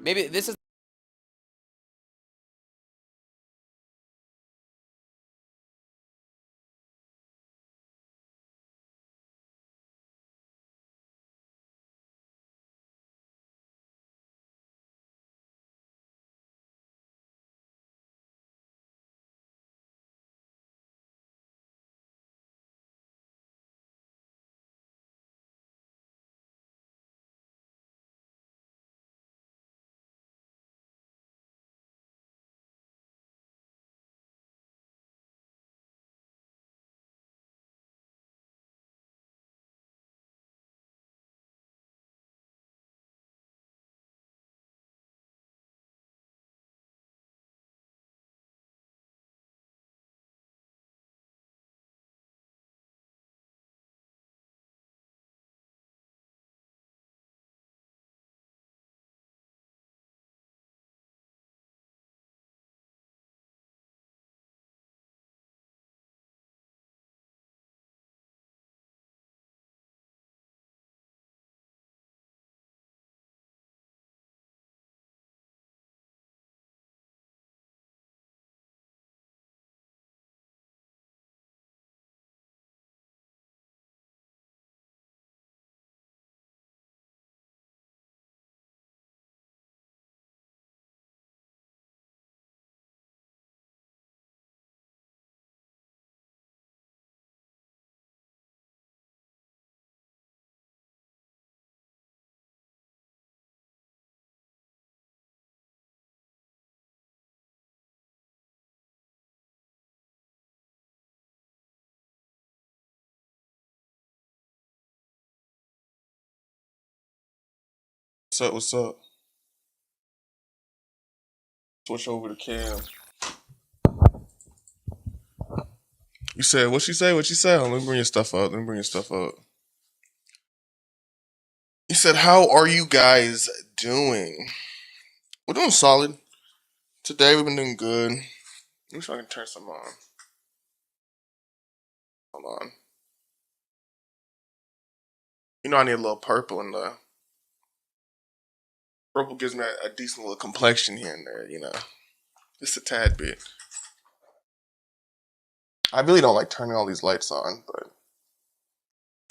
Maybe this is What's up? What's up? Switch over to Cam. You said what she say? What she say? Let me bring your stuff up. Let me bring your stuff up. You said, "How are you guys doing?" We're doing solid. Today we've been doing good. Let me see if I can turn some on. Hold on. You know I need a little purple in the purple gives me a decent little complexion here and there. Just a tad bit. I really don't like turning all these lights on, but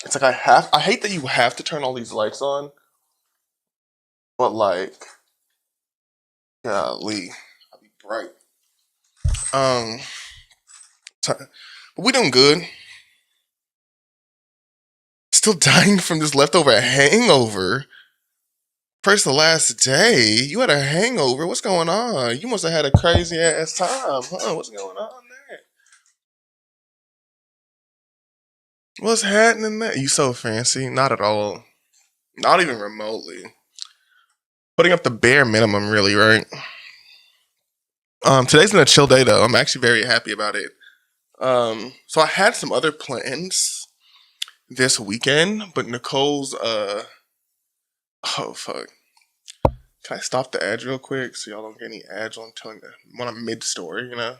it's like I hate that you have to turn all these lights on, but like, golly, I'll be bright. Um, but we doing good. Still dying from this leftover hangover. First the last day, you had a hangover. What's going on? You must have had a crazy ass time, huh? What's going on there? What's happening there? You so fancy? Not at all. Not even remotely. Putting up the bare minimum, really, right? Today's been a chill day though. I'm actually very happy about it. So I had some other plans this weekend, but Nicole's oh fuck. Can I stop the ads real quick so y'all don't get any ads on telling the when I'm mid story? I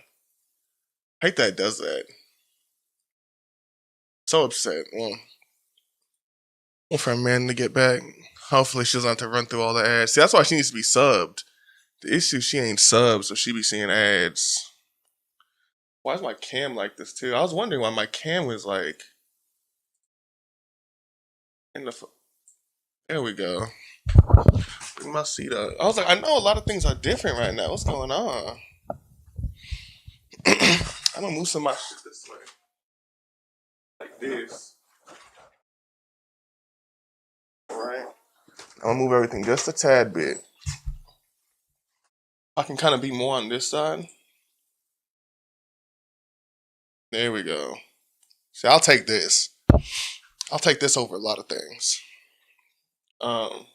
hate that it does that. So upset. Well, for a man to get back. Hopefully she doesn't have to run through all the ads. See, that's why she needs to be subbed. The issue she ain't subbed, so she be seeing ads. Why is my cam like this too? I was wondering why my cam was like in the. There we go. Bring my seat up. I was like, I know a lot of things are different right now. What's going on? I'm gonna move some of my shit this way, like this. All right. I'm gonna move everything just a tad bit. I can kind of be more on this side. There we go. See, I'll take this. I'll take this over a lot of things. Um,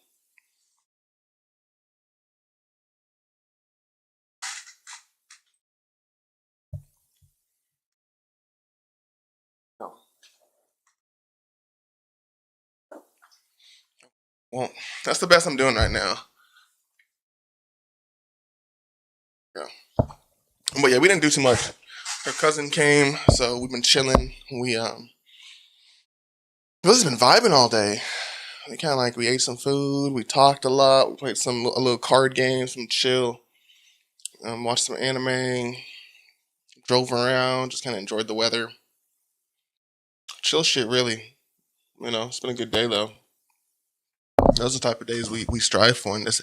well, that's the best I'm doing right now. Yeah. But yeah, we didn't do too much. Her cousin came, so we've been chilling. We've just been vibing all day. we kind of like we ate some food, we talked a lot, we played a little card game, some chill, watched some anime, drove around, just kind of enjoyed the weather. Chill shit, really. You know, it's been a good day though. Those are the type of days we strive for in this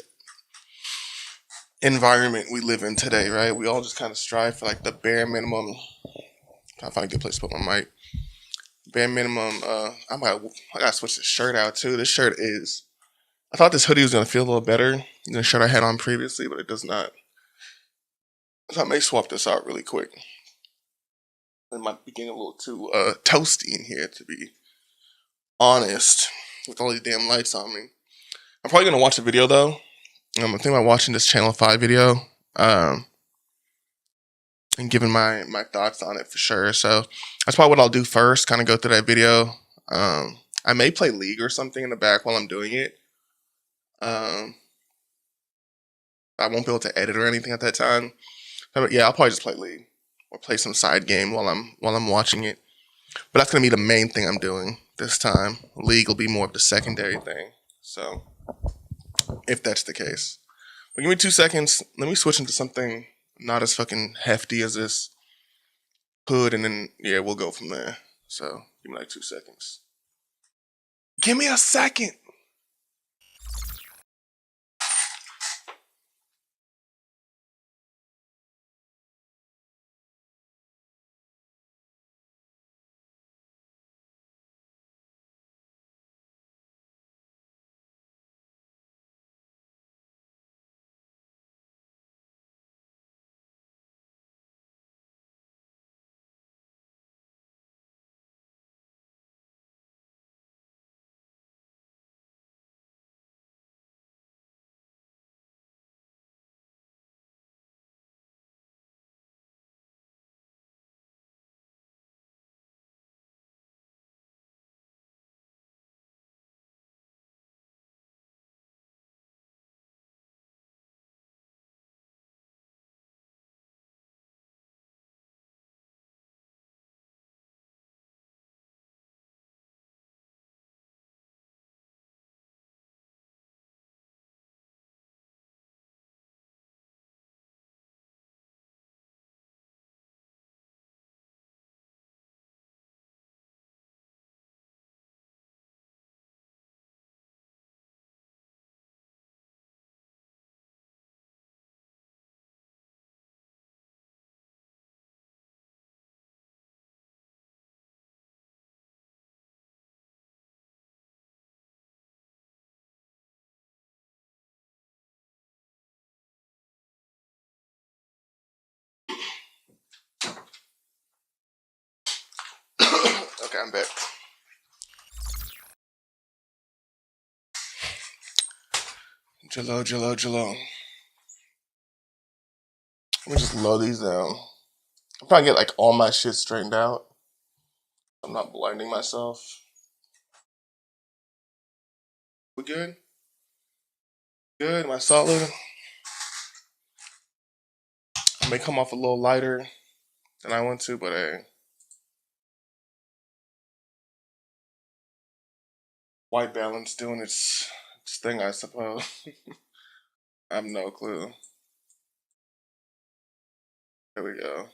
environment we live in today, right? We all just kind of strive for like the bare minimum. Trying to find a good place to put my mic. Bare minimum. I gotta switch this shirt out too. This shirt is. I thought this hoodie was gonna feel a little better than the shirt I had on previously, but it does not. So I may swap this out really quick. It might be getting a little too toasty in here, to be honest, with all these damn lights on me. I'm probably gonna watch the video though. I'm thinking about watching this Channel 5 video and giving my thoughts on it for sure. So that's probably what I'll do first. Kind of go through that video. I may play League or something in the back while I'm doing it. I won't be able to edit or anything at that time. But yeah, I'll probably just play League or play some side game while I'm watching it. But that's gonna be the main thing I'm doing this time. League will be more of the secondary thing. So if that's the case, but give me 2 seconds. Let me switch into something not as fucking hefty as this hood, and then yeah, we'll go from there. So give me like 2 seconds. Give me a second. Okay, I'm back. Jello. Let me just load these down. I'm trying to get like all my shit straightened out. I'm not blinding myself. We good? Good? Am I solid? I may come off a little lighter than I want to, but white balance doing its thing, I suppose. I have no clue. There we go.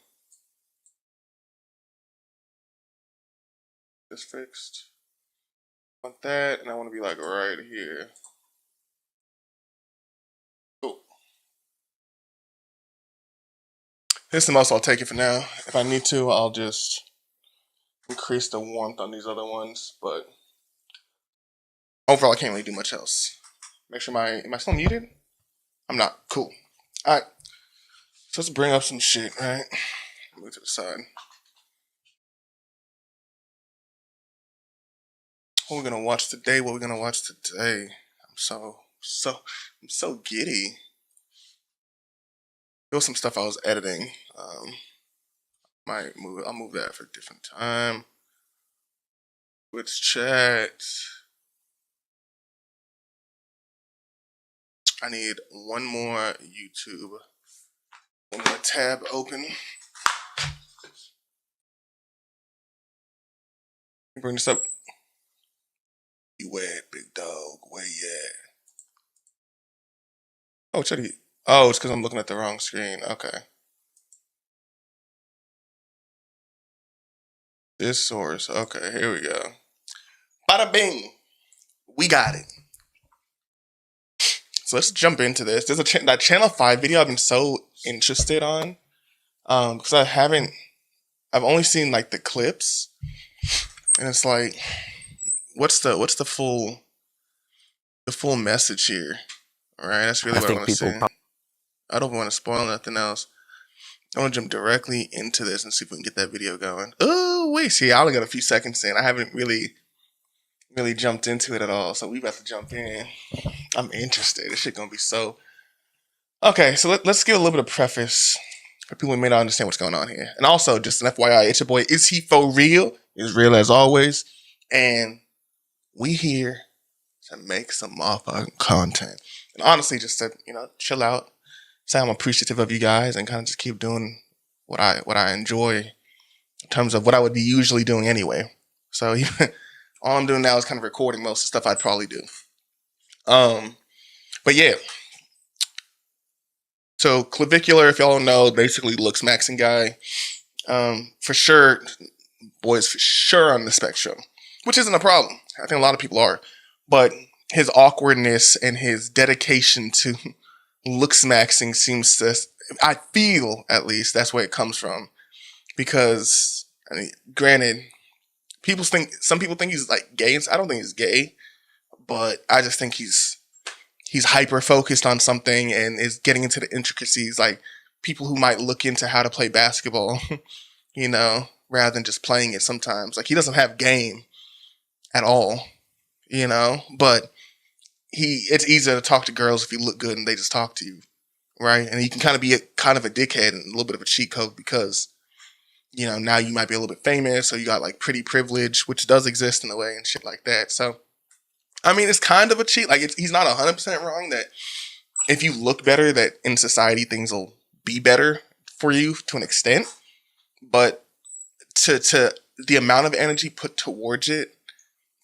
This fixed. I want that, and I want to be like right here. Cool. Here's the most I'll take it for now. If I need to, I'll just increase the warmth on these other ones, but overall, I can't really do much else. Make sure am I still muted? I'm not. Cool. All right. So let's bring up some shit, right? Move to the side. What we're gonna watch today? What we're gonna watch today? I'm so giddy. There was some stuff I was editing. I'll move that for a different time. Let's chat. I need one more YouTube. One more tab open. Bring this up. You wet, big dog. Oh, should he? Oh, it's because I'm looking at the wrong screen. Okay. This source. Okay, here we go. Bada bing. We got it. So let's jump into this. There's that Channel 5 video I've been so interested on. Because I've only seen like the clips. And it's like, what's the full message here? All right, that's really what I want to see. I don't want to spoil nothing else. I want to jump directly into this and see if we can get that video going. Oh, wait, see, I only got a few seconds in. I haven't really jumped into it at all, so we about to jump in. I'm interested. This shit gonna be so... Okay, so let's give a little bit of preface for people who may not understand what's going on here. And also, just an FYI, it's your boy, Is He For Real? Is real as always. And we here to make some motherfucking content. And honestly, just to, chill out, say I'm appreciative of you guys, and kind of just keep doing what I enjoy in terms of what I would be usually doing anyway. So all I'm doing now is kind of recording most of the stuff I'd probably do. But yeah. So Clavicular, if y'all don't know, basically looks maxing guy. For sure, boys for sure on the spectrum, which isn't a problem. I think a lot of people are. But his awkwardness and his dedication to looks maxing seems to, I feel at least, that's where it comes from. Because, I mean, granted, some people think he's like gay. I don't think he's gay, but I just think he's hyper focused on something and is getting into the intricacies, like people who might look into how to play basketball, rather than just playing it sometimes. Like, he doesn't have game at all, but it's easier to talk to girls if you look good and they just talk to you, right? And you can kind of be a dickhead and a little bit of a cheat code because, now you might be a little bit famous, so you got like pretty privilege, which does exist in a way and shit like that. So, I mean, it's kind of a cheat. Like, he's not 100% wrong that if you look better, that in society things will be better for you to an extent. But to the amount of energy put towards it,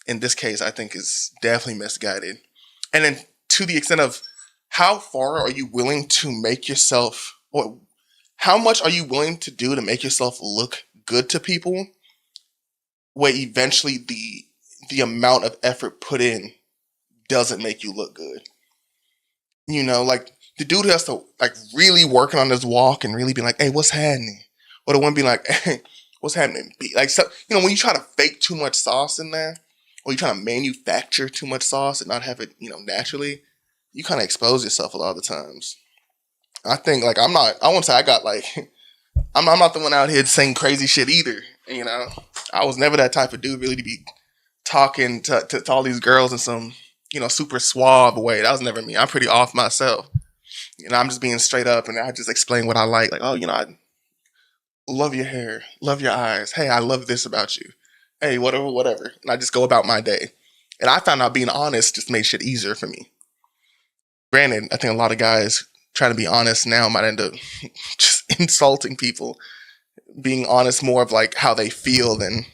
in this case, I think is definitely misguided. And then to the extent of how far are you willing to make yourself, or how much are you willing to do to make yourself look good to people, where eventually the amount of effort put in doesn't make you look good. Like the dude has to like really working on his walk and really be like, hey, what's happening? Or the one be like, hey, what's happening? Like, so, when you try to fake too much sauce in there, or you try to manufacture too much sauce and not have it, naturally, you kind of expose yourself a lot of the times. I think like I won't say I got like, I'm not the one out here saying crazy shit either. I was never that type of dude really to be talking to all these girls in some, super suave way. That was never me. I'm pretty off myself. I'm just being straight up, and I just explain what I like. Like, oh, I love your hair, love your eyes. Hey, I love this about you. Hey, whatever. And I just go about my day. And I found out being honest just made shit easier for me. Granted, I think a lot of guys trying to be honest now might end up just insulting people. Being honest more of like how they feel than,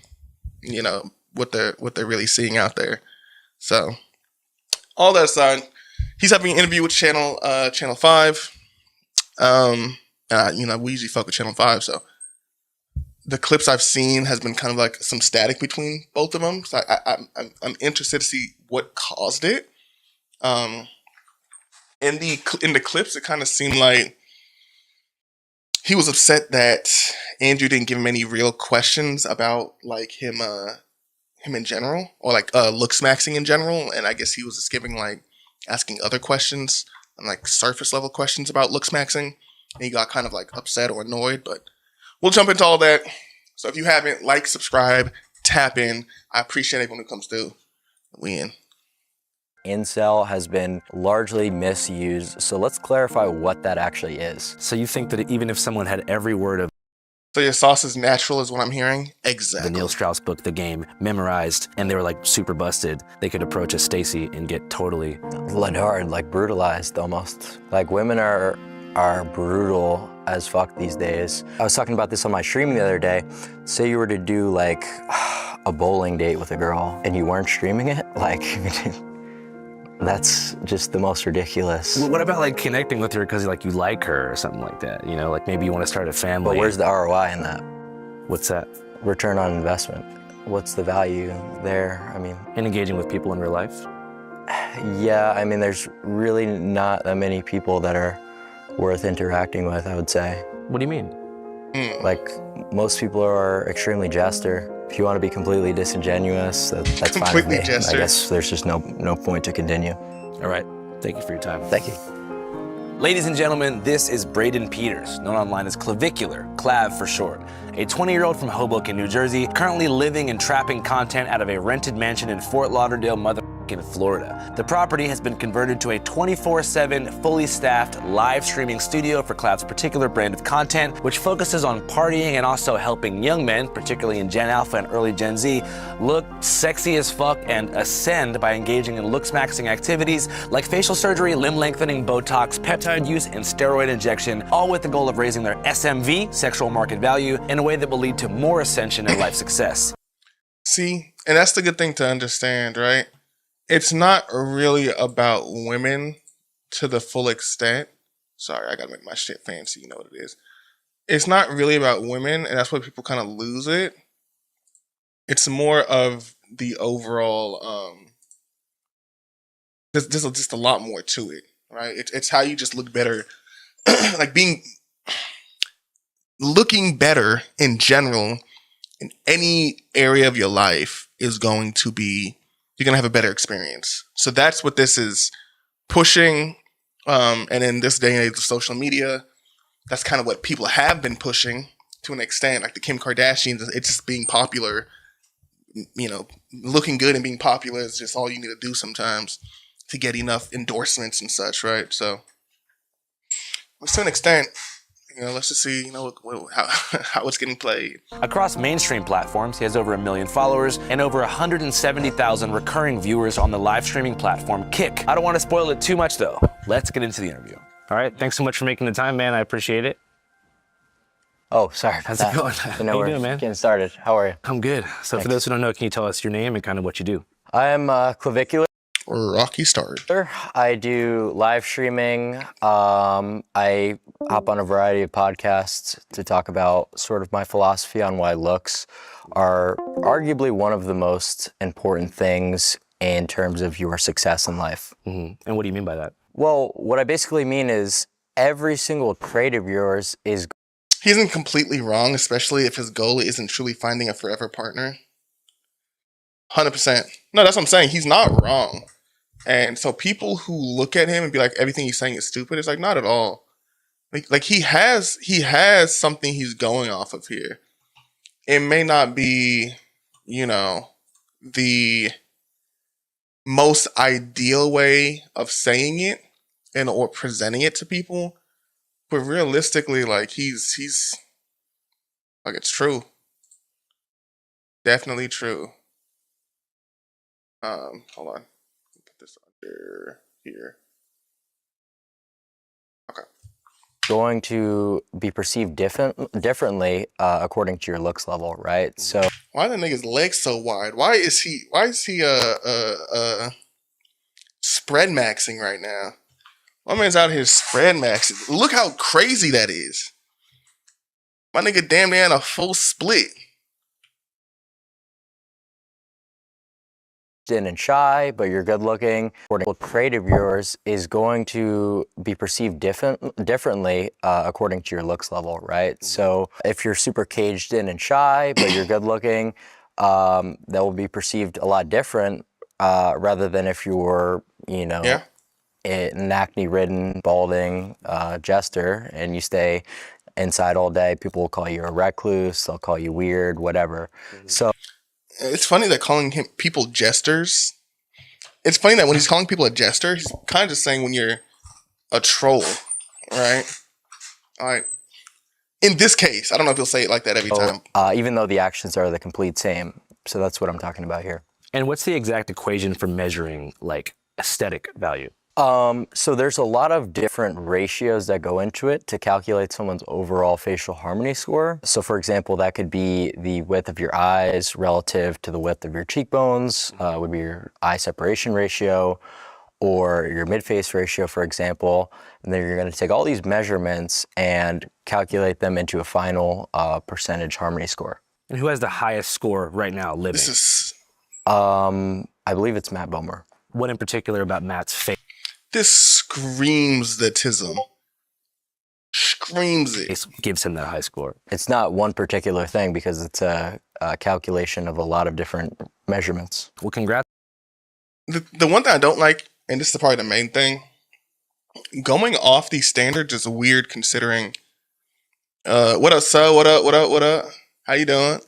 what they're really seeing out there. So, all that aside, he's having an interview with Channel 5. We usually fuck with Channel 5, so the clips I've seen has been kind of like some static between both of them. So I'm interested to see what caused it. In the clips, it kind of seemed like he was upset that Andrew didn't give him any real questions about like him in general, or like looks maxing in general, and I guess he was just giving like asking other questions and like surface level questions about looks maxing, and he got kind of like upset or annoyed. But we'll jump into all that. So if you haven't, like, subscribe, tap in. I appreciate everyone who comes through. We in. Incel has been largely misused, so let's clarify what that actually is. So you think that even if someone had every word of So your sauce is natural is what I'm hearing? Exactly. the Neil Strauss book, The Game, memorized, and they were like super busted, they could approach a Stacy and get totally Blood hard, like brutalized almost. Like women are brutal as fuck these days. I was talking about this on my stream the other day. Say you were to do like a bowling date with a girl and you weren't streaming it, like That's just the most ridiculous. Well, what about like connecting with her because like you like her or something like that? You know, like maybe you want to start a family. But where's the ROI in that? What's that? Return on investment. What's the value there? I mean, And engaging with people in real life? yeah, I mean, there's really not that many people that are worth interacting with, I would say. What do you mean? Like, most people are extremely jester. If you want to be completely disingenuous, that's fine with Completely me. jester. I guess there's just no point to continue. All right. Thank you for your time. Thank you. Ladies and gentlemen, this is Braden Peters, known online as Clavicular, Clav for short. A 20-year-old from Hoboken, New Jersey, currently living and trapping content out of a rented mansion in Fort Lauderdale, Florida. The property has been converted to a 24/7, fully staffed live streaming studio for Clav's particular brand of content, which focuses on partying and also helping young men, particularly in Gen Alpha and early Gen Z, look sexy as fuck and ascend by engaging in looks-maxing activities like facial surgery, limb lengthening, Botox, peptide use, and steroid injection, all with the goal of raising their SMV, sexual market value, in a way that will lead to more ascension and life success. See, and that's the good thing to understand, right? It's not really about women to the full extent. Sorry, I gotta make my shit fancy, you know what it is. It's not really about women, and that's why people kind of lose it. It's more of the overall, there's just a lot more to it, right? It's how you just look better, like looking better in general in any area of your life is going to be, you're going to have a better experience. So that's what this is pushing. And in this day and age of social media, that's kind of what people have been pushing to an extent. Like the Kim Kardashians, it's just being popular. You know, looking good and being popular is just all you need to do sometimes to get enough endorsements and such, right? So, to an extent, you know, let's just see, you know, how it's getting played. Across mainstream platforms, he has over 1 million followers and over 170,000 recurring viewers on the live streaming platform Kick. I don't want to spoil it too much though. Let's get into the interview. All right, thanks so much for making the time, man. I appreciate it. Oh, sorry. How's it going? I How know you we're doing, man? getting started. How are you? I'm good. So for those who don't know, can you tell us your name and kind of what you do? I am Clavicular. Rocky Start. I do live streaming. I hop on a variety of podcasts to talk about sort of my philosophy on why looks are arguably one of the most important things in terms of your success in life. Mm-hmm. And what do you mean by that? Well, what I basically mean is every single trait of yours is... He isn't completely wrong, especially if his goal isn't truly finding a forever partner. 100%. No, that's what I'm saying. He's not wrong. And so people who look at him and be like, everything he's saying is stupid, it's like, not at all. Like he has something he's going off of here. It may not be, you know, the most ideal way of saying it and or presenting it to people, but realistically, like he's like, it's true. Definitely true. Hold on. Put this under here. Okay. going to be perceived differently according to your looks level, right? So Why are the nigga's legs so wide? Why is he spread maxing right now? My man's out here spread maxing. Look how crazy that is. My nigga damn near in a full split. and shy, but you're good looking. According to trait of yours is going to be perceived differently according to your looks level, right? So if you're super caged in and shy, but you're good looking, that will be perceived a lot different rather than if you were, you know, an acne-ridden, balding jester, and you stay inside all day. People will call you a recluse. They'll call you weird, whatever. So. It's funny that calling people jesters. It's funny that when he's calling people a jester, he's kind of just saying when you're a troll, right? All right. In this case, I don't know if he'll say it like that every time. Even though the actions are the complete same. So that's what I'm talking about here. And what's the exact equation for measuring like aesthetic value? So there's a lot of different ratios that go into it to calculate someone's overall facial harmony score. So for example, that could be the width of your eyes relative to the width of your cheekbones, would be your eye separation ratio. or your mid-face ratio, for example, and then you're going to take all these measurements and calculate them into a final percentage harmony score. And who has the highest score right now living? This is I believe it's Matt Bomer. What in particular about Matt's face this screams the tism. Screams it. gives him that high score? It's not one particular thing because it's a calculation of a lot of different measurements. Well, congrats. The one thing I don't like, and this is probably the main thing, going off these standards is weird considering. What up, so? What up? What up? What up? How you doing?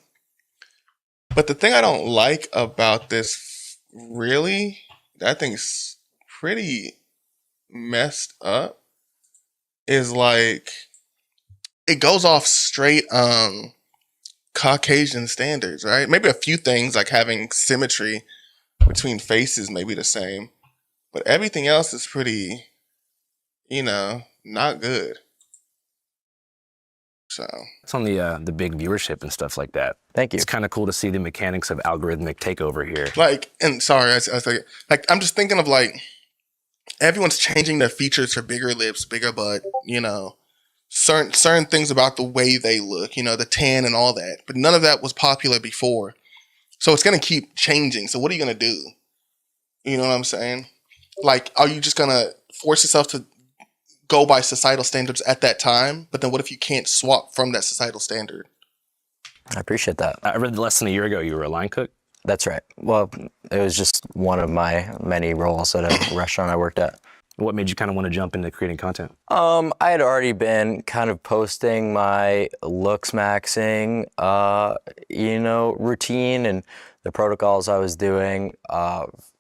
But the thing I don't like about this, really, that I think is pretty messed up, is like it goes off straight Caucasian standards, right? Maybe a few things like having symmetry between faces may be the same, but everything else is pretty, not good. So It's on the big viewership and stuff like that. Thank you. It's kind of cool to see the mechanics of algorithmic takeover here. and sorry, I was like, I'm just thinking of like everyone's changing their features for bigger lips, bigger butt, certain things about the way they look, the tan and all that. But none of that was popular before. So it's going to keep changing. So what are you going to do? You know what I'm saying? Like, are you just going to force yourself to go by societal standards at that time? But then what if you can't swap from that societal standard? I appreciate that. I read less than a year ago you were a line cook. That's right. Well, it was just one of my many roles at a restaurant I worked at. What made you kind of want to jump into creating content? I had already been kind of posting my looks maxing, routine and the protocols I was doing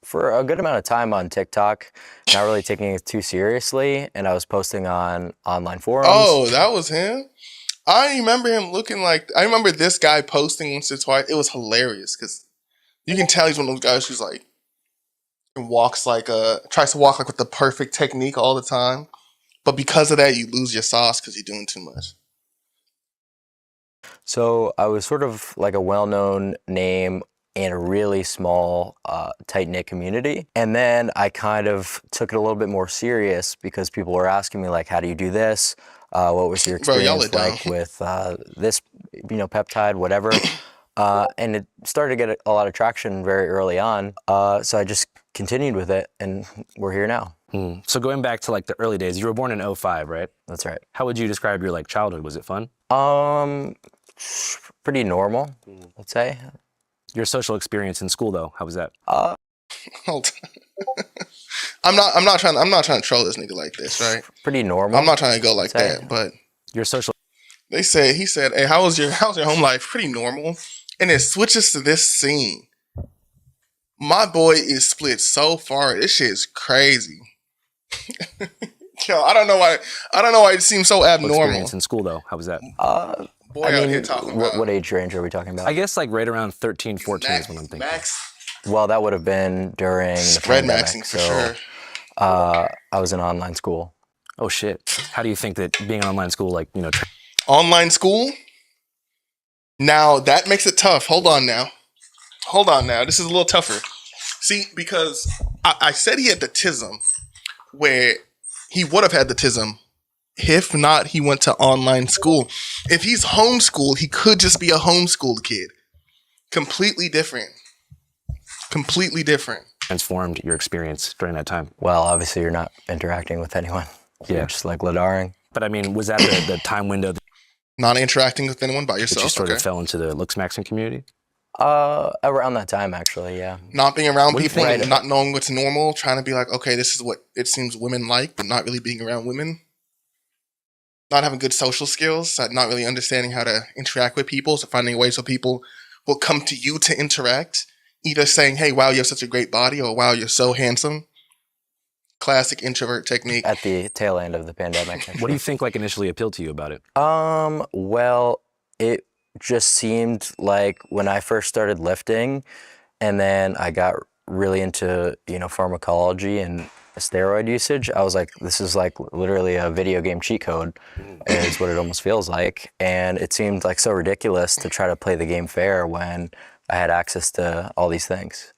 for a good amount of time on TikTok, not really taking it too seriously. And I was posting on online forums. Oh, that was him? I remember him looking like, I remember this guy posting once or twice. It was hilarious because you can tell he's one of those guys who's like, tries to walk like with the perfect technique all the time. But because of that, you lose your sauce because you're doing too much. So I was sort of like a well-known name in a really small, tight-knit community. And then I kind of took it a little bit more serious because people were asking me like, how do you do this? What was your experience like with this, peptide, whatever? And it started to get a lot of traction very early on. So I just continued with it and we're here now. So going back to like the early days, you were born in 2005, right? That's right. How would you describe your childhood? Was it fun? Pretty normal, I'd say. Your social experience in school though, how was that? Hold on. I'm not trying to troll this nigga like this, right? Pretty normal. I'm not trying to go like that, but Your social he said, hey, how's your home life? Pretty normal. And it switches to this scene. My boy is split so far. This shit is crazy. Yo, I don't know why it seems so abnormal. experience in school though, how was that? Boy out here talking about what age range are we talking about? I guess like right around 13, 14 is what I'm thinking. Max Well, that would have been during the spread pandemic, maxing for so, sure. I was in online school. Oh shit. How do you think that being in online school, Online school? Now that makes it tough. Hold on now. This is a little tougher. See, because I said he had the tism, where he would have had the tism if not he went to online school. If he's homeschooled, he could just be a homeschooled kid. Completely different. transformed your experience during that time? Well, obviously you're not interacting with anyone. Yeah. You're just like Ladaring. But I mean, was that the time window that Not interacting with anyone by you yourself. sort Okay. of fell into the looks maxing community? Around that time, actually, yeah. Not being around What do you people, think? and not knowing what's normal, trying to be like, okay, this is what it seems women like, but not really being around women. Not having good social skills, not really understanding how to interact with people, so finding ways so people will come to you to interact, either saying, hey, wow, you have such a great body, or wow, you're so handsome. Classic introvert technique. At the tail end of the pandemic. What do you think initially appealed to you about it? Well, it just seemed like when I first started lifting and then I got really into, pharmacology and steroid usage, I was like, this is like literally a video game cheat code is what it almost feels like. And it seemed like so ridiculous to try to play the game fair when I had access to all these things.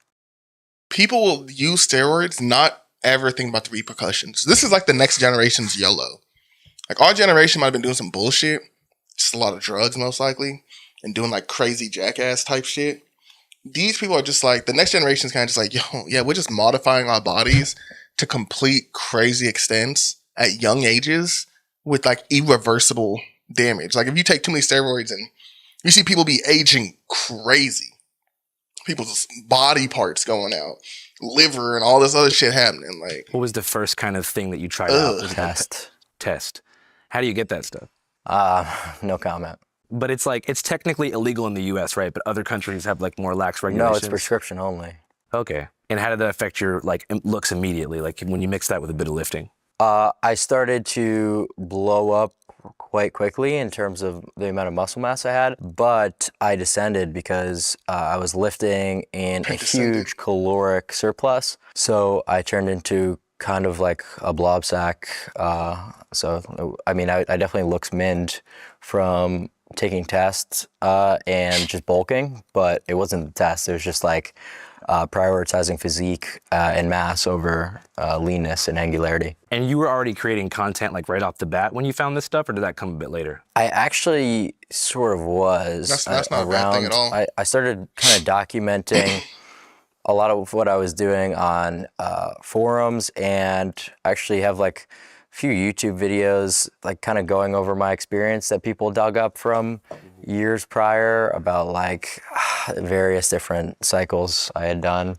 People will use steroids not ever think about the repercussions. This is like the next generation's YOLO. Like our generation might have been doing some bullshit, just a lot of drugs most likely, and doing like crazy jackass type shit. These people are just like, the next generation is kind of just like, yo, yeah, we're just modifying our bodies to complete crazy extents at young ages with like irreversible damage. Like if you take too many steroids and you see people be aging crazy, people's body parts going out, liver and all this other shit happening. Like, What was the first kind of thing that you tried out? Was it Test. test. How do you get that stuff? No comment. But it's like, it's technically illegal in the US, right? But other countries have like more lax regulations. No, it's prescription only. Okay. And how did that affect your like looks immediately? Like when you mix that with a bit of lifting? I started to blow up quite quickly in terms of the amount of muscle mass I had, but I descended because I was lifting in a huge caloric surplus. So I turned into kind of like a blob sack. So, I mean, I definitely looks minned from taking tests and just bulking, but it wasn't the test. It was just like prioritizing physique and mass over leanness and angularity. And you were already creating content like right off the bat when you found this stuff, or did that come a bit later? I actually sort of was. That's not a bad thing at all. I started kind of documenting a lot of what I was doing on forums, and actually have like a few YouTube videos like kind of going over my experience that people dug up from years prior about like various different cycles I had done.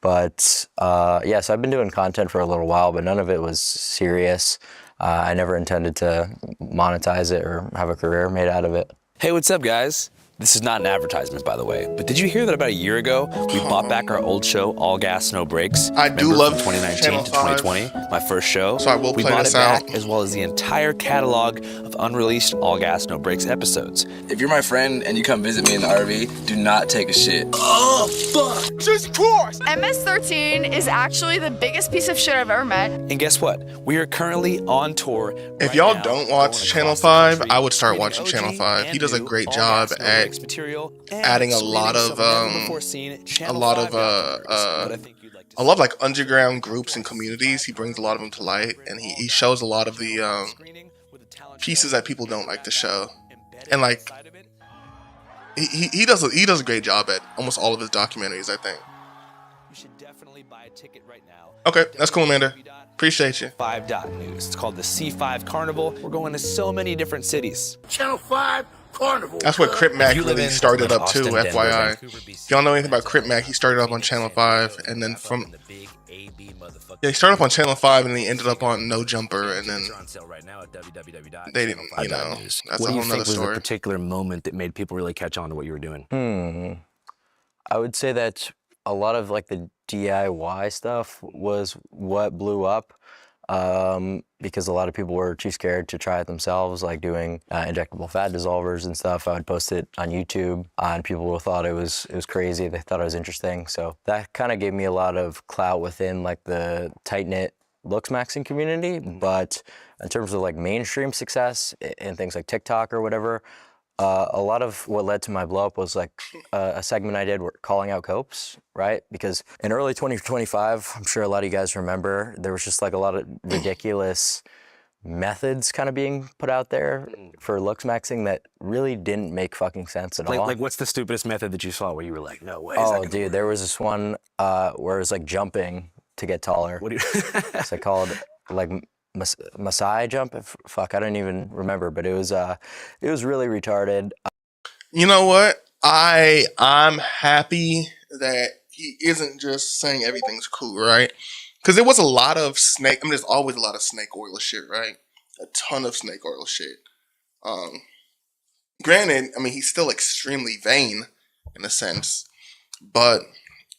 But yeah, so I've been doing content for a little while, but none of it was serious. I never intended to monetize it or have a career made out of it. Hey, what's up, guys? This is not an advertisement, by the way, but did you hear that about a year ago, we bought back our old show, All Gas, No Breaks? I do Remember, love from 2019 Channel to 5. 2020, my first show. So I will we play bought this it back, out. as well as the entire catalog of unreleased All Gas, No Breaks episodes. If you're my friend and you come visit me in the RV, do not take a shit. MS-13 is actually the biggest piece of shit I've ever met. And guess what? We are currently on tour. if right y'all now, don't watch going Channel across the 5, country, I would start screening watching OG Channel 5. He and does a new great All job Gas, No at Breaks material and adding a screening lot of, some never-before-seen Channel a lot 5 of, documentaries that I think you'd like to I love like underground groups and communities. He brings a lot of them to light, and he shows a lot of the pieces that people don't like to show. And like he does a great job at almost all of his documentaries, I think. You should definitely buy a ticket right now. Okay, that's cool, Amanda. Appreciate you. 5.news. It's called the C5 Carnival. We're going to so many different cities. That's what Crip Mac You live really in started up Austin, too, Denver, FYI. Vancouver, BC. If y'all know anything about Crip Mac, he started up on Channel 5, and then from The big AB motherfucker. yeah, he started up on Channel 5, and then he ended up on No Jumper, and then They're on sale right now at www.channel5.news. they didn't, you know, that's What a do whole you nother think was story. the particular moment that made people really catch on to what you were doing? I would say that a lot of like the DIY stuff was what blew up, because a lot of people were too scared to try it themselves, like doing injectable fat dissolvers and stuff. I would post it on YouTube, and people thought it was crazy. They thought it was interesting. So that kind of gave me a lot of clout within like the tight-knit looks maxing community. But in terms of like mainstream success and things like TikTok or whatever, a lot of what led to my blow up was like a segment I did calling out copes, right? Because in early 2025, I'm sure a lot of you guys remember, there was just like a lot of ridiculous methods kind of being put out there for looks maxing that really didn't make fucking sense at all. Like, what's the stupidest method that you saw where you were like, no way? is that Oh, gonna dude, there was this one where it was like jumping to get taller. What do you? It's like called like Masai jump. Fuck, I don't even remember, but it was really retarded. You know what? I'm happy that he isn't just saying everything's cool, right? Because there was a lot of snake. I mean, there's always a lot of snake oil shit, right? A ton of snake oil shit. Granted, I mean, he's still extremely vain in a sense, but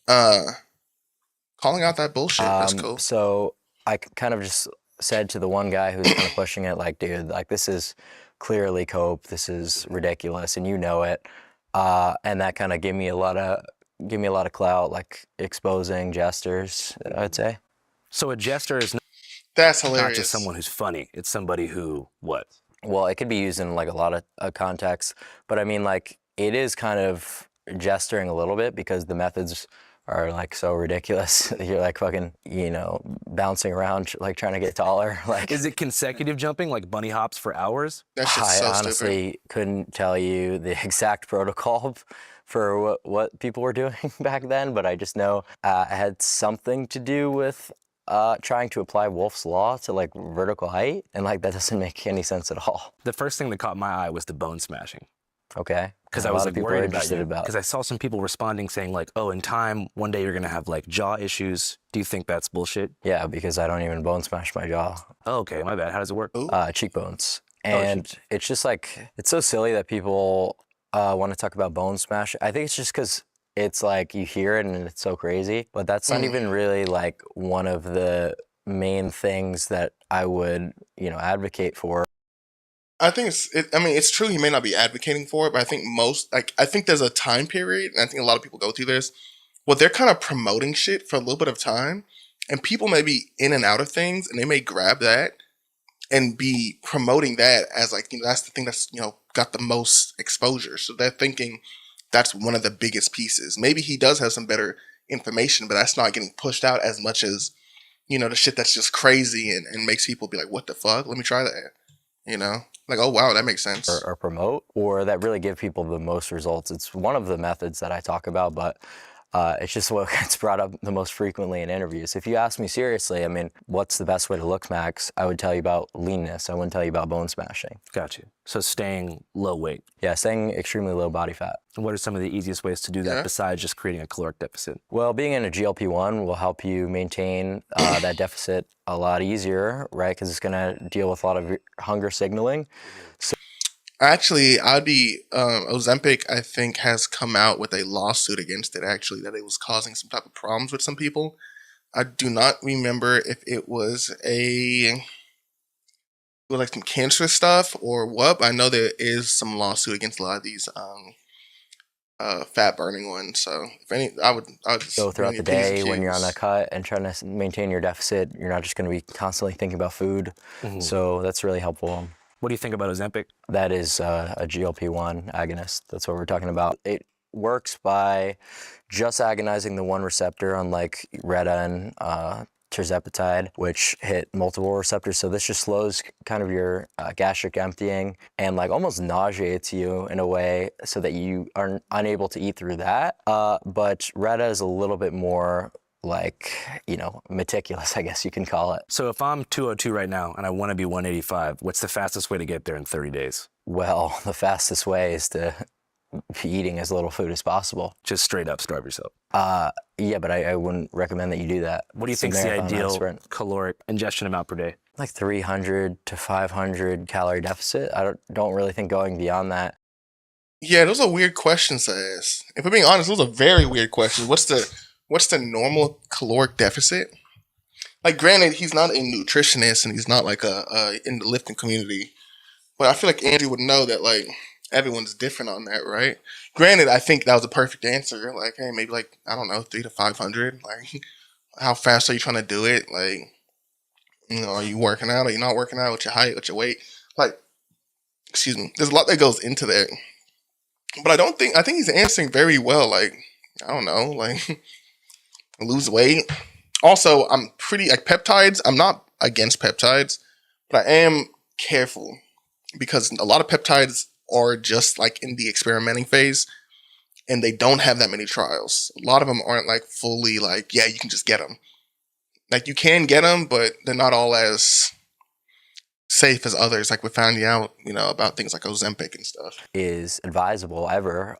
calling out that bullshit, that's cool. So I kind of just said to the one guy who's kind of pushing it, like, dude, like this is clearly cope. This is ridiculous, and you know it. And that kind of gave me a lot of clout, like exposing jesters, I'd say. So a jester is That's not hilarious. just someone who's funny. It's somebody who what? Well, it could be used in like a lot of contexts, but I mean, like it is kind of gesturing a little bit because the methods are like so ridiculous. You're like fucking, you know, bouncing around like trying to get taller. Like, Is it consecutive jumping, like bunny hops for hours? That's just I so honestly stupid. couldn't tell you the exact protocol for what people were doing back then, but I just know it had something to do with trying to apply Wolf's Law to like vertical height, and like that doesn't make any sense at all. The first thing that caught my eye was the bone smashing. Okay. Because And I a was lot like of people are worried about interested you. about. Because I saw some people responding saying like, "Oh, in time, one day you're gonna have like jaw issues." Do you think that's bullshit? Yeah, because I don't even bone smash my jaw. Oh, okay, my bad. How does it work? Ooh. Cheekbones. And it's just like, it's so silly that people want to talk about bone smash. I think it's just because it's like you hear it and it's so crazy, but that's not even really like one of the main things that I would, you know, advocate for. I think I mean, it's true. He may not be advocating for it, but I think I think there's a time period, and I think a lot of people go through this. Well, they're kind of promoting shit for a little bit of time, and people may be in and out of things, and they may grab that and be promoting that as like, you know, that's the thing that's, you know, got the most exposure. So they're thinking that's one of the biggest pieces. Maybe he does have some better information, but that's not getting pushed out as much as, you know, the shit that's just crazy and makes people be like, what the fuck? Let me try that. You know? Like, oh wow, that makes sense. Or promote, or that really give people the most results. It's one of the methods that I talk about, but it's just what gets brought up the most frequently in interviews. If you ask me seriously, I mean, what's the best way to look, Max? I would tell you about leanness. I wouldn't tell you about bone smashing. Got you. So staying low weight. Yeah, staying extremely low body fat. And what are some of the easiest ways to do that Yeah. besides just creating a caloric deficit? Well, being in a GLP-1 will help you maintain that deficit a lot easier, right? Because it's going to deal with a lot of your hunger signaling. Actually, Ozempic, I think, has come out with a lawsuit against it, actually, that it was causing some type of problems with some people. I do not remember if it was like some cancerous stuff or what, but I know there is some lawsuit against a lot of these fat burning ones. So if any, I would just So throughout any the of these day when you're on a kids- cut and trying to maintain your deficit, you're not just going to be constantly thinking about food. So that's really helpful. What do you think about Ozempic? That is a GLP-1 agonist. That's what we're talking about. It works by just agonizing the one receptor, unlike Reta and tirzepatide, which hit multiple receptors. So this just slows kind of your gastric emptying and like almost nauseates you in a way so that you are unable to eat through that. But Reta is a little bit more like, you know, meticulous, I guess you can call it. So if I'm 202 right now and I want to be 185, what's the fastest way to get there in 30 days? Well, the fastest way is to be eating as little food as possible. Just straight up starve yourself. Yeah, but I wouldn't recommend that you do that. What do you It's a think is the marathon, not a ideal sprint. caloric ingestion amount per day? Like 300 to 500 calorie deficit. I don't really think going beyond that. Yeah, those are weird questions to ask. If we're being honest, those are very weird questions. What's the normal caloric deficit? Like, granted, he's not a nutritionist and he's not like in the lifting community, but I feel like Andrew would know that like everyone's different on that, right? Granted, I think that was a perfect answer. Like, hey, maybe like, I don't know, 300 to 500. Like, how fast are you trying to do it? Like, you know, are you working out? Are you not working out? What's your height? What's your weight? Like, excuse me. There's a lot that goes into that. But I think he's answering very well. Like, I don't know, like lose weight. Also, I'm pretty like peptides. I'm not against peptides, but I am careful because a lot of peptides are just like in the experimenting phase and they don't have that many trials. A lot of them aren't like fully like, yeah, you can just get them. Like you can get them, but they're not all as safe as others. Like we're finding out, you know, about things like Ozempic and stuff. Is advisable ever,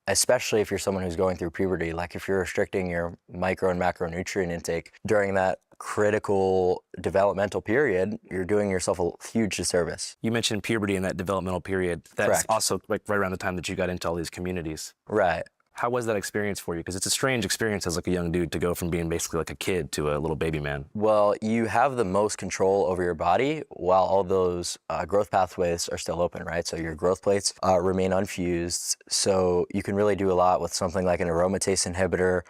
especially if you're someone who's going through puberty. Like if you're restricting your micro and macronutrient intake during that critical developmental period, you're doing yourself a huge disservice. You mentioned puberty in that developmental period. That's Correct. also like right around the time that you got into all these communities. Right. How was that experience for you? Because it's a strange experience as like a young dude to go from being basically like a kid to a little baby man. Well, you have the most control over your body while all those growth pathways are still open, right? So your growth plates remain unfused. So you can really do a lot with something like an aromatase inhibitor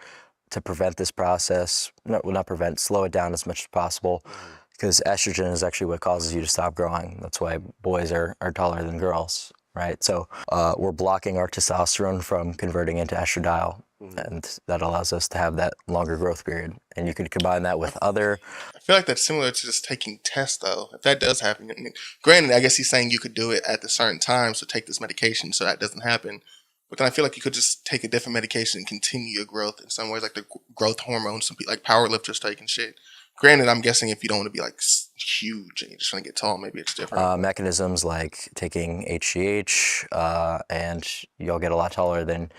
to prevent this process. No, well, not prevent, slow it down as much as possible. Because estrogen is actually what causes you to stop growing. That's why boys are taller than girls, right? So we're blocking our testosterone from converting into estradiol, and that allows us to have that longer growth period. And you could combine that with other. I feel like that's similar to just taking tests, though. If that does happen, I mean, granted, I guess he's saying you could do it at the certain time, so take this medication so that doesn't happen. But then I feel like you could just take a different medication and continue your growth in some ways, like the growth hormones, some people, like powerlifters take and shit. Granted, I'm guessing if you don't want to be like huge and you just want to get tall, maybe it's different. Mechanisms like taking HGH, and you'll get a lot taller than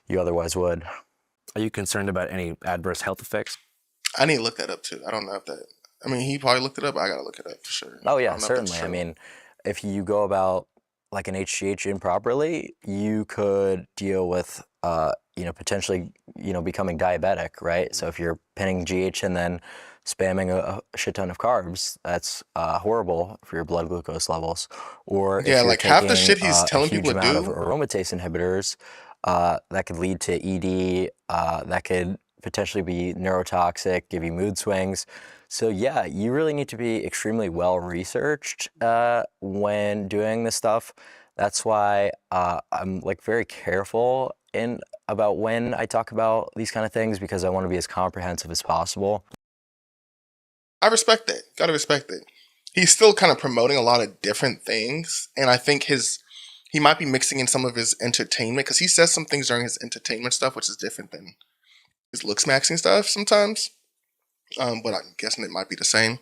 you otherwise would. Are you concerned about any adverse health effects? I need to look that up too. I don't know if that. I mean, he probably looked it up. I gotta look it up for sure. Oh I yeah, don't know if that's certainly. I true. mean, if you go about like an HGH improperly, you could deal with, potentially, becoming diabetic, right? So if you're pinning GH and then spamming a shit ton of carbs, that's horrible for your blood glucose levels. Or if Yeah, you're like half the taking shit he's a telling huge people to amount of do. aromatase inhibitors, that could lead to ED, that could potentially be neurotoxic, give you mood swings. So yeah, you really need to be extremely well researched when doing this stuff. That's why I'm like very careful about when I talk about these kind of things, because I want to be as comprehensive as possible. I respect that. Gotta respect it. He's still kind of promoting a lot of different things, and I think he might be mixing in some of his entertainment because he says some things during his entertainment stuff, which is different than his looks maxing stuff sometimes. But I'm guessing it might be the same.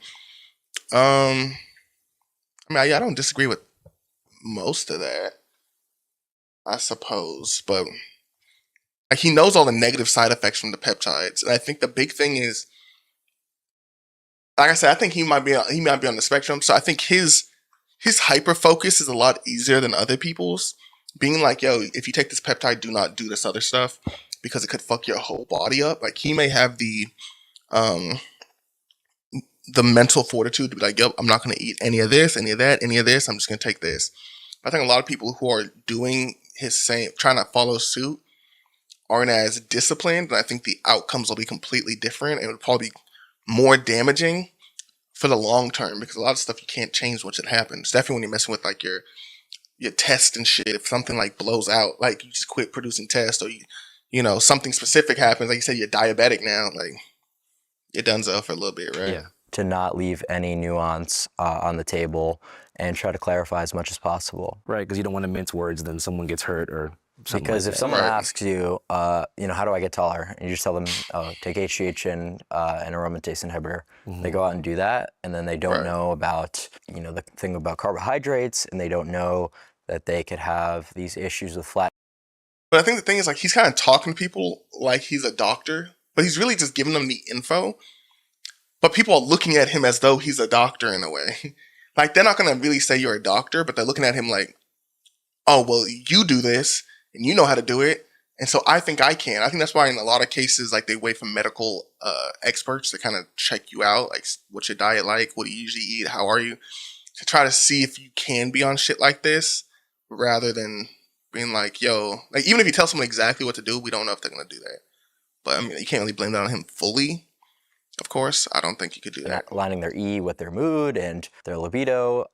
I mean, I don't disagree with most of that, I suppose, but like, he knows all the negative side effects from the peptides, and I think the big thing is, like I said, I think he might be on the spectrum. So I think his hyper focus is a lot easier than other people's. Being like, yo, if you take this peptide, do not do this other stuff because it could fuck your whole body up. Like, he may have the mental fortitude to be like, yo, I'm not going to eat any of this, any of that, any of this. I'm just going to take this. I think a lot of people who are doing trying to follow suit, aren't as disciplined, and I think the outcomes will be completely different. It would probably be more damaging for the long term because a lot of stuff you can't change once it happens. Definitely when you're messing with like your tests and shit. If something like blows out, like you just quit producing tests, or something specific happens, like you said, you're diabetic now, like you're donezo for a little bit, right? Yeah. To not leave any nuance on the table and try to clarify as much as possible. Right, because you don't want to mince words, then someone gets hurt or something. Because like if that. someone Right. asks you, how do I get taller? And you just tell them, take HGH and an aromatase inhibitor. They go out and do that, and then they don't Right. know about, the thing about carbohydrates, and they don't know that they could have these issues with flat. But I think the thing is, like, he's kind of talking to people like he's a doctor, but he's really just giving them the info. But people are looking at him as though he's a doctor in a way. Like, they're not going to really say you're a doctor, but they're looking at him like, oh, well, you do this, and you know how to do it, and so I think I can. I think that's why in a lot of cases, like, they wait for medical experts to kind of check you out, like, what's your diet like, what do you usually eat, how are you, to try to see if you can be on shit like this, rather than being like, yo, like, even if you tell someone exactly what to do, we don't know if they're going to do that. But, I mean, you can't really blame that on him fully. Of course, I don't think you could do that. Aligning their E with their mood and their libido,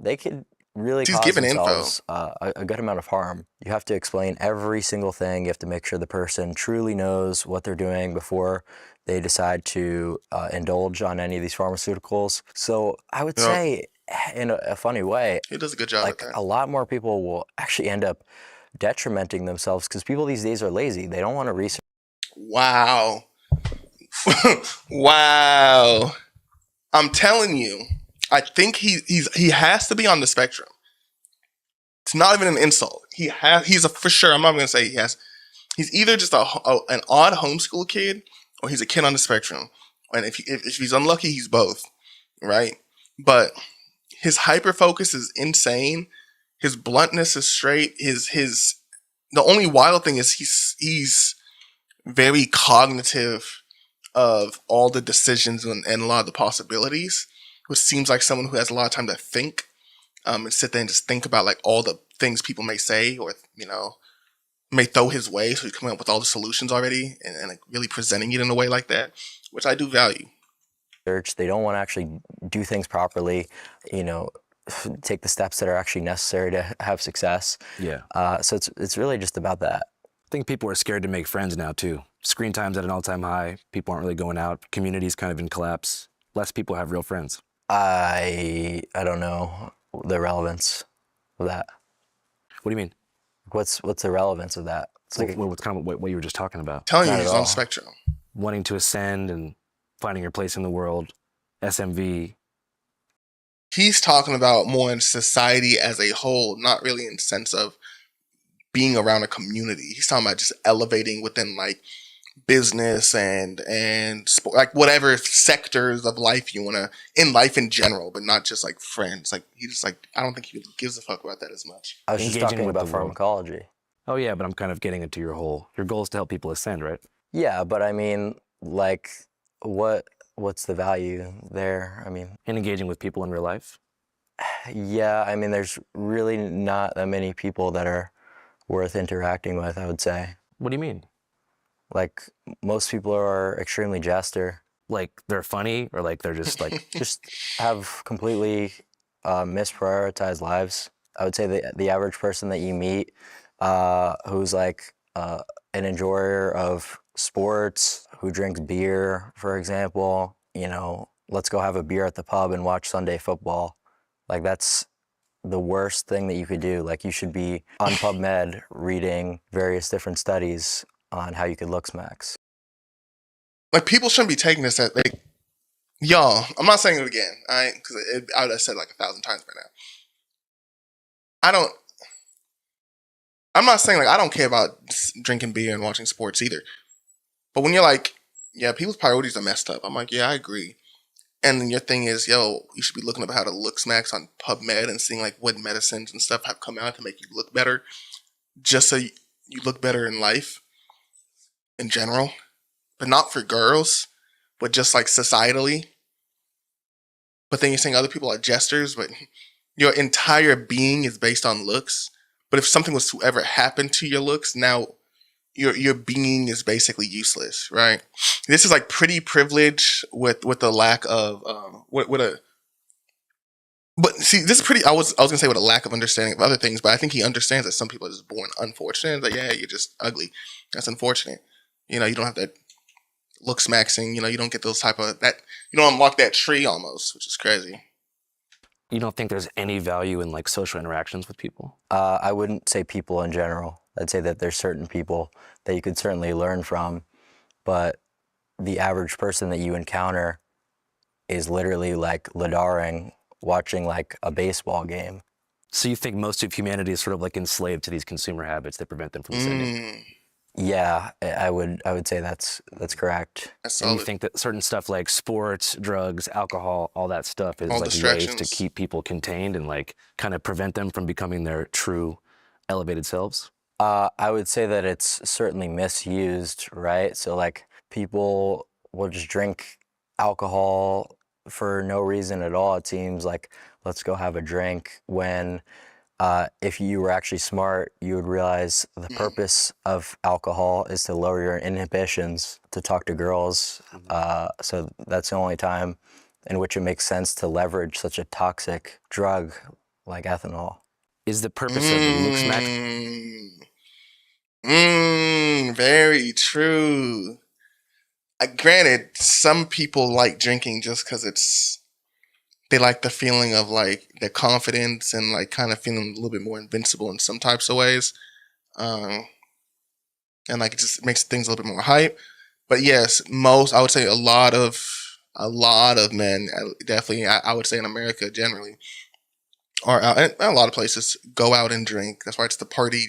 they could really He's cause giving info. themselves a good amount of harm. You have to explain every single thing. You have to make sure the person truly knows what they're doing before they decide to indulge on any of these pharmaceuticals. So I would Yep. say, in a funny way, He does a good job like at a that. lot more people will actually end up detrimenting themselves because people these days are lazy. They don't want to research. Wow. Wow. I'm telling you, I think he has to be on the spectrum. It's not even an insult. He's for sure. I'm not going to say he has. He's either just an odd homeschool kid, or he's a kid on the spectrum. And if he's unlucky, he's both, right? But his hyper focus is insane. His bluntness is straight. The only wild thing is he's very cognitive of all the decisions and a lot of the possibilities, which seems like someone who has a lot of time to think, and sit there and just think about like all the things people may say or may throw his way. So he's coming up with all the solutions already and like really presenting it in a way like that, which I do value. They don't want to actually do things properly. take the steps that are actually necessary to have success. Yeah. So it's really just about that. I think people are scared to make friends now too. Screen time's at an all-time high. People aren't really going out. Community's kind of in collapse. Less people have real friends. I don't know the relevance of that. What do you mean? What's the relevance of that? It's like What's kind of what you were just talking about? Telling you Not at he's on all. the spectrum. Wanting to ascend and finding your place in the world. SMV. He's talking about more in society as a whole, not really in the sense of being around a community. He's talking about just elevating within like business and sport, like whatever sectors of life you want to, in life in general, but not just like friends. Like he just like, I don't think he gives a fuck about that as much. I was just Engaging talking with about the world. pharmacology. Oh yeah, but I'm kind of getting into your goal is to help people ascend, right? Yeah, but I mean, like, what's the value there? I mean, And engaging with people in real life. yeah, I mean, there's really not that many people that are worth interacting with, I would say. What do you mean? Like, most people are extremely jester, Like they're funny or like they're just like just have completely misprioritized lives. I would say the average person that you meet who's like an enjoyer of sports, who drinks beer, for example, you know, let's go have a beer at the pub and watch Sunday football. Like, that's the worst thing that you could do. Like, you should be on PubMed reading various different studies on how you could look smacks. Like people shouldn't be taking this as like, y'all. I'm not saying it again. Because I would have said it like 1,000 times by now. I'm not saying like I don't care about drinking beer and watching sports either. But when you're like, yeah, people's priorities are messed up. I'm like, yeah, I agree. And then your thing is, yo, you should be looking up how to look smacks on PubMed and seeing like what medicines and stuff have come out to make you look better, just so you look better in life in general, but not for girls, but just like societally. But then you're saying other people are jesters, but your entire being is based on looks. But if something was to ever happen to your looks, now your being is basically useless, right? This is like pretty privilege with the lack of But see, this is pretty. I was gonna say with a lack of understanding of other things, but I think he understands that some people are just born unfortunate. Like, yeah, you're just ugly. That's unfortunate. You know, you don't have that look smaxing. You know, you don't get those type of that. You don't unlock that tree almost, which is crazy. You don't think there's any value in like social interactions with people? I wouldn't say people in general. I'd say that there's certain people that you could certainly learn from, but the average person that you encounter is literally like ladaring, watching like a baseball game. So you think most of humanity is sort of like enslaved to these consumer habits that prevent them from ascending? Yeah, I would say that's correct. That's And you solid. think that certain stuff like sports, drugs, alcohol, all that stuff is All like ways to distractions. keep people contained and like kind of prevent them from becoming their true elevated selves? I would say that it's certainly misused, right? So like people will just drink alcohol for no reason at all. It seems like, let's go have a drink, when if you were actually smart, you would realize the purpose of alcohol is to lower your inhibitions to talk to girls. So that's the only time in which it makes sense to leverage such a toxic drug like ethanol. Is the purpose of look smack? Very true. Granted, some people like drinking just because they like the feeling of like their confidence and like kind of feeling a little bit more invincible in some types of ways. And like it just makes things a little bit more hype. But yes, I would say a lot of men, definitely, I would say in America generally, are out, and a lot of places go out and drink. That's why it's the party,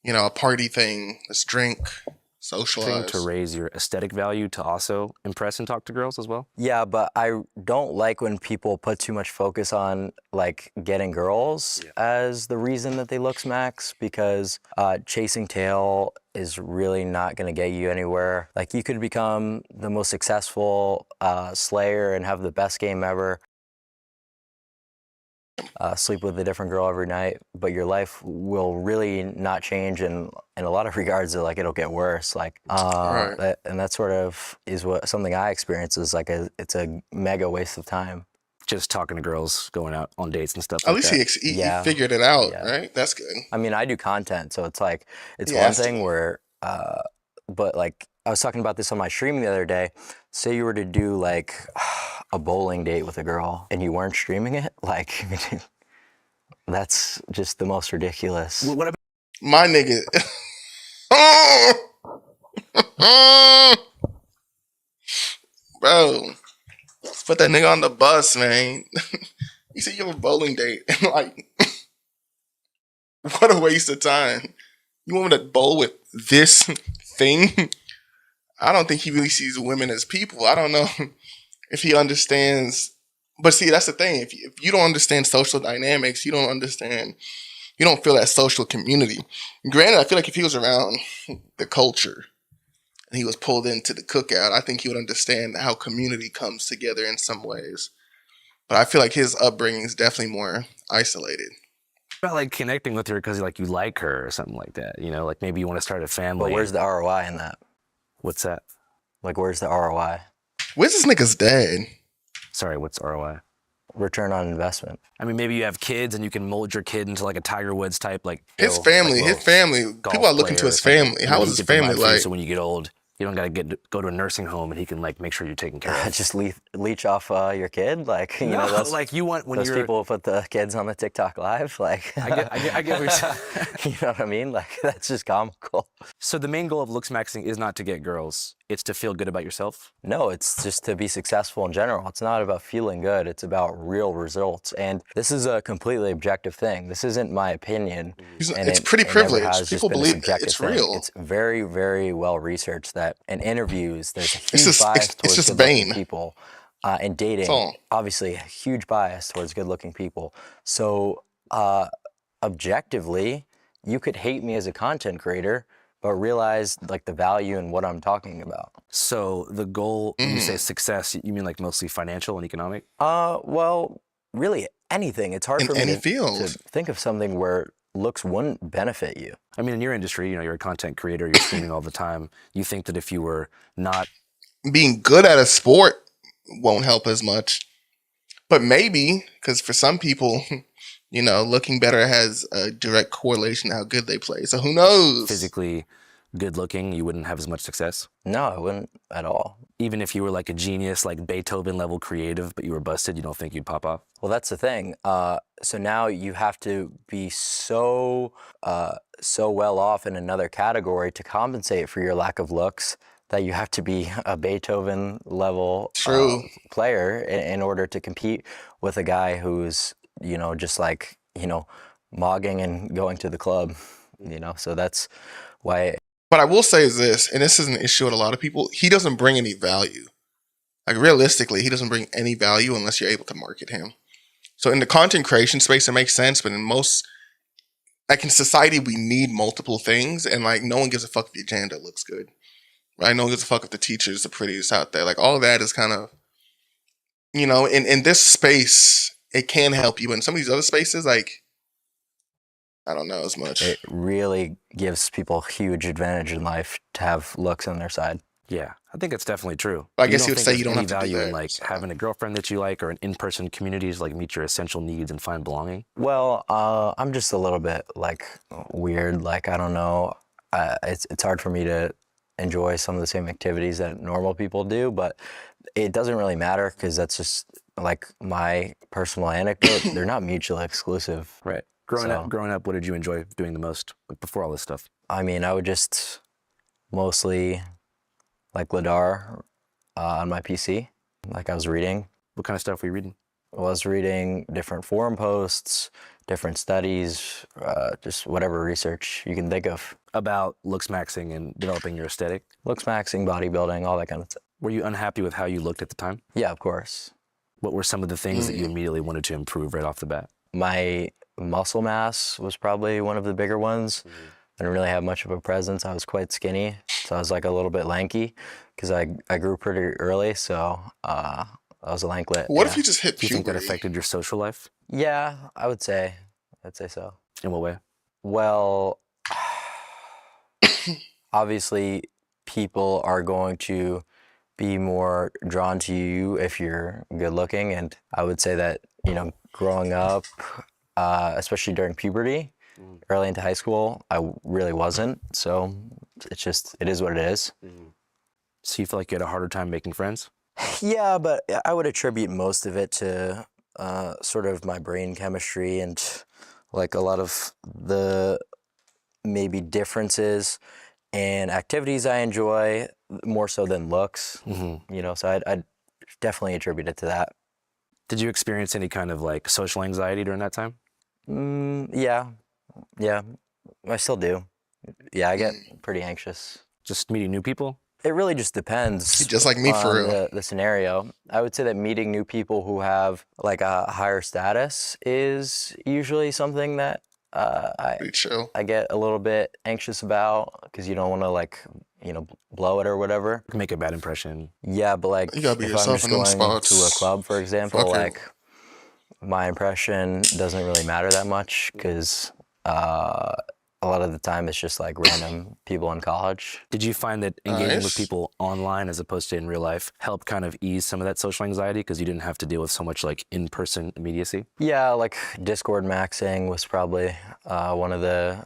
a party thing. Let's drink, Thing socialize. to raise your aesthetic value to also impress and talk to girls as well? Yeah, but I don't like when people put too much focus on like getting girls as the reason that they look smacks, because chasing tail is really not going to get you anywhere. Like, you could become the most successful slayer and have the best game ever, sleep with a different girl every night, but your life will really not change, and in a lot of regards, like, it'll get worse. Like, Right. and that sort of is something I experience is like it's a mega waste of time. just talking to girls, going out on dates and stuff At like least that. he Yeah. figured it out, Yeah. right? That's good. I mean, I do content, so it's like it's He one has to. thing where, but like I was talking about this on my stream the other day. Say you were to do like a bowling date with a girl and you weren't streaming it, like that's just the most ridiculous. What about My nigga. Bro, let's put that nigga on the bus, man. You said you have a bowling date. Like, what a waste of time. You want me to bowl with this thing? I don't think he really sees women as people. I don't know if he understands. But see, that's the thing. If you don't understand social dynamics, you don't feel that social community. Granted, I feel like if he was around the culture and he was pulled into the cookout, I think he would understand how community comes together in some ways. But I feel like his upbringing is definitely more isolated. like connecting with her because like you like her or something like that? You know, like maybe you want to start a family. But where's the ROI in that? What's that? Like, where's the ROI? Where's this nigga's dad? Sorry, what's ROI? Return on investment. I mean, maybe you have kids and you can mold your kid into like a Tiger Woods type, like His Yo, family, like, his family. golf People are looking to player or his something. family. And How then is he his can provide family for you, like? so when you get old, you don't got to go to a nursing home and he can like make sure you're taken care of. Just leech off your kid, like you know No, those, like you want when those you're. people who put the kids on the TikTok live, like I get what you're saying. you know what I mean? Like that's just comical. So the main goal of looks maxing is not to get girls; it's to feel good about yourself. No, it's just to be successful in general. It's not about feeling good. It's about real results. And this is a completely objective thing. This isn't my opinion. And It's pretty it never privileged. has just People been a believe subjective it's thing. real. It's very, very well researched that in interviews, there's a huge just- bias it's towards just good-looking vain. people. In dating, all. obviously, a huge bias towards good-looking people. So objectively, you could hate me as a content creator, but realize like the value in what I'm talking about. So the goal, when you Mm. say success, you mean like mostly financial and economic? Well, really anything. It's hard In for me any to field. think of something where looks wouldn't benefit you. I mean, in your industry, you know, you're a content creator, you're streaming all the time. You think that if you were not, Being good at a sport won't help as much. But maybe, because for some people, you know, looking better has a direct correlation to how good they play. So who knows? physically good looking, you wouldn't have as much success? No, I wouldn't at all. Even if you were like a genius, like Beethoven level creative, but you were busted, you don't think you'd pop off? Well, that's the thing. So now you have to be so well off in another category to compensate for your lack of looks that you have to be a Beethoven level True. player in order to compete with a guy who's, you know, just like, you know, mogging and going to the club, you know. So that's why. What I will say is this, and this is an issue with a lot of people, he doesn't bring any value. Like realistically, he doesn't bring any value unless you're able to market him. So in the content creation space, it makes sense, but in most, like in society, we need multiple things, and like no one gives a fuck if the agenda looks good. Right? No one gives a fuck if the teacher is the prettiest out there. Like all of that is kind of, you know, in this space, it can help you. But in some of these other spaces, like, I don't know as much. It really gives people a huge advantage in life to have looks on their side. Yeah, I think it's definitely true. I guess you would think say there's you don't any have to do value in that, like so. having a girlfriend that you like or an in-person community to like meet your essential needs and find belonging. Well, I'm just a little bit like weird. Like I don't know. It's hard for me to enjoy some of the same activities that normal people do, but it doesn't really matter because that's just like my personal anecdote. They're not mutually exclusive. Right. Growing up, what did you enjoy doing the most like, before all this stuff? I mean, I would just mostly like Ladar on my PC. Like I was reading. What kind of stuff were you reading? I was reading different forum posts, different studies, just whatever research you can think of. About looks maxing and developing your aesthetic. Looks maxing, bodybuilding, all that kind of stuff. Were you unhappy with how you looked at the time? Yeah, of course. What were some of the things that you immediately wanted to improve right off the bat? My muscle mass was probably one of the bigger ones. I didn't really have much of a presence. I was quite skinny, so I was like a little bit lanky because I grew pretty early, so I was a lanklet. What yeah. if you just hit Do you think that puberty? affected your social life? Yeah, I'd say so. In what way? Well, obviously, people are going to be more drawn to you if you're good looking. And I would say that, growing up, especially during puberty, early into high school, I really wasn't. So it is what it is. So you feel like you had a harder time making friends? Yeah, but I would attribute most of it to sort of my brain chemistry and like a lot of the maybe differences and activities I enjoy more so than looks. So I'd definitely attribute it to that. Did you experience any kind of like social anxiety during that time? Yeah, I still do. Yeah, I get pretty anxious. Just meeting new people? It really just depends. Just like me, for on real. The scenario. I would say that meeting new people who have like a higher status is usually something that Pretty chill. I get a little bit anxious about because you don't want to blow it or whatever. Make a bad impression. Yeah, but like You gotta be if yourself I'm in them just going spots. to a club, for example, Fuck it. like my impression doesn't really matter that much because a lot of the time it's just like random people in college. Did you find that engaging with Nice. people online as opposed to in real life helped kind of ease some of that social anxiety because you didn't have to deal with so much like in-person immediacy? Yeah, like Discord maxing was probably one of the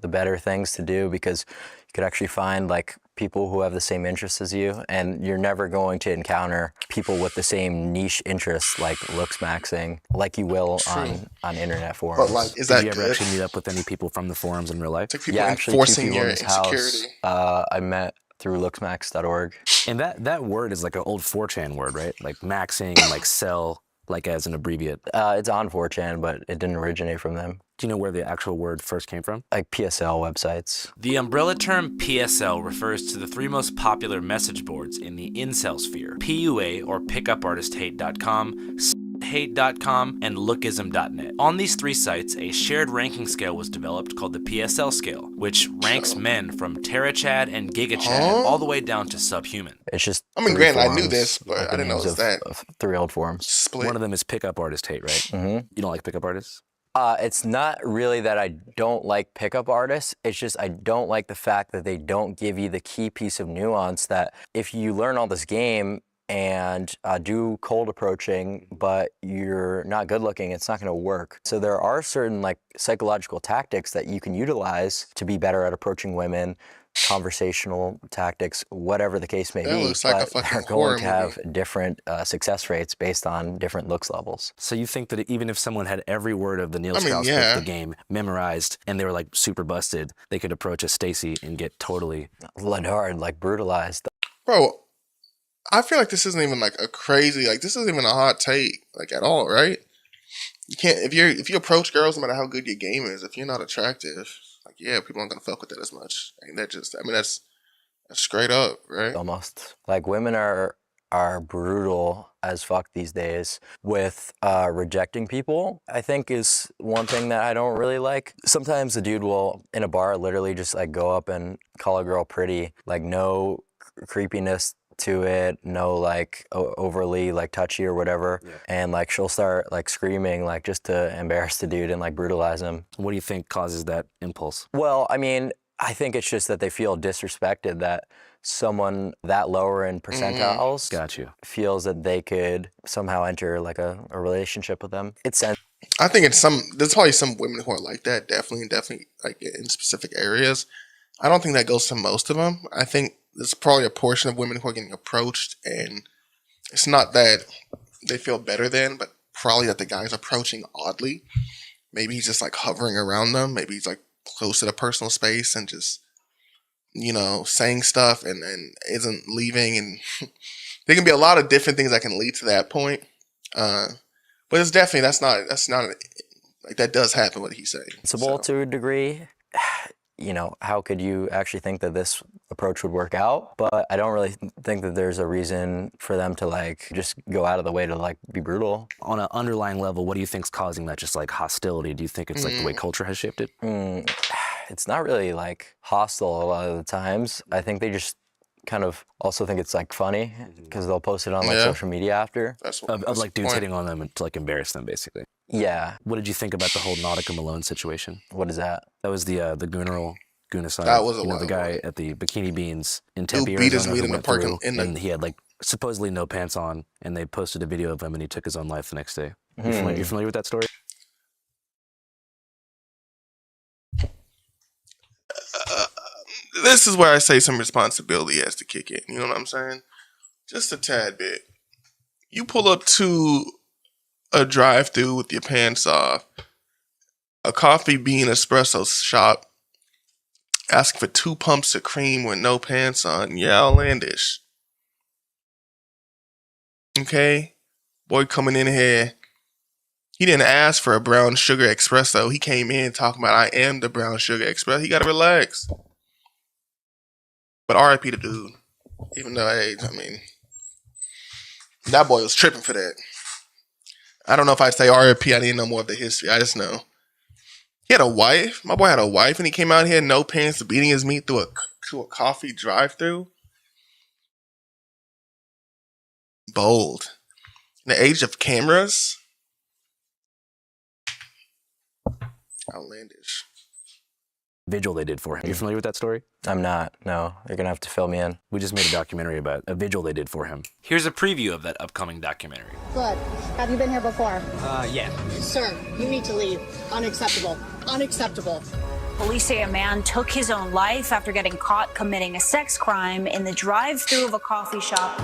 better things to do because you could actually find like people who have the same interests as you, and you're never going to encounter people with the same niche interests like looks maxing like you will on internet forums. But like, is Did that you ever good? actually meet up with any people from the forums in real life? It's like people yeah, actually, two enforcing people your in his house insecurity. I met through looksmax.org. And that word is like an old 4chan word, right? Like maxing and like sell, like as an abbreviate. It's on 4chan, but it didn't originate from them. Do you know where the actual word first came from? Like PSL websites. The umbrella term PSL refers to the three most popular message boards in the incel sphere: PUA or pickupartisthate.com, hate.com, and lookism.net. On these three sites, a shared ranking scale was developed called the PSL scale, which ranks men from TerraChad and GigaChad all the way down to subhuman. It's just. I mean, three granted, I knew forums, this, but like I the didn't know it names was that. of three old forums. Split. One of them is pickup artist hate, right? Mm-hmm. You don't like pickup artists? It's not really that I don't like pickup artists. It's just I don't like the fact that they don't give you the key piece of nuance that if you learn all this game and do cold approaching, but you're not good looking, it's not going to work. So there are certain like psychological tactics that you can utilize to be better at approaching women, conversational tactics, whatever the case may That be. looks like a but fucking they're horror going to have different success rates based on different looks levels. So you think that even if someone had every word of the Neil I mean, Strauss yeah. book, the game, memorized, and they were like super busted, they could approach a Stacy and get totally... Ledard, like brutalized. Bro, I feel like this isn't even like a crazy, like this isn't even a hot take, like at all, right? You can't, if you approach girls, no matter how good your game is, if you're not attractive, like, yeah, people aren't gonna fuck with that as much. And that's straight up, right? Almost. Like women are brutal as fuck these days with rejecting people, I think is one thing that I don't really like. Sometimes a dude will, in a bar, literally just like go up and call a girl pretty, like no creepiness to it, no like overly like touchy or whatever, and like she'll start like screaming like just to embarrass the dude and like brutalize him. What do you think causes that impulse? Well, I mean, I think it's just that they feel disrespected that someone that lower in percentiles Got you. feels that they could somehow enter like a relationship with them. It's sensitive. I think there's probably some women who are like that, definitely like in specific areas. I don't think that goes to most of them. I think there's probably a portion of women who are getting approached, and it's not that they feel better than, but probably that the guy's approaching oddly. Maybe he's just like hovering around them. Maybe he's like close to the personal space and just, saying stuff and isn't leaving. And there can be a lot of different things that can lead to that point. But it's definitely, that's not like that does happen, what he's saying. Sensible to a degree. How could you actually think that this approach would work out? But I don't really think that there's a reason for them to like just go out of the way to like be brutal. On an underlying level, what do you think's causing that just like hostility? Do you think it's like the way culture has shifted? It's not really like hostile a lot of the times. I think they just kind of also think it's like funny because they'll post it on like Yeah. social media after. Of like dudes hitting on them and to like embarrass them, basically. Yeah. What What did you think about the whole Nautica Malone situation? is that? That was the Gunaside. That was a the wild guy one. at the Bikini Beans in Who Tempe, beat his Arizona, meat who in the went parking- through, in the- and he had like supposedly no pants on, and they posted a video of him and he took his own life the next day. You familiar with that story? This is where I say some responsibility has to kick in. You know what I'm saying? Just a tad bit. You pull up to a drive-through with your pants off, a coffee bean espresso shop, asking for 2 pumps of cream with no pants on. Yeah, outlandish. Okay? Boy coming in here. He didn't ask for a brown sugar espresso. He came in talking about, I am the brown sugar espresso. He got to relax. But RIP the dude. Even though, hey, I mean, that boy was tripping for that. I don't know if I'd say RIP. I didn't know more of the history. I just know. He had a wife. My boy had a wife, and he came out here no pants, beating his meat through a coffee drive-through. Bold. In the age of cameras. Outlandish. Vigil they did for him. You familiar with that story? I'm not. No, you're gonna have to fill me in. We just made a documentary about a vigil they did for him. Here's a preview of that upcoming documentary. Good. Have you been here before? Yeah. Sir, you need to leave. Unacceptable. Unacceptable. Police say a man took his own life after getting caught committing a sex crime in the drive-thru of a coffee shop.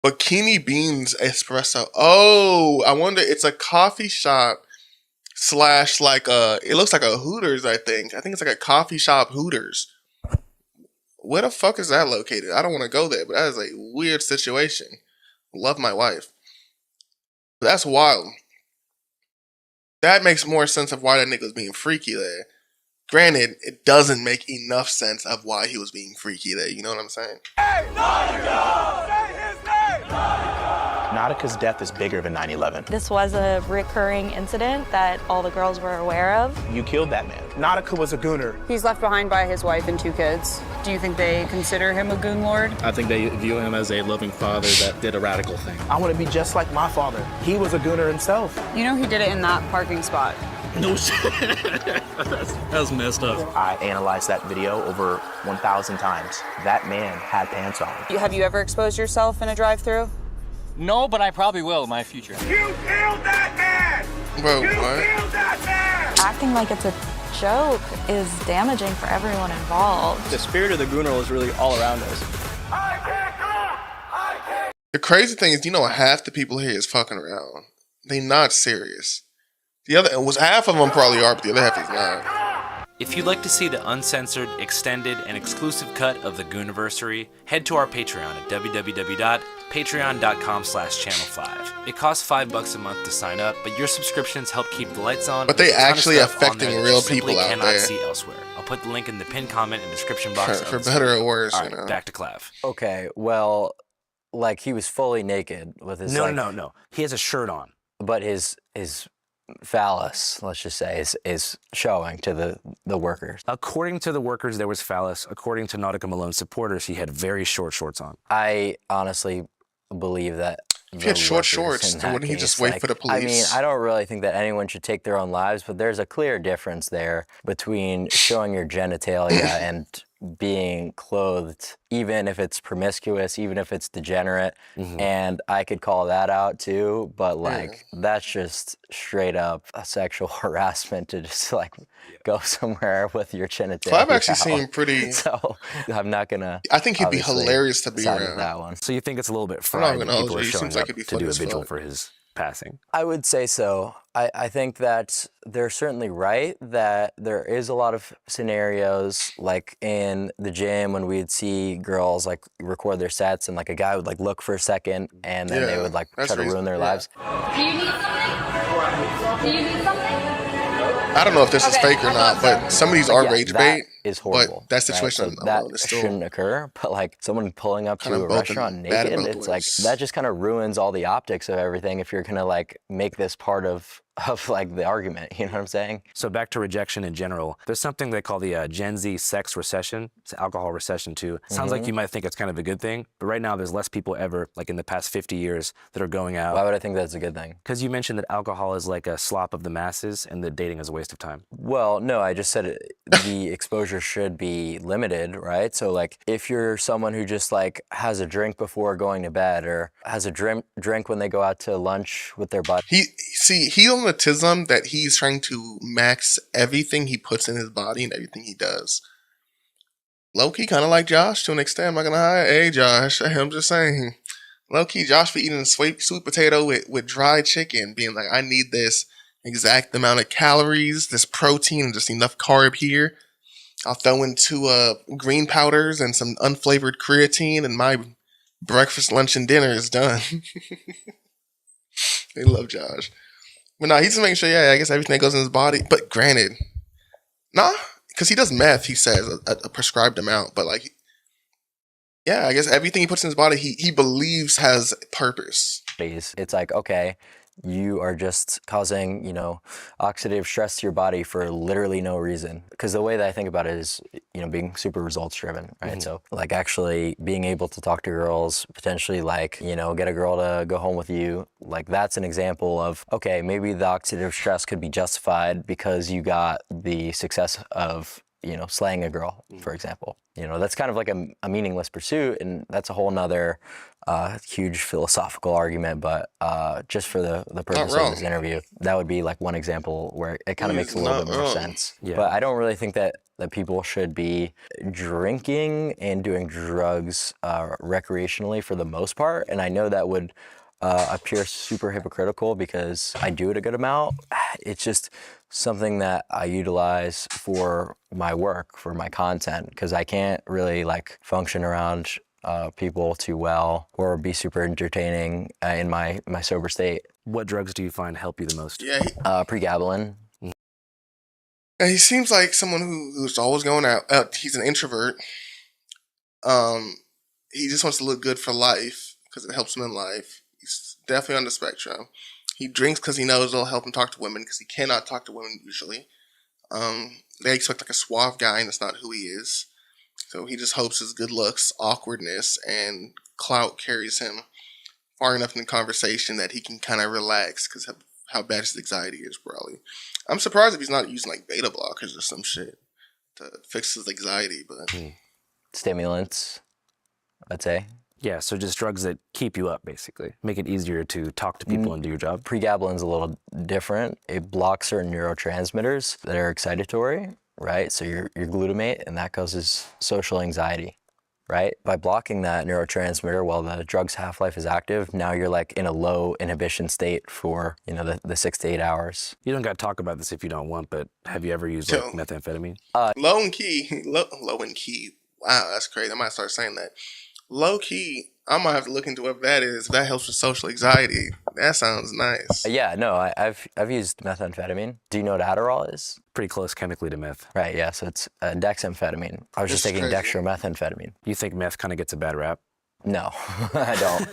Bikini Beans Espresso. Oh, I wonder, it's a coffee shop / like it looks like a Hooters, I think. I think it's like a coffee shop Hooters. Where the fuck is that located? I don't want to go there, but that is a weird situation. Love my wife. But that's wild. That makes more sense of why that nigga was being freaky there. Granted, it doesn't make enough sense of why he was being freaky there. You know what I'm saying? Hey, Nautica! Say his name! Nautica's death is bigger than 9/11. This was a recurring incident that all the girls were aware of. You killed that man. Nautica was a gooner. He's left behind by his wife and 2 kids. Do you think they consider him a goon lord? I think they view him as a loving father that did a radical thing. I want to be just like my father. He was a gooner himself. You know he did it in that parking spot. No shit. That's messed up. I analyzed that video over 1,000 times. That man had pants on. Have you ever exposed yourself in a drive-thru? No, but I probably will in my future. Bro, what? that man! Acting like it's a joke is damaging for everyone involved. The spirit of the gooner was really all around us. The crazy thing is, half the people here is fucking around. They not serious. The other was half of them probably are, but the other half is not. If you'd like to see the uncensored, extended, and exclusive cut of the Gooniversary, head to our Patreon at www.patreon.com/channel5. It costs $5 a month to sign up, but your subscriptions help keep the lights on. But they There's a ton of actually stuff on affecting there that real you simply people out cannot there. see elsewhere. I'll put the link in the pinned comment and description box. For better or worse, All right, back to Clav. Okay, well, like he was fully naked with his No. He has a shirt on. But his phallus, let's just say, is showing to the workers. According to the workers, there was phallus. According to Nautica Malone supporters, he had very short shorts on. I honestly believe that if he had short shorts, then wouldn't he just wait for the police? I mean, I don't really think that anyone should take their own lives, but there's a clear difference there between showing your genitalia and being clothed, even if it's promiscuous, even if it's degenerate. And I could call that out too, but that's just straight up a sexual harassment to just go somewhere with your genitalia. Clav actually seemed pretty. So I'm not gonna. I think he'd be hilarious to be around. That one. So you think it's a little bit fried that people are showing up be to do a vigil for his passing? I would say so. I think that they're certainly right that there is a lot of scenarios like in the gym when we'd see girls record their sets and a guy would look for a second and then they would try to ruin their lives. Do you need something? Do you need something? I don't know if this is fake or not, but some of these are rage bait. Is horrible. But that situation right? So that is still shouldn't occur. But someone pulling up to a restaurant naked, it's that just kind of ruins all the optics of everything. If you're gonna make this part of the argument, you know what I'm saying? So back to rejection in general, there's something they call the Gen Z sex recession. It's alcohol recession too. Sounds like you might think it's kind of a good thing, but right now there's less people ever, in the past 50 years, that are going out. Why would I think that's a good thing? Because you mentioned that alcohol is like a slop of the masses and that dating is a waste of time. Well, no, I just said the exposure exposure should be limited, right? So like if you're someone who just like has a drink before going to bed or has a drink when they go out to lunch with their buddies. He's on the tism that he's trying to max everything he puts in his body and everything he does. Low-key kind of like Josh to an extent, I'm not gonna hide. Hey Josh, I'm just saying. Low-key, Josh be eating a sweet potato with dried chicken, being like, I need this exact amount of calories, this protein, and just enough carb here. I'll throw in 2 green powders and some unflavored creatine, and my breakfast, lunch, and dinner is done. They love Josh. But no, he's just making sure, I guess everything that goes in his body. But granted, because he does meth, he says, a prescribed amount. But like, I guess everything he puts in his body, he believes has purpose. It's like, okay, you are just causing, oxidative stress to your body for literally no reason. Because the way that I think about it is, being super results driven, right? Mhm. So like actually being able to talk to girls, potentially like, get a girl to go home with you. Like that's an example of, okay, maybe the oxidative stress could be justified because you got the success of, slaying a girl, for example. That's kind of like a meaningless pursuit, and that's a whole nother huge philosophical argument, but just for the purpose of this interview, that would be like one example where it kind of makes a little bit more sense. Yeah. But I don't really think that people should be drinking and doing drugs recreationally for the most part, and I know that would appear super hypocritical because I do it a good amount. It's just something that I utilize for my work, for my content, because I can't really like function around people too well or be super entertaining in my sober state. What drugs do you find help you the most? Yeah, pregabalin. He seems like someone who's always going out. He's an introvert. He just wants to look good for life because it helps him in life. He's definitely on the spectrum. He drinks because he knows it'll help him talk to women because he cannot talk to women usually. They expect like a suave guy, and that's not who he is. So he just hopes his good looks, awkwardness, and clout carries him far enough in the conversation that he can kind of relax because of how bad his anxiety is, probably. I'm surprised if he's not using like beta blockers or some shit to fix his anxiety, but Stimulants, I'd say. Yeah, so just drugs that keep you up, basically. Make it easier to talk to people and do your job. Pregabalin's a little different. It blocks certain neurotransmitters that are excitatory, right? So your glutamate, and that causes social anxiety, right? By blocking that neurotransmitter while the drug's half-life is active, now you're like in a low inhibition state for, the 6 to 8 hours. You don't got to talk about this if you don't want, but have you ever used like methamphetamine? low and key. Wow, that's crazy. I might start saying that. Low key, I might have to look into what that is. If that helps with social anxiety, that sounds nice. Yeah, no, I've used methamphetamine. Do you know what Adderall is? Pretty close chemically to meth. Right, yeah, so it's dexamphetamine. I was just taking dextromethamphetamine. You think meth kind of gets a bad rap? No, I don't.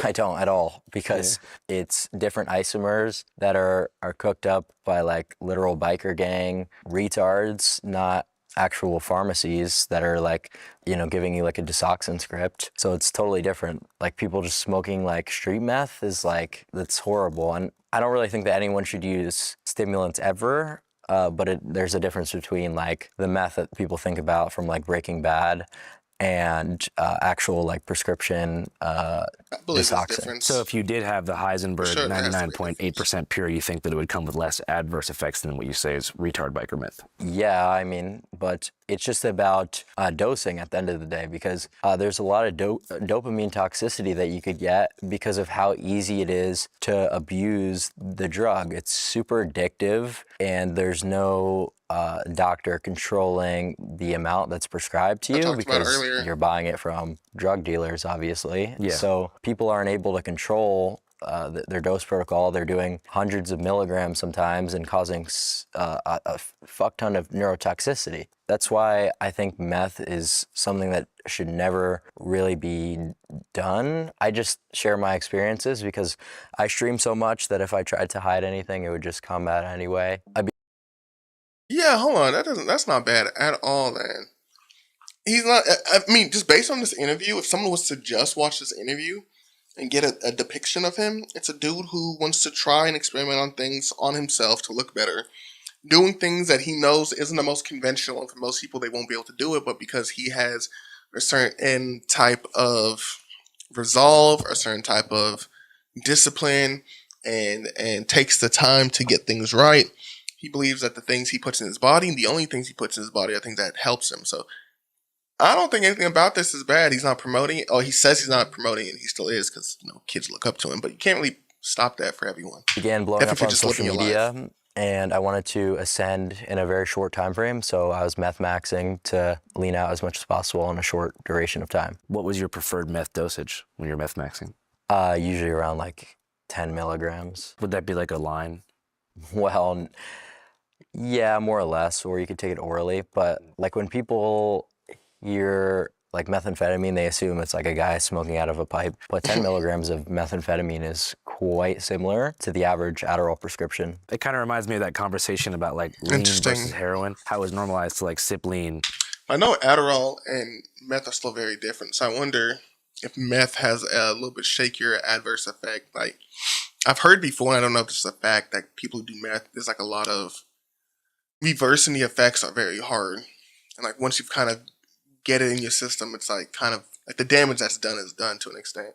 I don't at all, because it's different isomers that are cooked up by like literal biker gang retards, not actual pharmacies that are like, giving you like a Desoxyn script. So it's totally different. Like people just smoking like street meth is like, that's horrible. And I don't really think that anyone should use stimulants ever. But there's a difference between like the meth that people think about from like Breaking Bad and actual like prescription Desoxyn. So if you did have the Heisenberg 99.8% pure, you think that it would come with less adverse effects than what you say is retard biker myth? Yeah, I mean, but it's just about dosing at the end of the day, because there's a lot of dopamine toxicity that you could get because of how easy it is to abuse the drug. It's super addictive, and there's no doctor controlling the amount that's prescribed to you because you're buying it from drug dealers, obviously. Yeah. So people aren't able to control their dose protocol. They're doing hundreds of milligrams sometimes and causing a fuck ton of neurotoxicity. That's why I think meth is something that should never really be done. I just share my experiences because I stream so much that if I tried to hide anything, it would just come out anyway. Yeah, hold on. That's not bad at all, man. He's not. I mean, just based on this interview, if someone was to just watch this interview and get a depiction of him, it's a dude who wants to try and experiment on things on himself to look better. doing things that he knows isn't the most conventional, and for most people they won't be able to do it, but because he has a certain type of resolve, a certain type of discipline, and takes the time to get things right, he believes that the things he puts in his body, and the only things he puts in his body, are things that helps him. So I don't think anything about this is bad. He's not promoting it. Oh, he says he's not promoting it. He still is, because kids look up to him, but you can't really stop that for everyone. Began blowing Definitely up on just living social your life. media, and I wanted to ascend in a very short time frame, so I was meth maxing to lean out as much as possible in a short duration of time. What was your preferred meth dosage when you're meth maxing? Usually around like 10 milligrams. Would that be like a line? Well, yeah, more or less, or you could take it orally, but like when people hear like methamphetamine, they assume it's like a guy smoking out of a pipe, but 10 milligrams of methamphetamine is quite similar to the average Adderall prescription. It kind of reminds me of that conversation about like lean versus heroin, how it was normalized to like sip lean. I know Adderall and meth are still very different, so I wonder if meth has a little bit shakier adverse effect. Like, I've heard before, and I don't know if this is a fact, that people who do meth, there's like a lot of reversing the effects are very hard. And like once you've kind of get it in your system, it's like kind of like the damage that's done is done to an extent.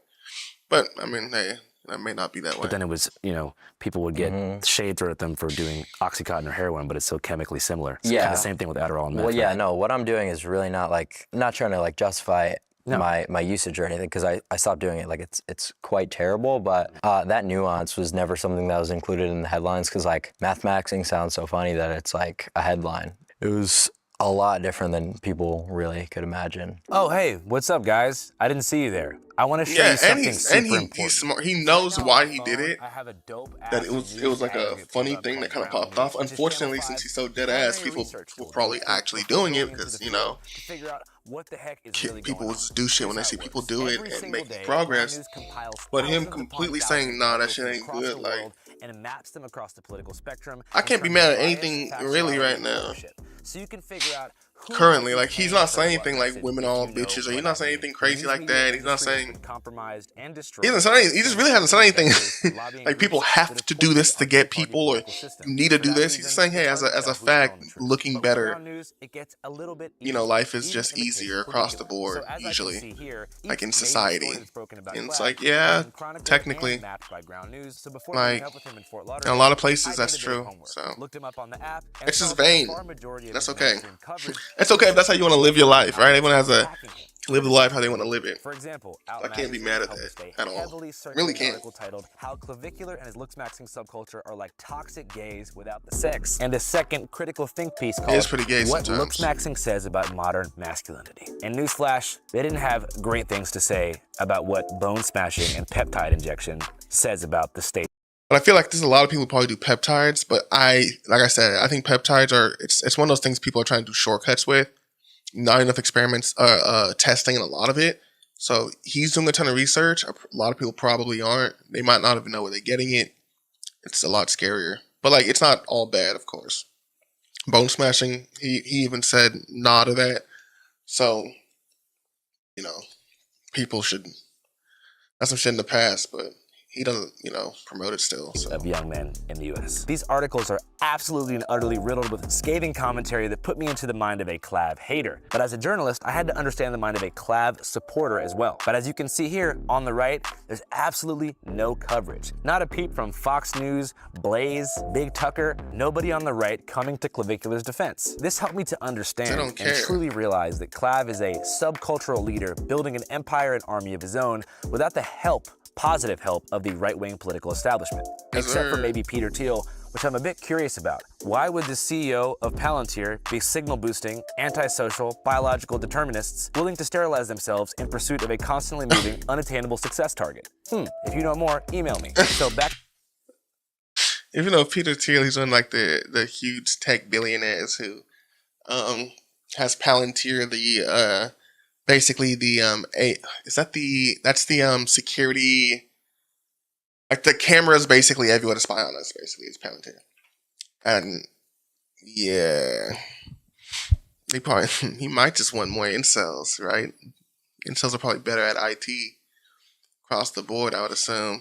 But I mean, hey, that may not be that way. But then it was, people would get shade thrown at them for doing Oxycontin or heroin, but it's so chemically similar. So Yeah. kind of the same thing with Adderall and meth. Well, yeah, right? no, what I'm doing is really not trying to like justify my usage or anything, because I stopped doing it. Like it's quite terrible, but that nuance was never something that was included in the headlines, because like meth maxing sounds so funny that it's like a headline. It was a lot different than people really could imagine. Oh, hey, what's up, guys? I didn't see you there. I want to show you and something super important. he's smart. He knows why he did it. I have a dope That it was like a funny thing that kind of popped off. Unfortunately, since he's so dead ass, people were probably actually doing it because figure out what the heck is really people going just do shit when they see people do it and make progress. But him completely saying, "Nah, that shit ain't good," like, and it maps them across the political spectrum. I can't be mad at anything really right now. So you can figure out currently, like, he's not saying anything like women are all bitches, or he's not saying anything crazy like that. He's not saying compromised and destroyed. he hasn't said anything. He just really hasn't said anything like people have to do this to get people, or you need to do this. He's just saying, hey, as a fact, looking better, life is just easier across the board usually, like in society. And it's like, yeah, technically, like in a lot of places that's true. So it's just vain. That's okay. It's okay if that's how you want to live your life, right? Everyone has to live the life how they want to live it. For example, I can't be mad at that at all. Really can't. Titled "How Clavicular and His Looks Maxing Subculture Are Like Toxic Gays Without the Sex," and a second critical think piece called It is pretty gay "What sometimes. Looks Maxing Says About Modern Masculinity." And newsflash, they didn't have great things to say about what bone smashing and peptide injection says about the state. But I feel like there's a lot of people who probably do peptides, but like I said, I think peptides it's one of those things people are trying to do shortcuts with. Not enough experiments, testing in a lot of it. So he's doing a ton of research. A lot of people probably aren't. They might not even know where they're getting it. It's a lot scarier. But like, it's not all bad, of course. Bone smashing, he even said nah to that. So, people should, that's some shit in the past, but he doesn't, promote it still. So. Of young men in the U.S. These articles are absolutely and utterly riddled with scathing commentary that put me into the mind of a Clav hater. But as a journalist, I had to understand the mind of a Clav supporter as well. But as you can see here on the right, there's absolutely no coverage. Not a peep from Fox News, Blaze, Big Tucker, nobody on the right coming to Clavicular's defense. This helped me to understand and truly realize that Clav is a subcultural leader building an empire and army of his own without the positive help of the right-wing political establishment. Except for maybe Peter Thiel, which I'm a bit curious about. Why would the CEO of Palantir be signal-boosting, antisocial, biological determinists willing to sterilize themselves in pursuit of a constantly moving, unattainable success target? If you know more, email me. So back... Even though Peter Thiel, he's one of like the huge tech billionaires who has Palantir, the basically the that's the security, like the cameras basically everywhere to spy on us, basically it's Palantir. And yeah, he might just want more incels, right? Incels are probably better at IT across the board, I would assume.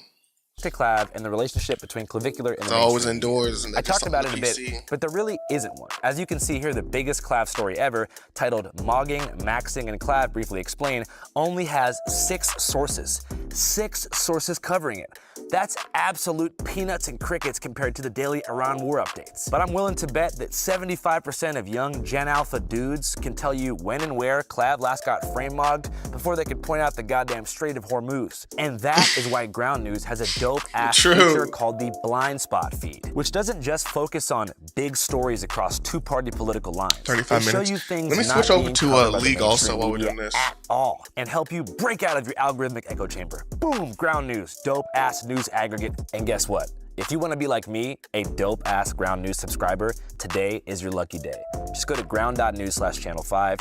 to Clav and the relationship between Clavicular and It's the always mainstream indoors. And I talked about it a bit, but there really isn't one. As you can see here, the biggest Clav story ever, titled Mogging, Maxing, and Clav Briefly Explained, only has 6 sources. 6 sources covering it. That's absolute peanuts and crickets compared to the daily Iran war updates. But I'm willing to bet that 75% of young Gen Alpha dudes can tell you when and where Clav last got frame mogged before they could point out the goddamn Strait of Hormuz. And that is why Ground News has a dope-ass feature called the Blind Spot feed, which doesn't just focus on big stories across two-party political lines. 35 They show minutes. you things Let me not switch over being to covered by the League also mainstream while we're media doing this. at all, and help you break out of your algorithmic echo chamber. Boom, Ground News, dope-ass news aggregate. And guess what? If you want to be like me, a dope-ass Ground News subscriber, today is your lucky day. Just go to ground.news/channel 5.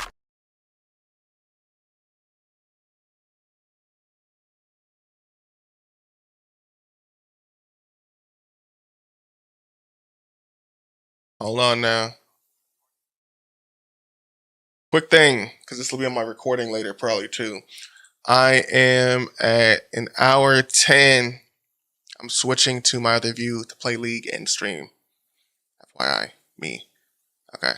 Hold on now. Quick thing, because this will be on my recording later probably too. I am at an hour 10. I'm switching to my other view to play League and stream. FYI, me. Okay.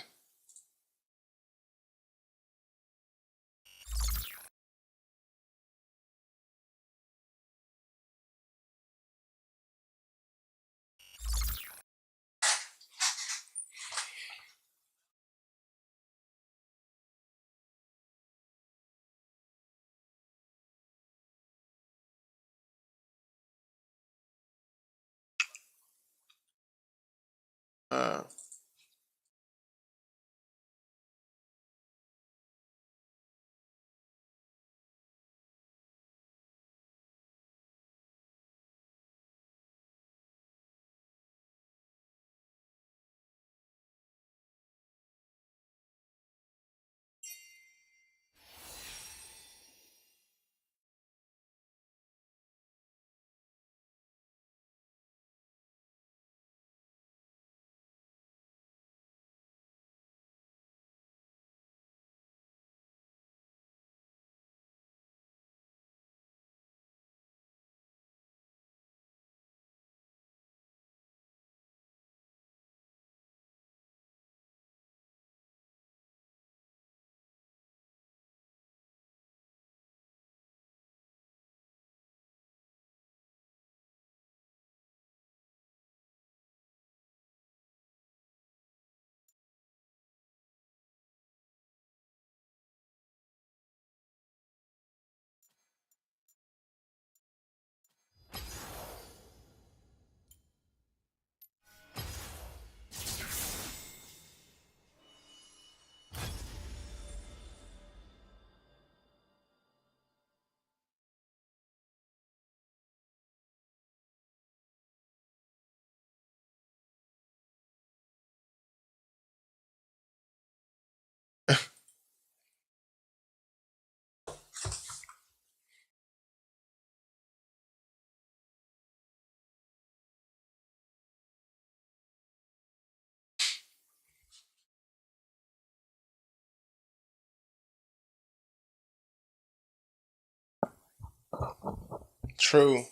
True.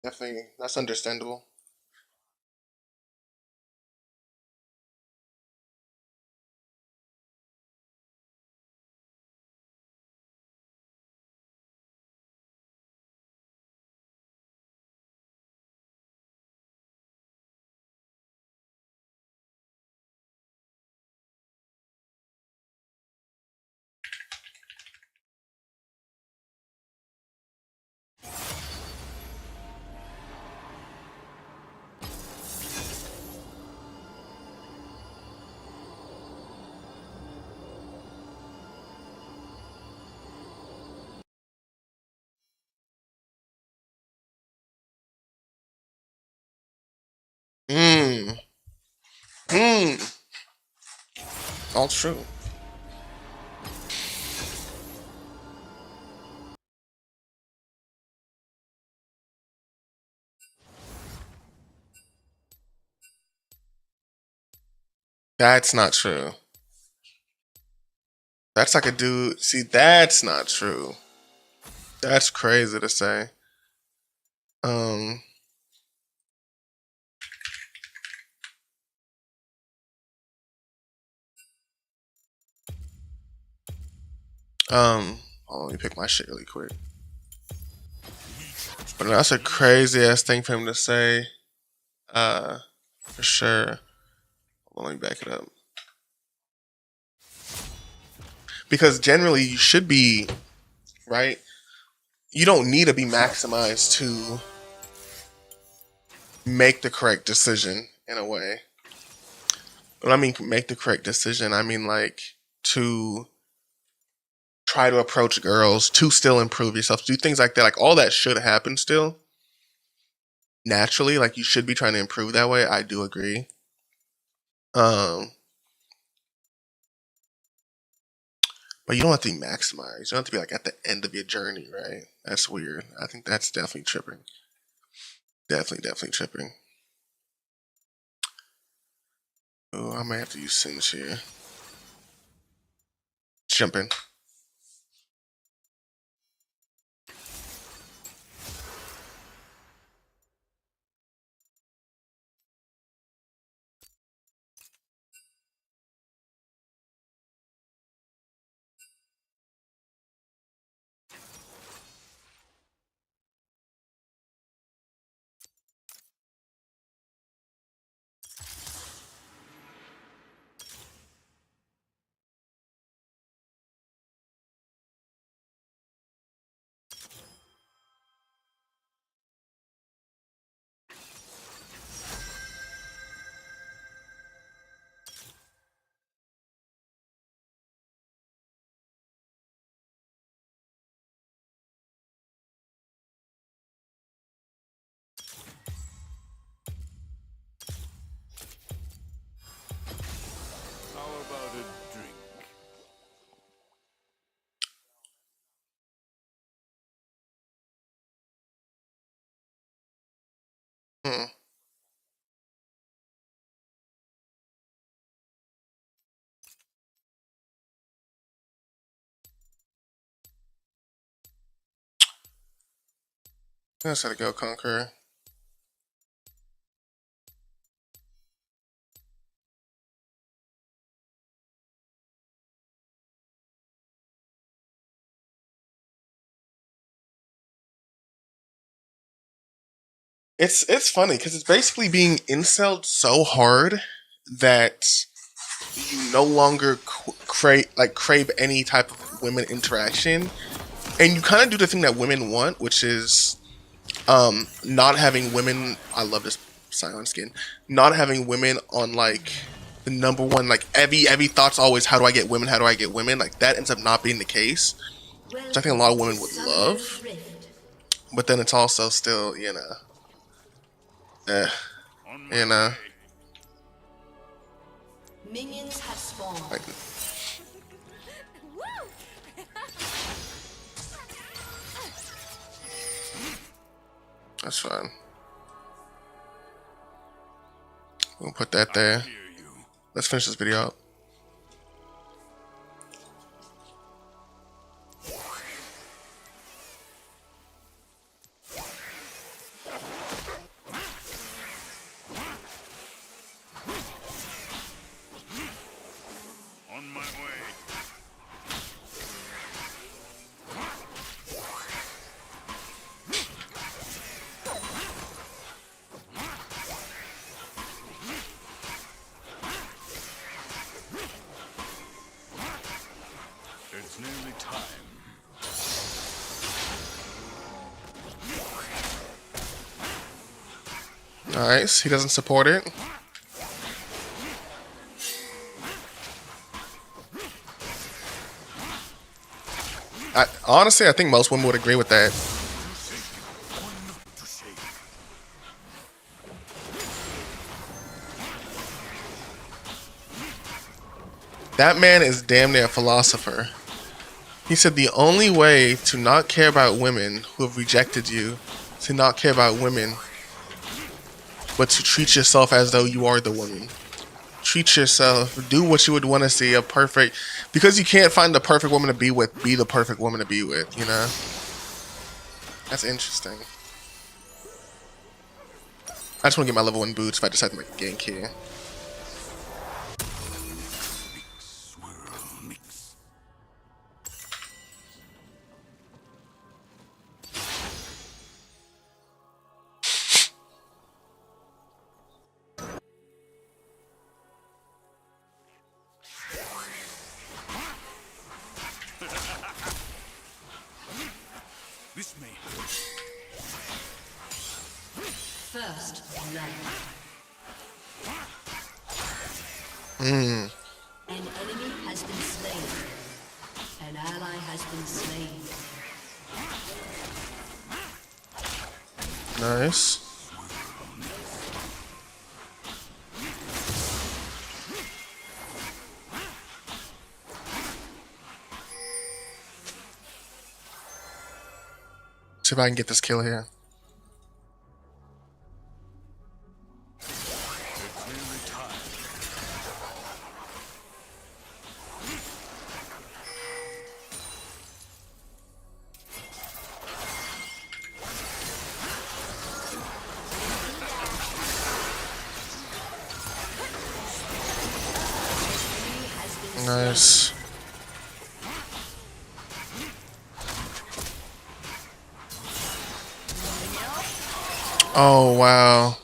Definitely. That's understandable. All true. That's not true. That's like a dude. See, that's not true. That's crazy to say. Let me pick my shit really quick. But that's a crazy ass thing for him to say. For sure. Hold on, let me back it up. Because generally you should be, right? You don't need to be maximized to make the correct decision in a way. When I mean make the correct decision, I mean like to try to approach girls, to still improve yourself, do things like that. Like all that should happen still. Naturally, like you should be trying to improve that way. I do agree. But you don't have to be maximized. You don't have to be like at the end of your journey, right? That's weird. I think that's definitely tripping. Definitely tripping. Oh, I might have to use Sims here. Jump in. That's how to go, Conqueror. It's funny because it's basically being incelled so hard that you no longer crave any type of women interaction, and you kind of do the thing that women want, which is not having women. I love this silent skin. Not having women on like the number one, like every thought's always how do I get women? How do I get women? Like that ends up not being the case, which I think a lot of women would love. But then it's also still, you know. Minions have spawned. Like, that's fine. We'll put that there. Let's finish this video up. It's nearly time. Nice. He doesn't support it. Honestly, I think most women would agree with that. That man is damn near a philosopher. He said the only way to not care about women who have rejected you, to not care about women, but to treat yourself as though you are the woman. Treat yourself. Do what you would want to see. A perfect... Because you can't find the perfect woman to be with, be the perfect woman to be with, you know? That's interesting. I just want to get my level 1 boots if I decide to make a gank here. This may First blood. Hmm. An enemy has been slain. An ally has been slain. Nice. See if I can get this kill here. it's nearly time. Nice. Oh wow.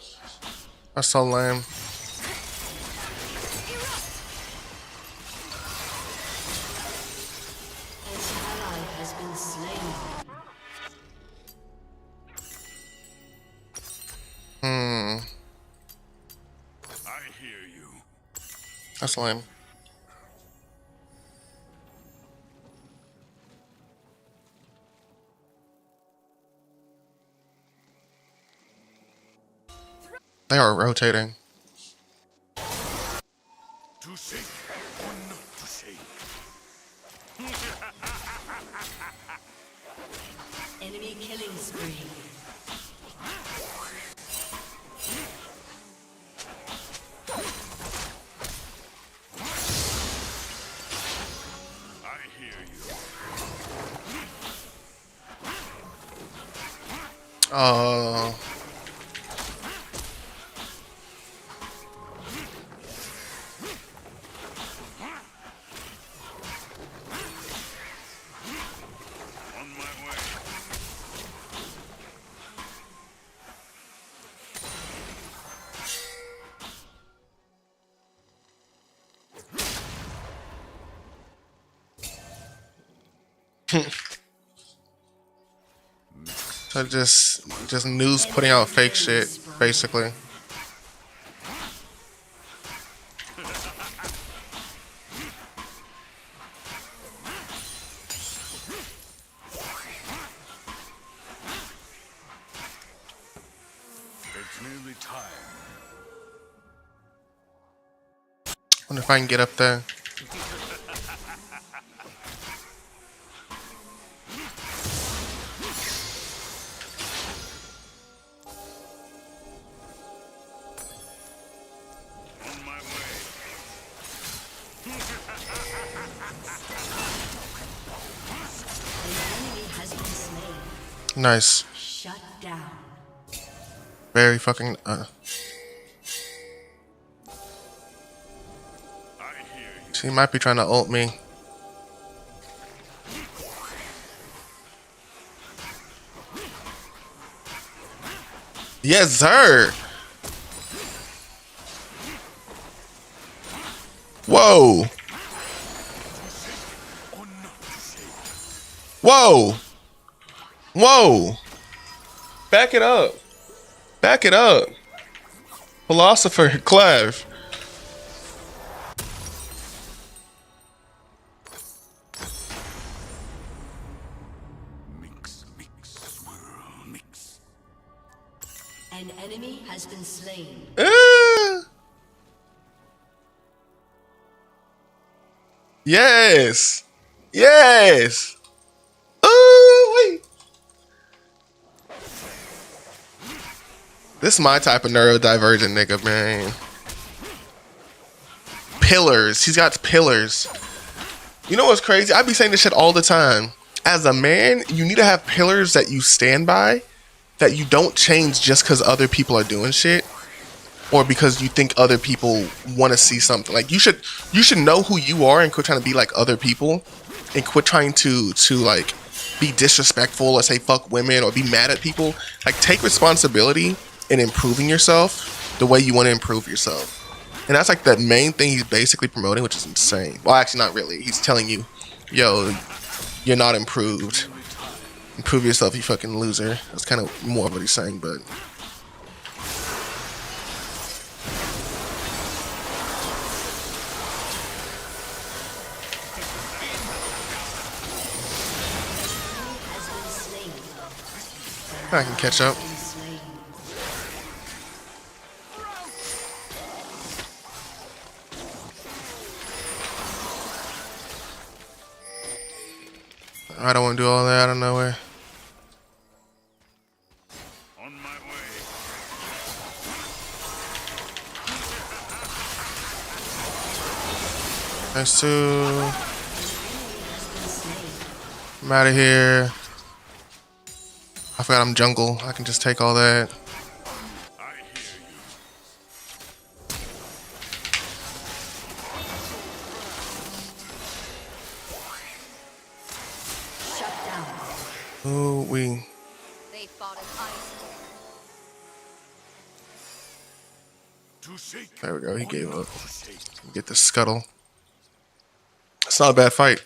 That's so lame. An ally has been slain. Hmm. I hear you. That's lame. They are rotating. To shake or not to shake. Enemy killing spree. I hear you. Oh. On my way. So just news putting out fake shit, basically. It's nearly time. Wonder if I can get up there. On my way. An enemy has been slain. Nice. Shut down. Very fucking. I hear you. She might be trying to ult me. Yes, sir. Whoa. Whoa. Whoa. Back it up. Back it up. Philosopher Clev. Mix, mix, swirl, mix. An enemy has been slain. Yes. Yes. Ooh, wait. This is my type of neurodivergent nigga, man. Pillars. He's got pillars. You know what's crazy? I be saying this shit all the time. as a man, you need to have pillars that you stand by, that you don't change just because other people are doing shit, or because you think other people want to see something. Like you should know who you are and quit trying to be like other people, and quit trying to like be disrespectful or say fuck women or be mad at people. Like take responsibility in improving yourself the way you want to improve yourself. And that's like the main thing he's basically promoting, which is insane. Well, actually not really. He's telling you, yo, you're not improved. Improve yourself, you fucking loser. That's kind of more of what he's saying, but I can catch up. I don't want to do all that out of nowhere. On my way. Nice too. I'm out of here. I forgot I'm jungle. I can just take all that. Ooh, we. There we go. He gave up. Get the scuttle. It's not a bad fight.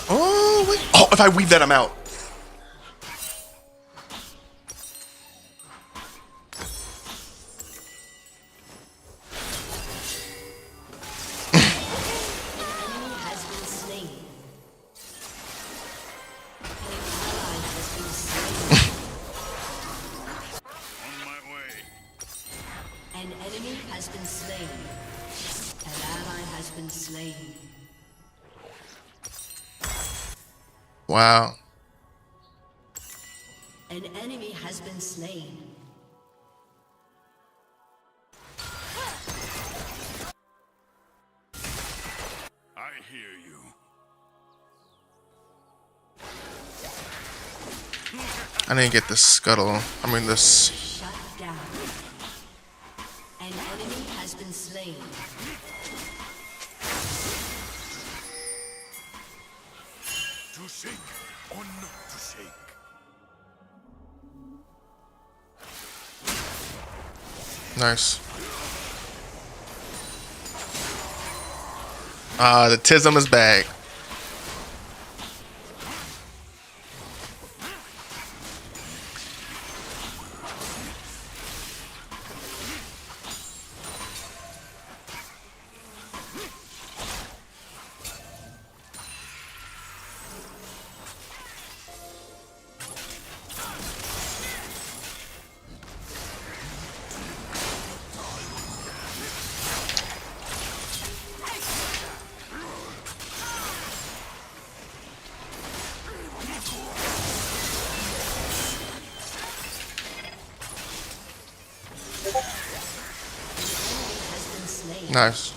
Oh, wait. Oh, if I weave that, I'm out. An enemy has been slain. An ally has been slain. Wow. An enemy has been slain. I hear you. I didn't get the scuttle. I mean this. Shut down. An enemy has been slain. To shake or not to shake. Nice. The Tism is back. Nice.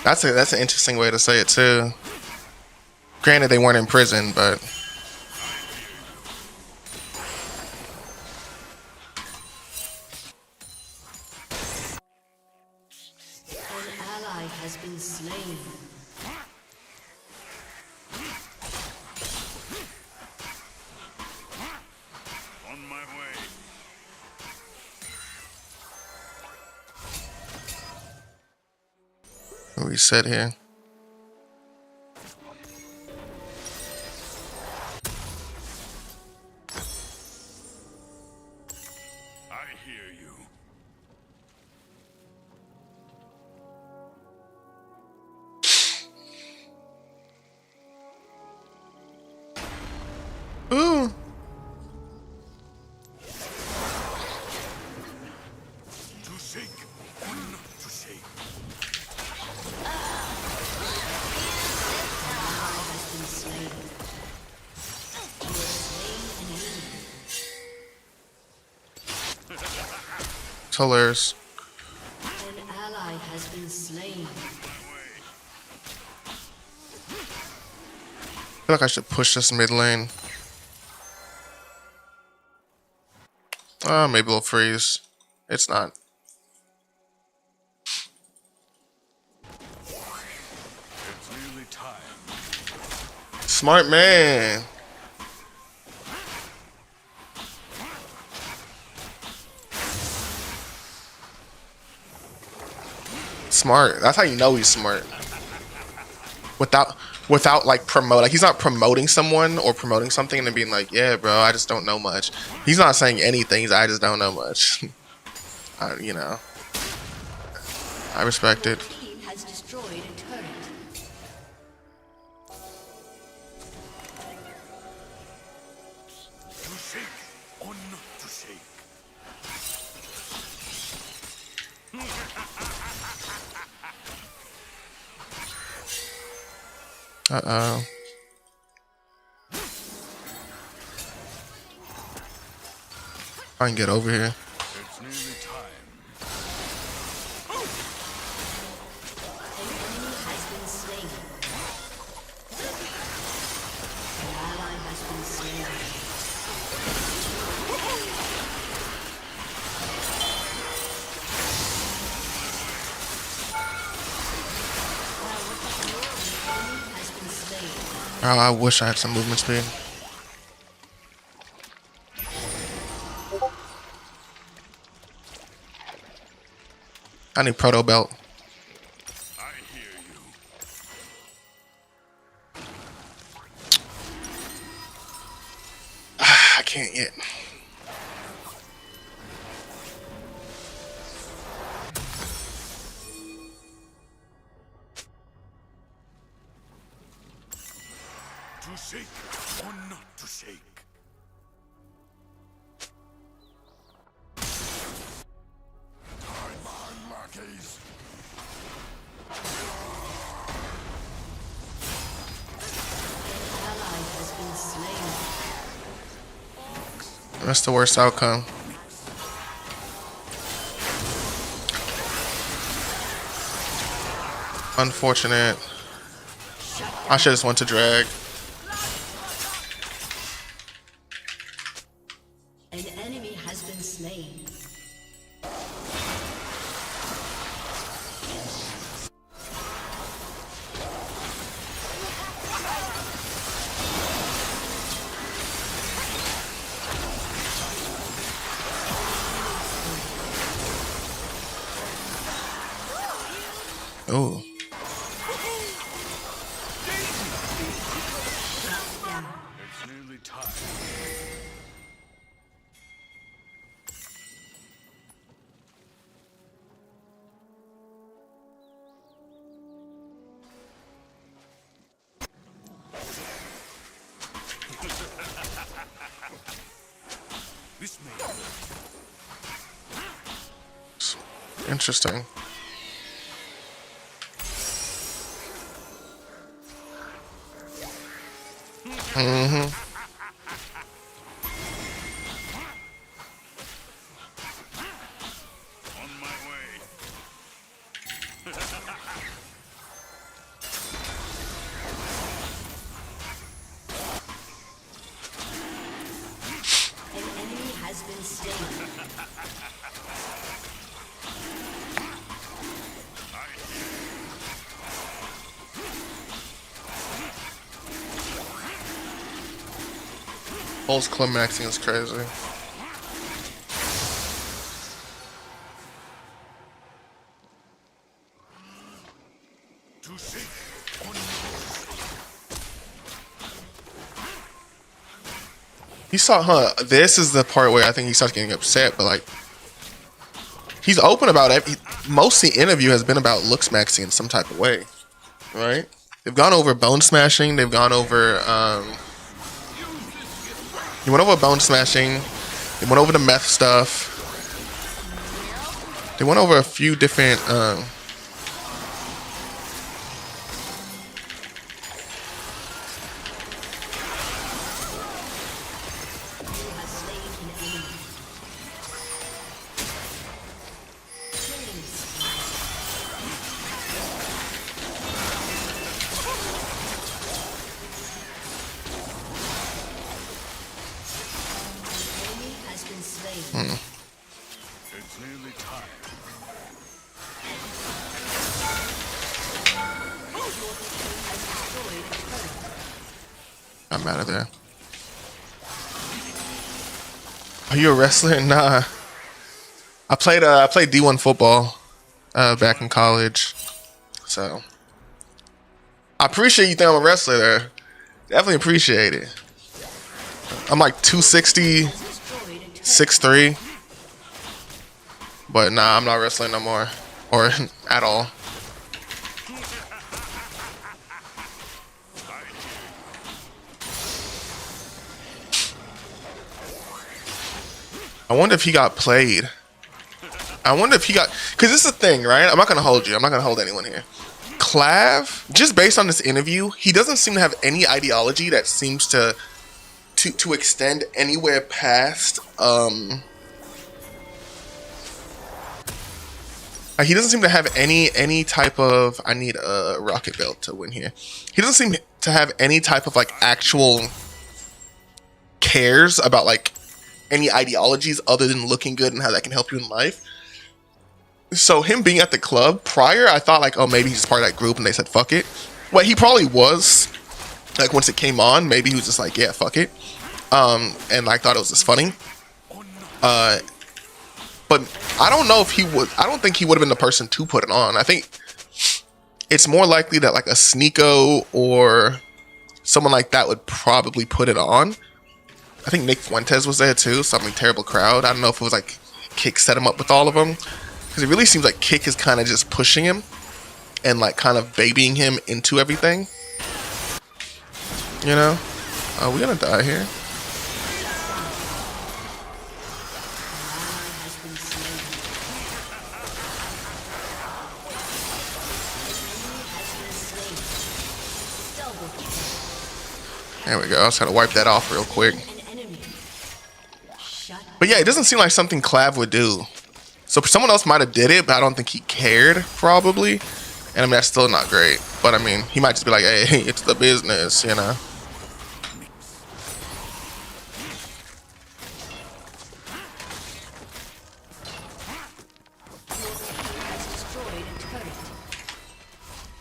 That's an interesting way to say it too. Granted, they weren't in prison, but An ally has been slain. Reset here. I hear you. Ooh. To shake or not to shake. It's hilarious. An ally has been slain. I feel like I should push this mid lane. Maybe it'll freeze. It's not. It's nearly time. Smart man. Smart. That's how you know he's smart. Without like promote, like he's not promoting someone or promoting something and then being like, yeah, bro, I just don't know much. He's not saying anything. He's, I just don't know much. You know, I respect it. Team has destroyed a turret. To shake or not to shake. Uh-oh. I can get over here. It's nearly time. An enemy has been slain. An ally has been slain. Has been slain. Oh, I wish I had some movement speed. I need proto belt. I hear you. I can't yet. To shake or not to shake. Time behind lackeys. Ally has been slain. That's the worst outcome. Unfortunate. I should just went to drag. An enemy has been slain. Oh. It's nearly time. This may Interesting. Mm-hmm. on my way. An enemy has been slain. Pulse climaxing is crazy. He saw, this is the part where I think he starts getting upset, but like, he's open about it. Most of the interview has been about looks maxing in some type of way, right? They've gone over bone smashing. They've gone over, he went over bone smashing. They went over the meth stuff. They went over a few different, It's nearly time. I'm out of there. Are you a wrestler? Nah. I played D1 football back in college. So I appreciate you think I'm a wrestler there. Definitely appreciate it. I'm like 260, 6'3". But nah, I'm not wrestling no more. Or at all. I wonder if he got played. I wonder if he got... Because this is the thing, right? I'm not going to hold you. I'm not going to hold anyone here. Clav, just based on this interview, he doesn't seem to have any ideology that seems to extend anywhere past... he doesn't seem to have any type of... I need a rocket belt to win here. He doesn't seem to have any type of, like, actual cares about, like, any ideologies other than looking good and how that can help you in life. So him being at the club prior, I thought like, oh, maybe he's part of that group and they said, fuck it. Well, he probably was. Like once it came on, maybe he was just like, yeah, fuck it. And I thought it was just funny. But I don't know if he would, I don't think he would have been the person to put it on. I think it's more likely that like a Sneeko or someone like that would probably put it on. I think Nick Fuentes was there too, so I mean, terrible crowd. I don't know if it was like Kick set him up with all of them. Because it really seems like Kick is kind of just pushing him and like kind of babying him into everything. You know? Oh, we're gonna die here. There we go. I just gotta wipe that off real quick. But yeah, it doesn't seem like something Clav would do. So someone else might have did it, but I don't think he cared, probably. And I mean, that's still not great. But I mean, he might just be like, hey, it's the business, you know?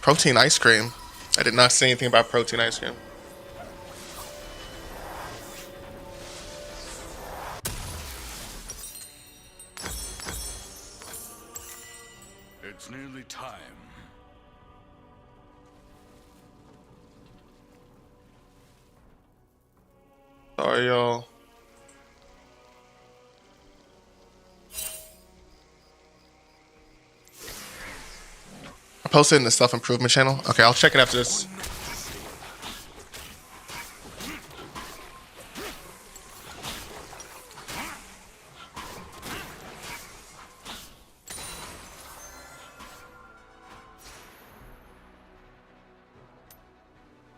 Protein ice cream. I did not say anything about protein ice cream. It's nearly time. Sorry, y'all. I posted in the self-improvement channel. Okay, I'll check it after this.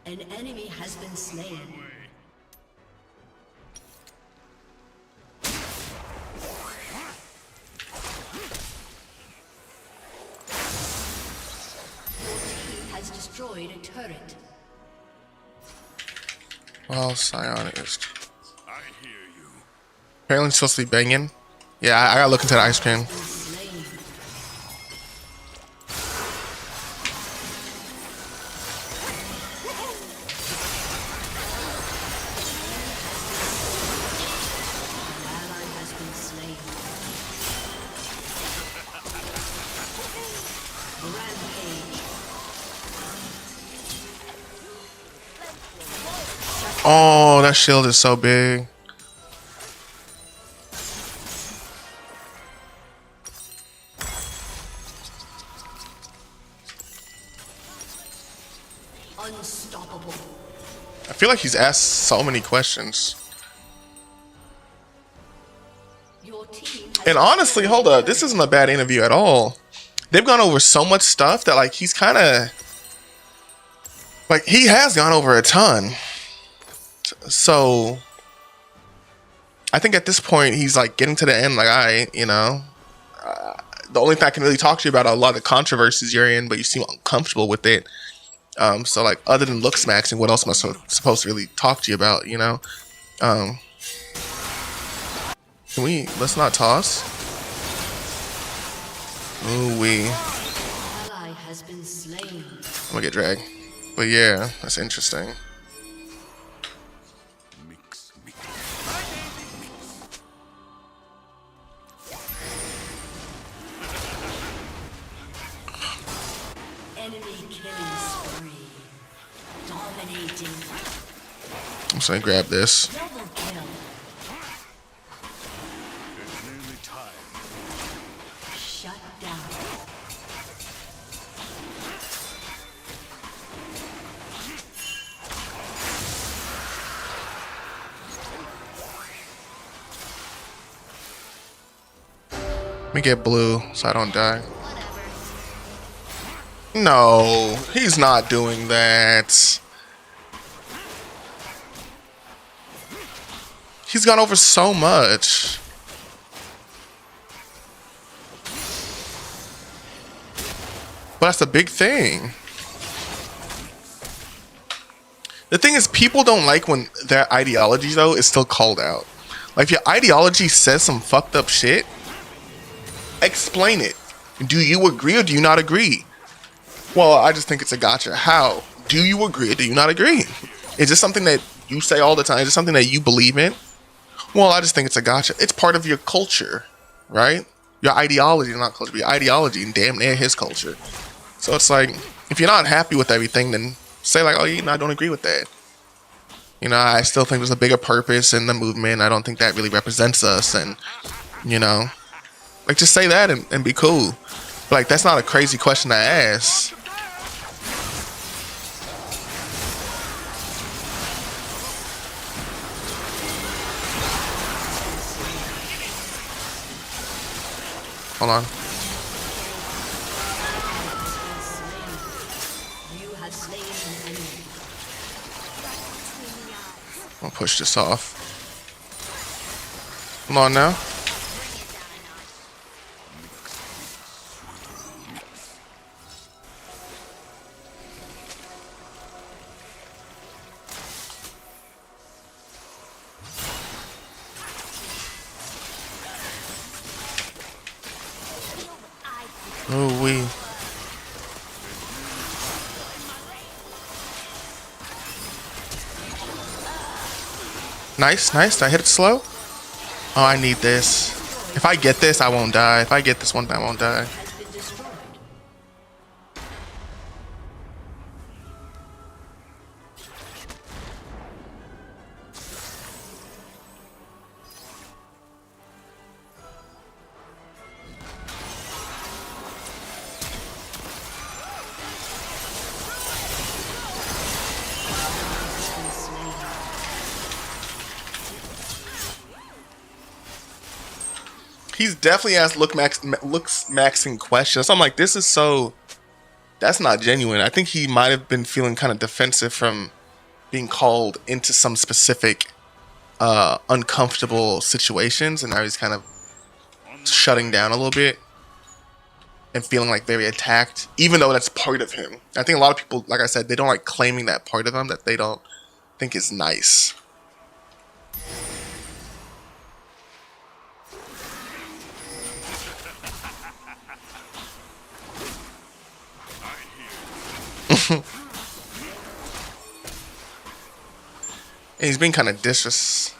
An enemy has been slain. Has destroyed a turret. Well, Psionist. Apparently it's supposed to be banging. Yeah, I gotta look into the ice cream. Oh, that shield is so big. Unstoppable. I feel like he's asked so many questions. Your team And honestly, hold up, this isn't a bad interview at all. They've gone over so much stuff that like he's kind of like he has gone over a ton. So I think at this point he's like getting to the end. Like, the only thing I can really talk to you about are a lot of the controversies you're in, but you seem uncomfortable with it. So like, other than looks maxing, what else am I supposed to really talk to you about? Let's not toss. Ooh wee. ally has been slain. I'm gonna get dragged. But yeah, that's interesting. Enemy killing spree. Dominating. I'm just gonna grab this. Double kill. Shut down. Let me get blue so I don't die. No, he's not doing that. He's gone over so much. But that's a big thing. The thing is, people don't like when their ideology, though, is still called out. Like, if your ideology says some fucked up shit, explain it. Do you agree or do you not agree? Well, I just think it's a gotcha. How? Do you agree or do you not agree? Is this something that you say all the time? Is it something that you believe in? Well, I just think it's a gotcha. It's part of your culture, right? Your ideology, not culture, but your ideology, and damn near his culture. So it's like, if you're not happy with everything, then say like, oh, I don't agree with that. I still think there's a bigger purpose in the movement. I don't think that really represents us. And, like, just say that and be cool. But, like, that's not a crazy question to ask. Hold on. You have slain an enemy. I'll push this off. Come on now. Oh, we. Nice, nice. Did I hit it slow? Oh, I need this. If I get this, I won't die. If I get this one, I won't die. He's definitely asked looks maxing questions. So I'm like, this is so, that's not genuine. I think he might have been feeling kind of defensive from being called into some specific uncomfortable situations, and now he's kind of shutting down a little bit and feeling like very attacked, even though that's part of him. I think a lot of people, like I said, they don't like claiming that part of him that they don't think is nice. And he's being kind of disrespectful.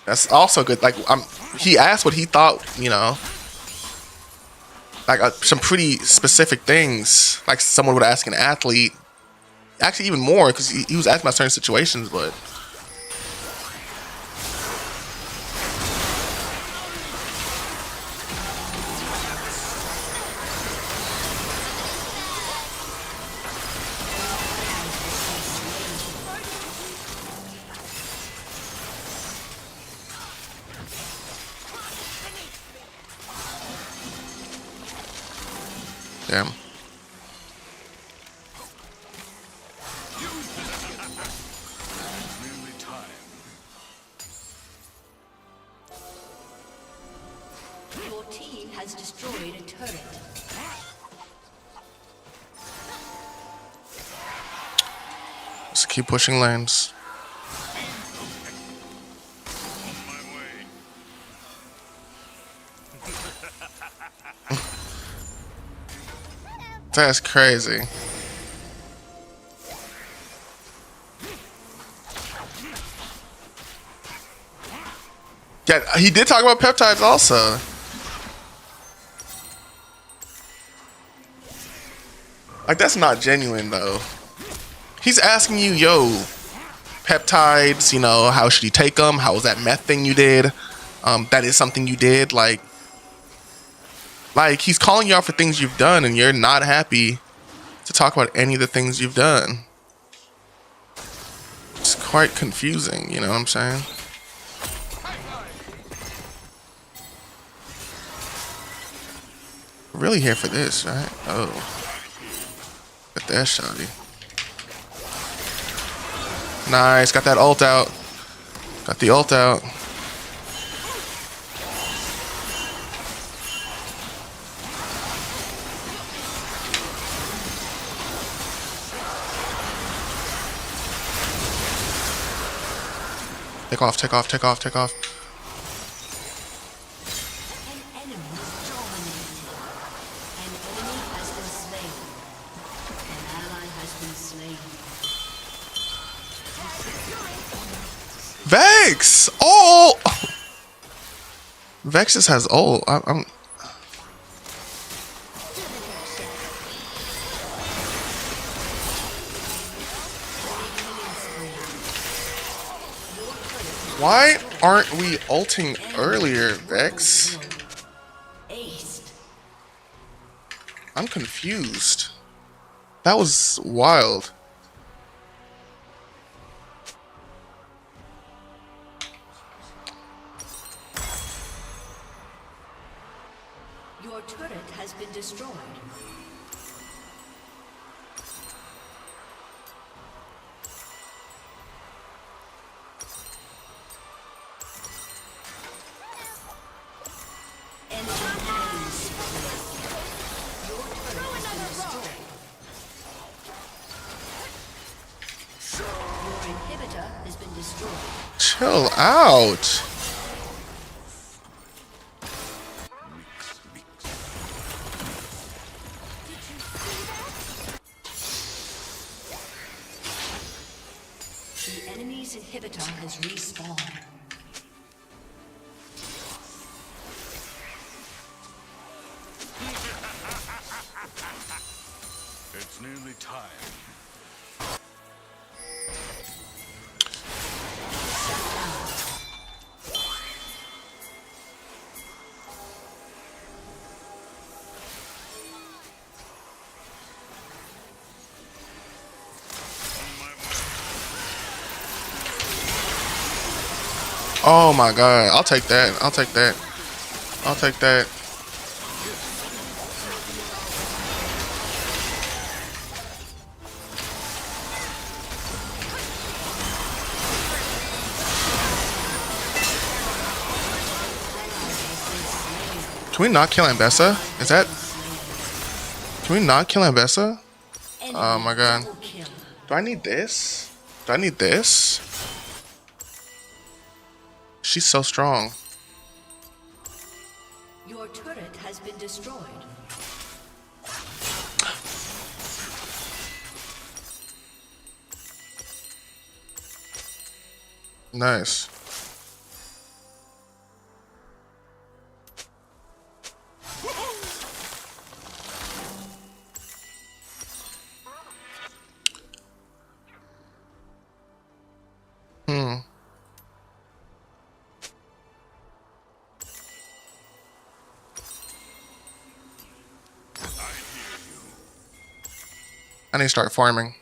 That's also good. Like, he asked what he thought, like some pretty specific things, like someone would ask an athlete. Actually, even more, because he was asking about certain situations, but. Damn. Your team has destroyed a turret. Let's keep pushing lanes. That's crazy. Yeah, he did talk about peptides also. Like, that's not genuine though. He's asking you, yo, peptides, you know, how should you take them? How was that meth thing you did? That is something you did. Like he's calling you out for things you've done, and you're not happy to talk about any of the things you've done. It's quite confusing, you know what I'm saying? We're really here for this, right? Oh. Got that shotty. Nice, got that ult out. Got the ult out. Take off, take off, take off, take off. An enemy dominated. An enemy has been slain. An ally has been slain. Vex! Oh! Vex just has ult. I'm Why aren't we ulting earlier, Vex? I'm confused. That was wild. Your turret has been destroyed. Chill out. The enemy's inhibitor has respawned. It's nearly time. Oh my god, I'll take that. I'll take that. I'll take that. Can we not kill Ambessa? Is that... Can we not kill Ambessa? Oh my god. Do I need this? Do I need this? She's so strong. Your turret has been destroyed. Nice. I need to start farming.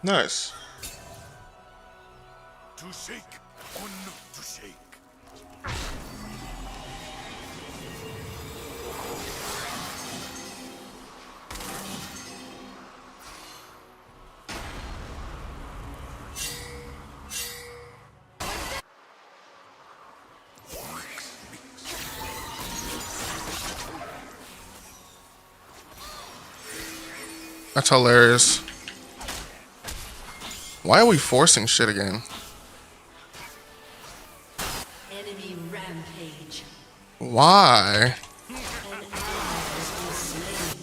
Nice. To shake or not to shake. That's hilarious. Why are we forcing shit again? Enemy rampage. Why? An ally has been slain.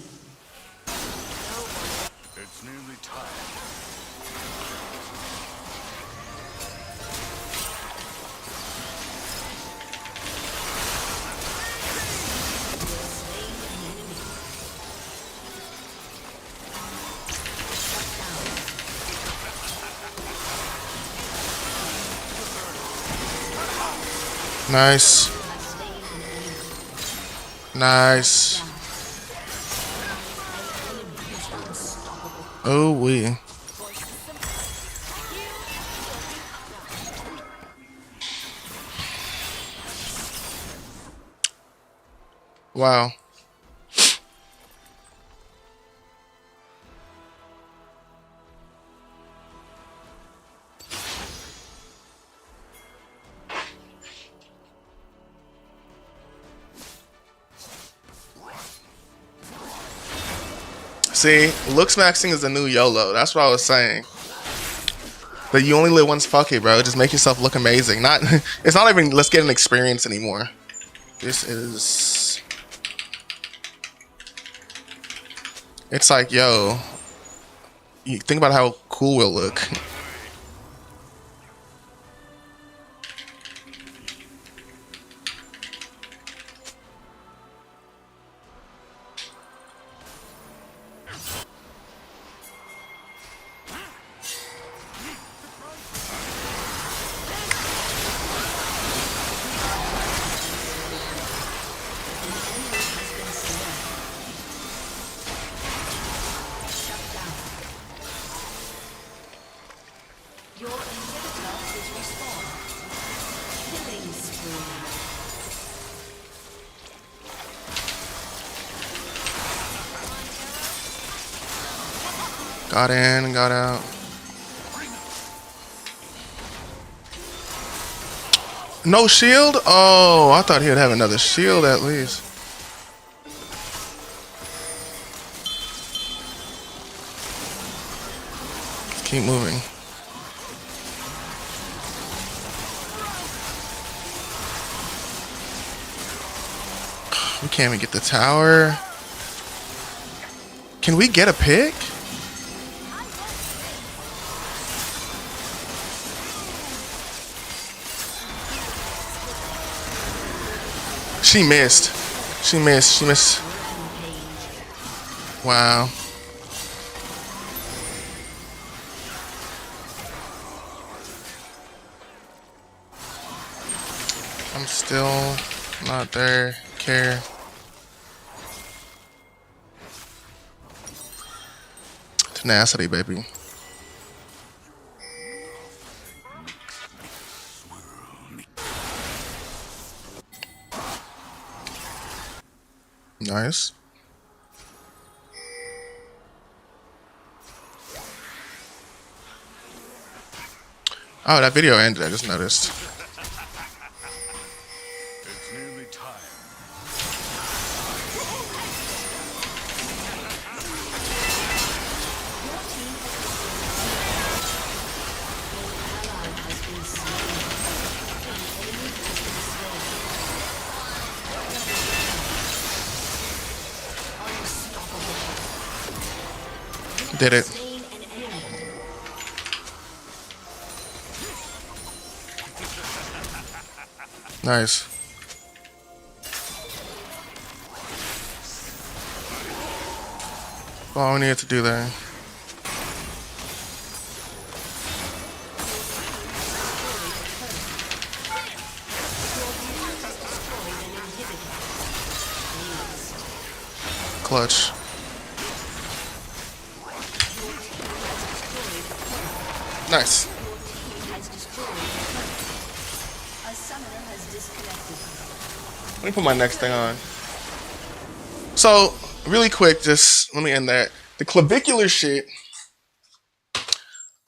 It's nearly time. Nice. Nice. Oh, we. Wow. See, looks maxing is the new YOLO. That's what I was saying. But you only live once. Fuck it, bro. Just make yourself look amazing. Not. It's not even let's get an experience anymore. This is. It's like, yo. You think about how cool we'll look. Your inhibitor is respawned. Killing spree. Got in and got out. No shield? Oh, I thought he'd have another shield at least. Keep moving. We can't even get the tower. Can we get a pick? She missed. She missed. She missed. Wow. I'm still not there. Care. Tenacity, baby. Nice. Oh, that video ended. I just noticed. It's nearly time. Did it. Nice. All we needed to do there. Clutch. Nice. Let me put my next thing on. So, really quick, just let me end that. The clavicular shit,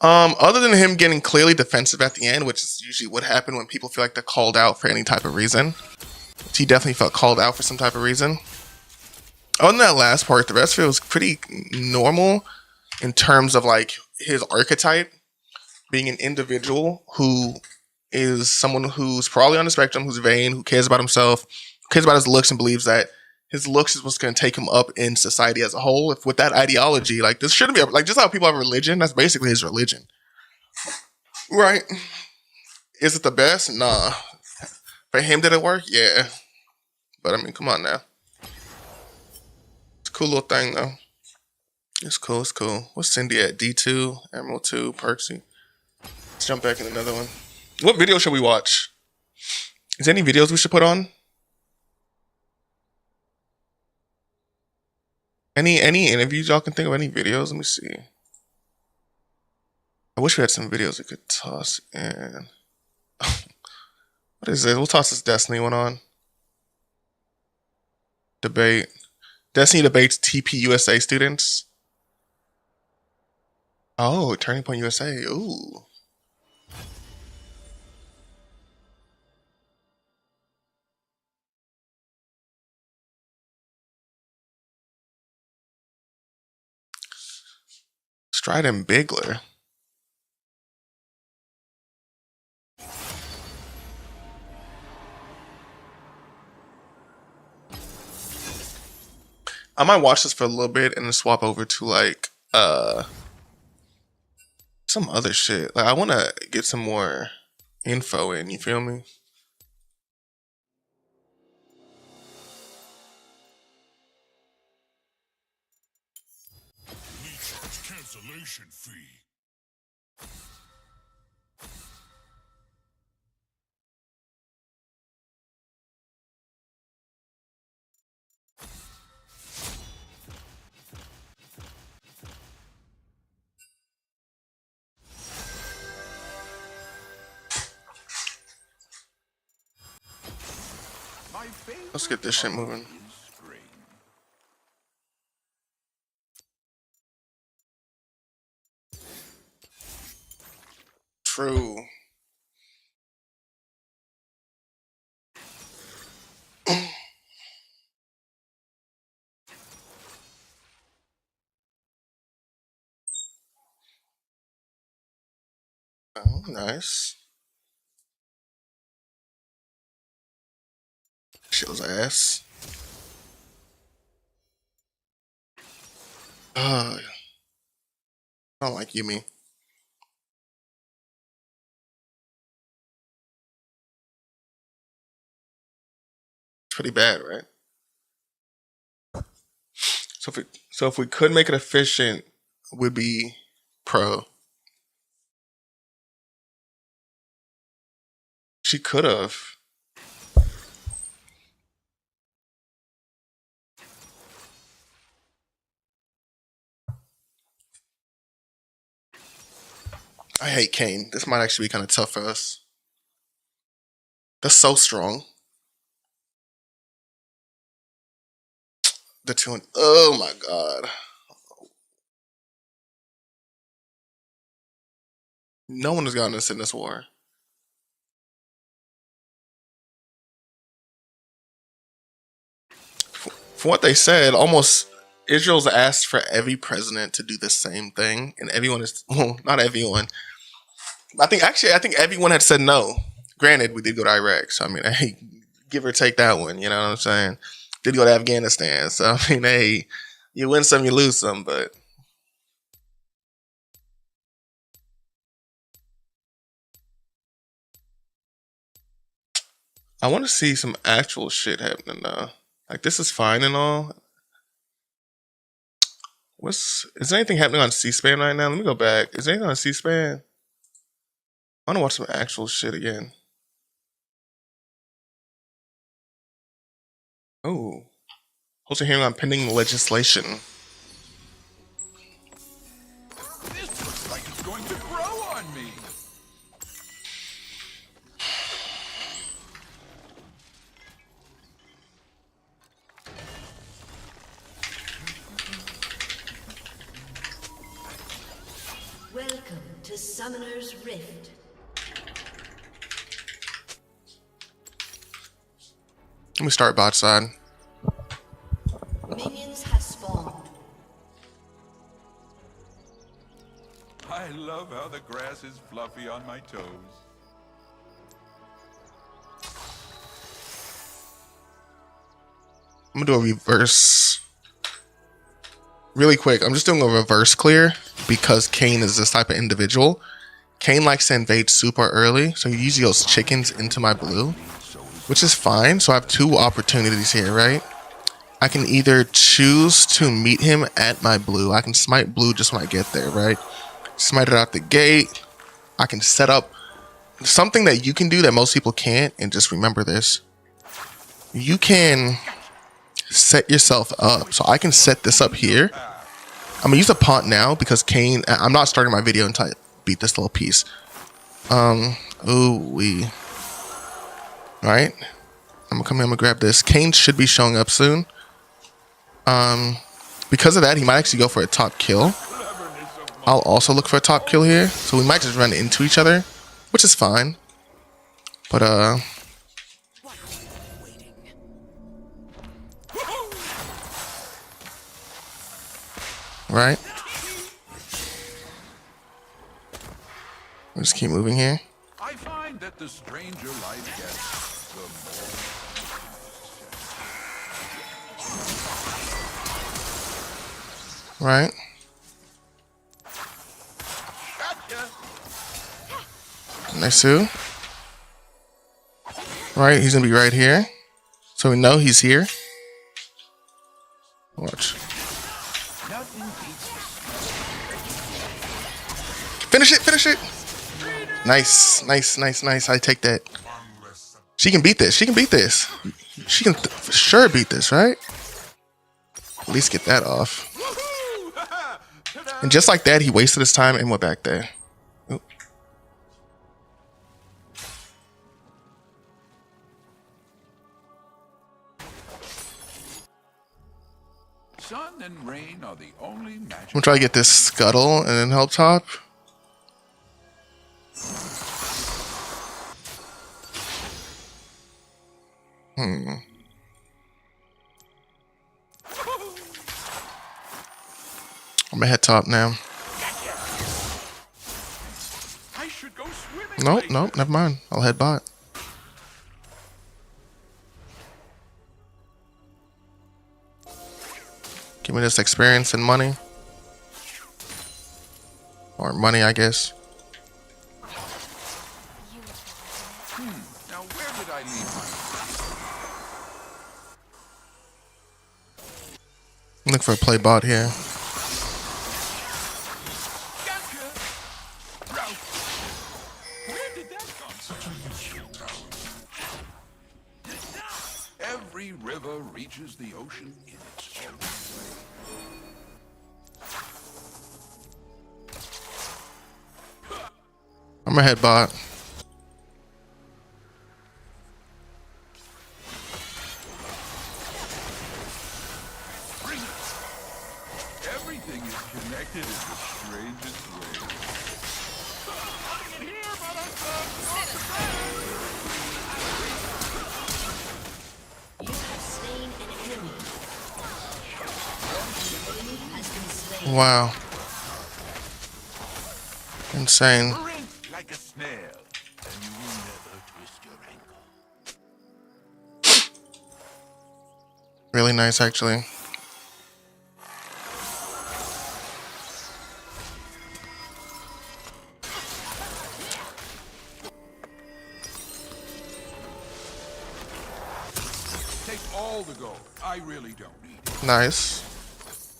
other than him getting clearly defensive at the end, which is usually what happened when people feel like they're called out for any type of reason. He definitely felt called out for some type of reason. Other than that last part, the rest of it was pretty normal in terms of like his archetype being an individual who is someone who's probably on the spectrum, who's vain, who cares about himself, who cares about his looks, and believes that his looks is what's going to take him up in society as a whole. If with that ideology, like this shouldn't be like just how people have religion. That's basically his religion, right? Is it the best? Nah. For him, did it work? Yeah. But I mean, come on now. It's a cool little thing though. It's cool. It's cool. What's Cindy at? D2, Emerald 2, Perksy. Let's jump back in another one. What video should we watch? Is there any videos we should put on? Any interviews y'all can think of? Any videos? Let me see. I wish we had some videos we could toss in. What is this? We'll toss this Destiny one on. Debate. Destiny debates TP USA students. Oh, Turning Point USA. Ooh. Strident Bigler. I might watch this for a little bit and then swap over to like some other shit. Like I want to get some more info in, you feel me? Cancellation fee. Let's get this shit moving. True. Oh, nice. Shit was ass. I don't like Yumi. It's pretty bad, right? So if we could make it efficient, would be pro. She could have. I hate Kane. This might actually be kind of tough for us. That's so strong. The two. Oh my god. No one has gotten us in this war. For what they said, almost Israel's asked for every president to do the same thing, and everyone is, well, not everyone. I think everyone had said no. Granted, we did go to Iraq, so I mean, hey, give or take that one. You know what I'm saying? Did go to Afghanistan, so I mean, hey, you win some, you lose some, but. I want to see some actual shit happening now. Like, this is fine and all. Is there anything happening on C-SPAN right now? Let me go back. Is there anything on C-SPAN? I want to watch some actual shit again. Oh. Hosting hearing on pending legislation. This looks like it's going to grow on me. Welcome to Summoner's Rift. Let me start bot side. Minions have spawned. I love how the grass is fluffy on my toes. I'm gonna do a reverse. Really quick, I'm just doing a reverse clear because Kayn is this type of individual. Kayn likes to invade super early, so he uses those chickens into my blue, which is fine. So I have two opportunities here, right? I can either choose to meet him at my blue. I can smite blue just when I get there, right? Smite it out the gate. I can set up something that you can do that most people can't, and just remember this. You can set yourself up. So I can set this up here. I'm gonna use a Pont now because Kayn, I'm not starting my video until I beat this little piece. Right? I'm gonna come in, I'm gonna grab this. Kayn should be showing up soon. Because of that, he might actually go for a top kill. I'll also look for a top kill here. So we might just run into each other, which is fine. But right. We'll just keep moving here. I find that the stranger life gets, the more. Right. Nice too. Right, he's gonna be right here. So we know he's here. Watch. Finish it, finish it. Nice, nice, nice, nice. I take that. She can beat this. She can beat this. She can for sure beat this, right? At least get that off. And just like that, he wasted his time and went back there. Oop. Sun and rain are the only magic. I'm gonna try to get this scuttle and then help top. I'm gonna head top now. I should go swimming. Nope, nope, never mind. I'll head bot. Give me this experience and money. Or money, I guess. Now where did I leave my... Look for a play bot here. Where did that come from? Every river reaches the ocean in its own way. I'm gonna head bot. Everything is connected in the strangest way. You have slain an enemy. An enemy has been slain. Wow. Insane. Like a snail, and you will never twist your ankle. Really nice, actually. all the gold. I really don't need it. Nice.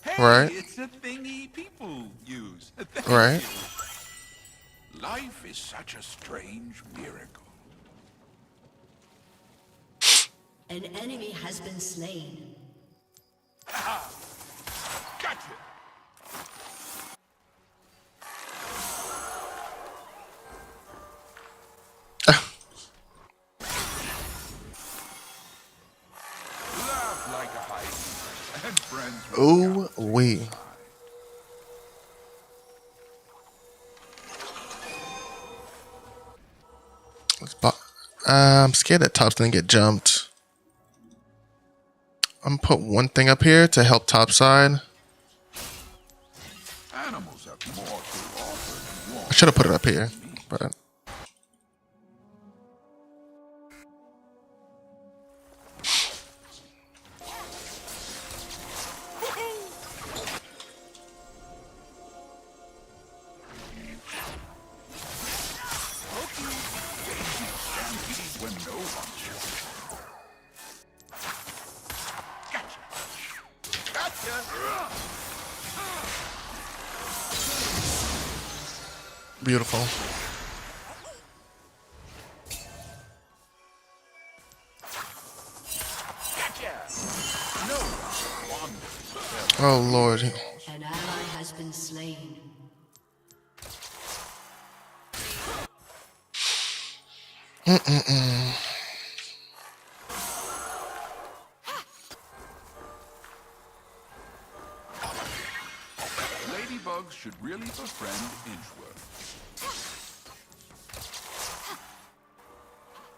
Hey, Right. it's a thingy people use. Thank Right. you. Life is such a strange miracle. An enemy has been slain. Gotcha. Laugh like a hyena and friends with Ooh wee. I'm scared that top's gonna get jumped. I'm gonna put one thing up here to help top side. animals have more to offer than I should have put it up here, but when no one's beautiful. Oh Lord. An ally has been slain. Ladybugs should really befriend Inchworm.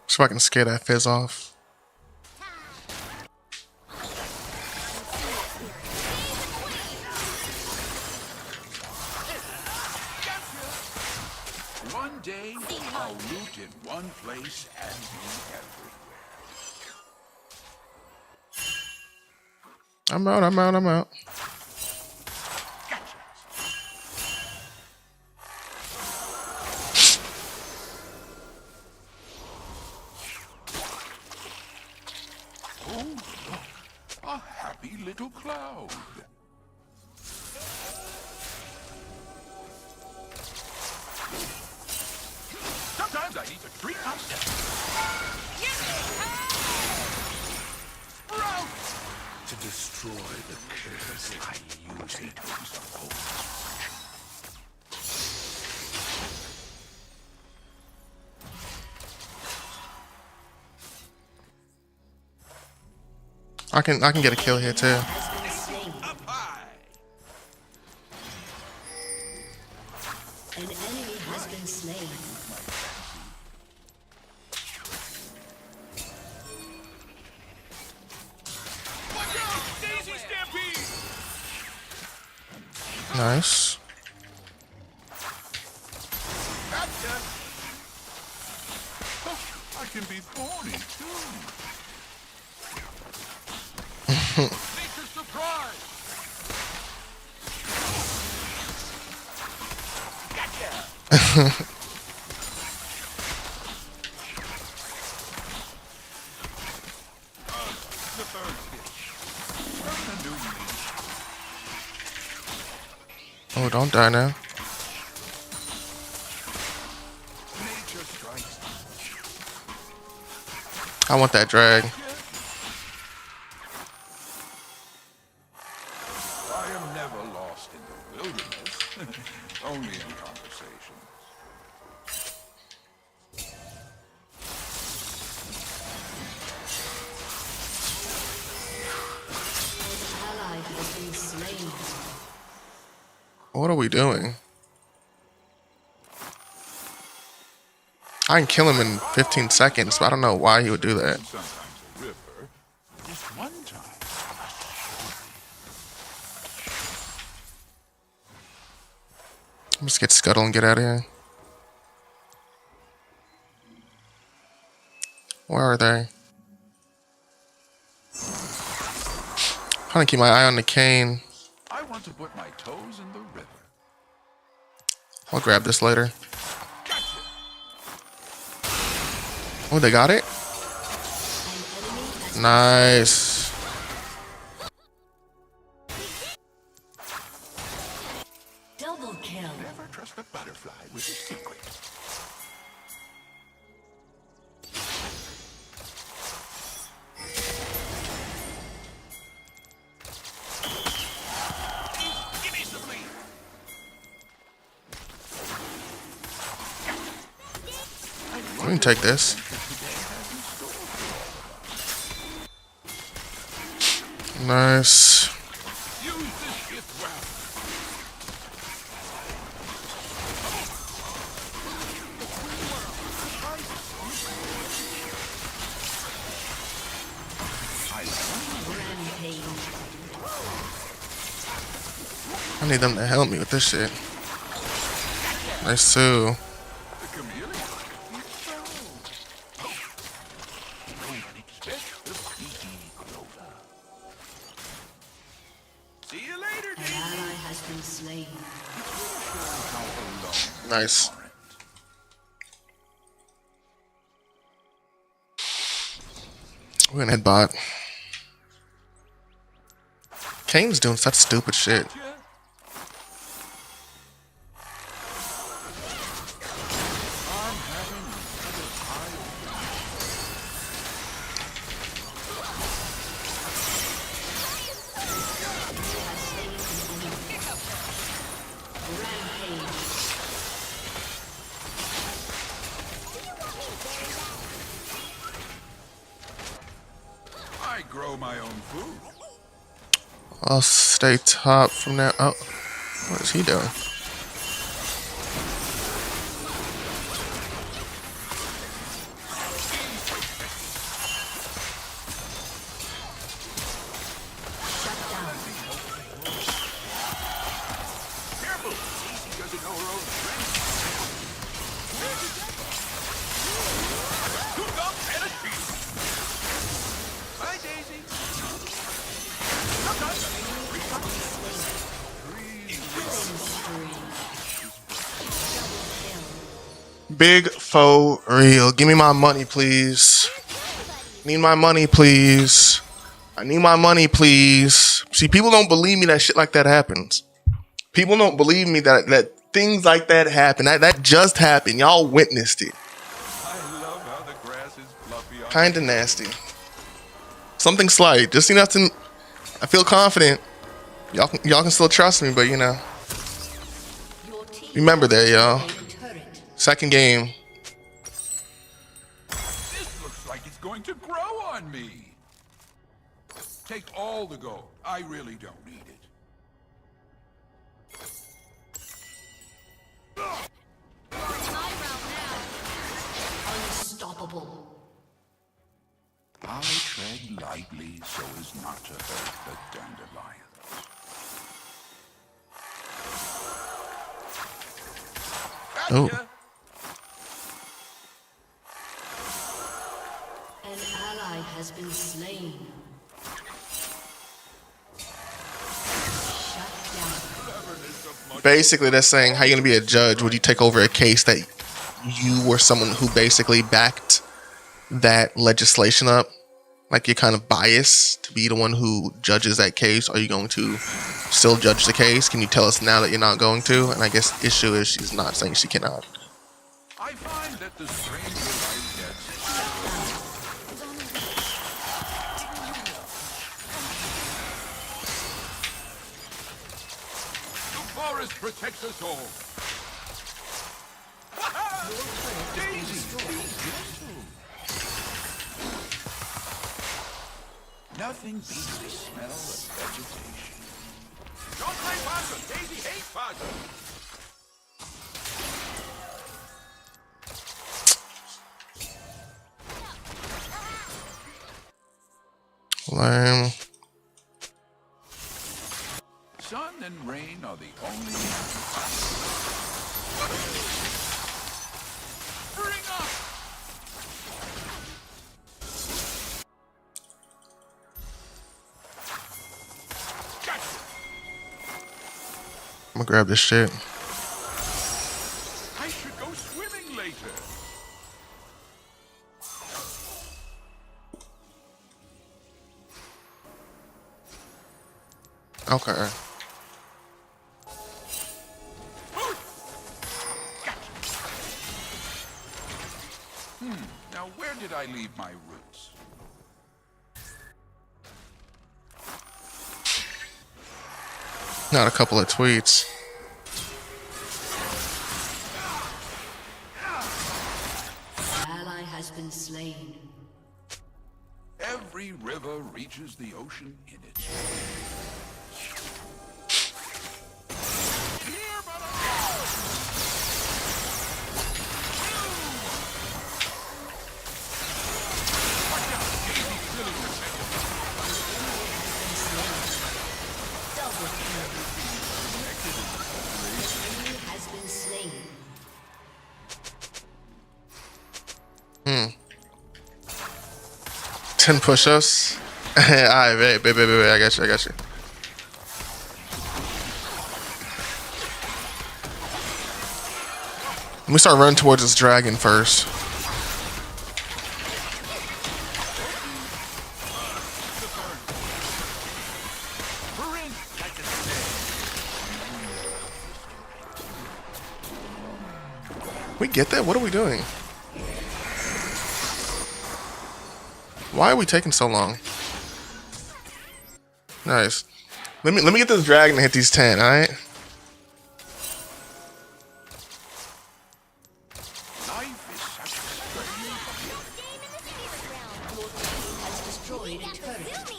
See if I can scare that fizz off. One day, I'll loot in one place and be everywhere. I'm out. Oh, look, a happy little cloud. Sometimes I need to treat myself. Sprout! To destroy the curse, I use it as a hope. I can get a kill here too. Up high! An enemy has been slain. Watch out! Daisy Stampede! Nice. Gotcha! Oh, I can be thorny too. Nature's surprise! Gotcha! The third stitch. Earn a new leash. Oh, don't die now. Nature strikes. I want that drag. I am never lost in the wilderness, only in conversation. Ally has been slain. What are we doing? I can kill him in 15 seconds, but I don't know why he would do that. Sometimes a river, just one time. Let's get Scuttle and get out of here. Where are they? I'm trying to keep my eye on the cane. I want to put my toes in the river. I'll grab this later. Oh, they got it? An enemy has Nice. Double kill. Never trust a butterfly with a secret. We can take this. Nice. I need them to help me with this shit. Nice too. Nice. We're gonna head bot. Kane's doing such stupid shit. I grow my own food. I'll stay top from now. Oh, what is he doing? Big faux real. Give me my money, please. Need my money, please. I need my money, please. See, people don't believe me that shit like that happens. People don't believe me that things like that happen. That just happened. Y'all witnessed it. I love how the grass is fluffy. Kinda nasty. Something slight. Just enough to. I feel confident. Y'all can still trust me, but you know. Remember that, y'all. Second game. This looks like it's going to grow on me. Take all the gold. I really don't need it. Unstoppable. I tread lightly so as not to hurt the dandelions. Oh. An ally has been slain. Basically, they're saying, how you gonna be a judge? Would you take over a case that you were someone who basically backed that legislation up? Like you're kind of biased to be the one who judges that case. Are you going to still judge the case? Can you tell us now that you're not going to? And I guess the issue is she's not saying she cannot. I find that the stranger the forest protects us all. Nothing beats the smell of vegetation. Don't play possum. Daisy hates possum. Lame. Sun and rain are the only. Bring up. I'm gonna grab this shit. I should go swimming later. Okay. Now where did I leave my roots? Not a couple of tweets. Ally has been slain. Every river reaches the ocean in its Has been slain. 10 push-ups. Alright, wait, I got you. Let me start running towards this dragon first. We get that? What are we doing? Why are we taking so long? Nice. Let me get this dragon and hit these 10, alright? Has destroyed a turret.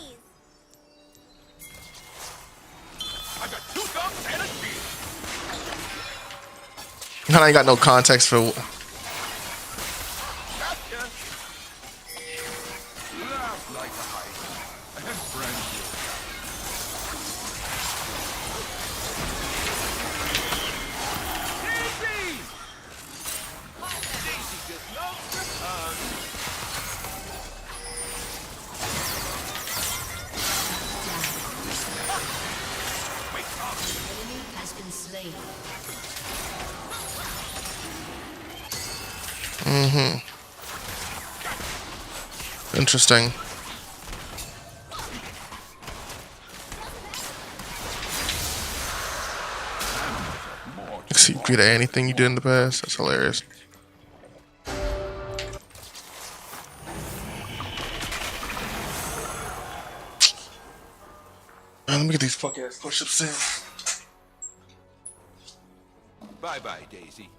I got 2 thumbs and a spear. And I ain't got no context for. Gotcha. Laugh like a hike and friendly. Daisy! Daisy just loves the hug. Enemy has been slain. Interesting. You good at anything you did in the past? That's hilarious. Man, let me get these fuck ass push-ups in. Bye-bye, Daisy.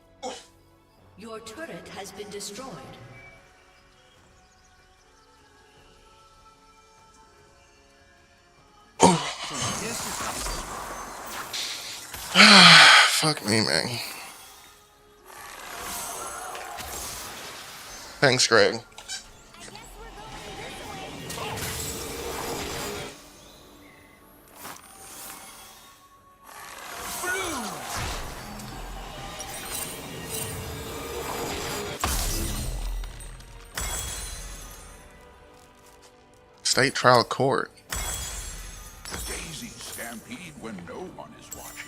Your turret has been destroyed. Fuck me, man. Thanks, Greg. State trial court. Daisy stampede when no one is watching.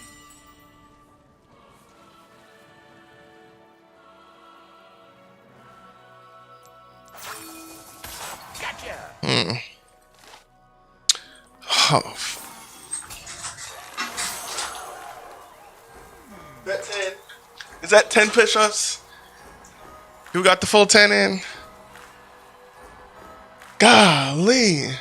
Gotcha. Oh. That 10. Is that 10 push-ups? You got the full 10 in? Golly.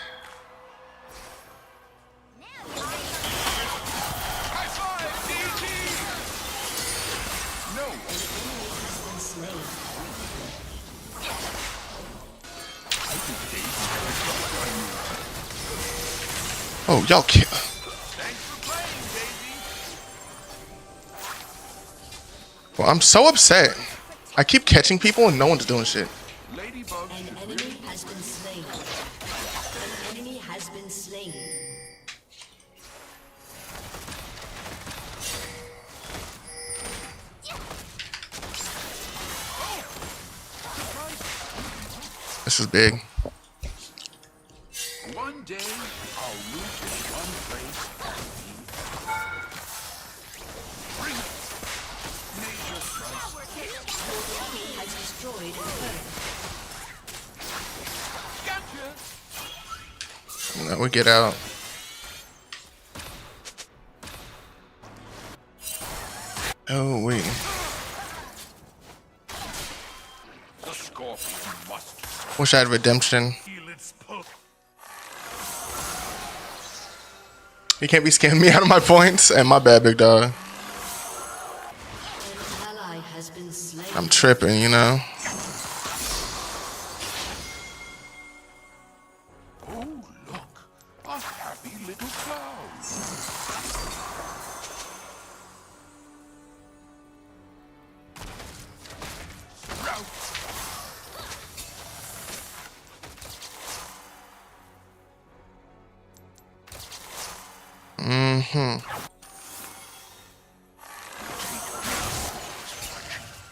Oh, y'all can't. Well, I'm so upset. I keep catching people and no one's doing shit. An enemy has been slain. An enemy has been slain. This is big. One day, I'll root in one place. Bring it. Nature strikes. Enemy has destroyed a turret. Gotcha. Now we get out. Oh, wait. The scorpion must Wish I had redemption. feel its pulse. You can't be scamming me out of my points. And my bad, big dog. An ally has been slain. I'm tripping, you know. Oh, look. A happy little cloud. Sprout. Mm-hmm.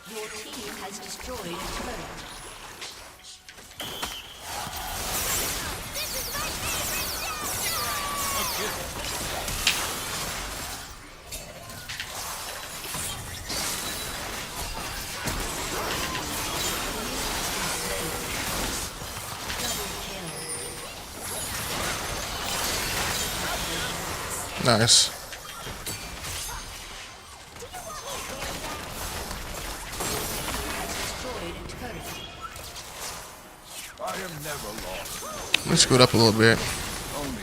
Your team has destroyed a turret. Nice. I am never lost. Let me scoot up a little bit. Only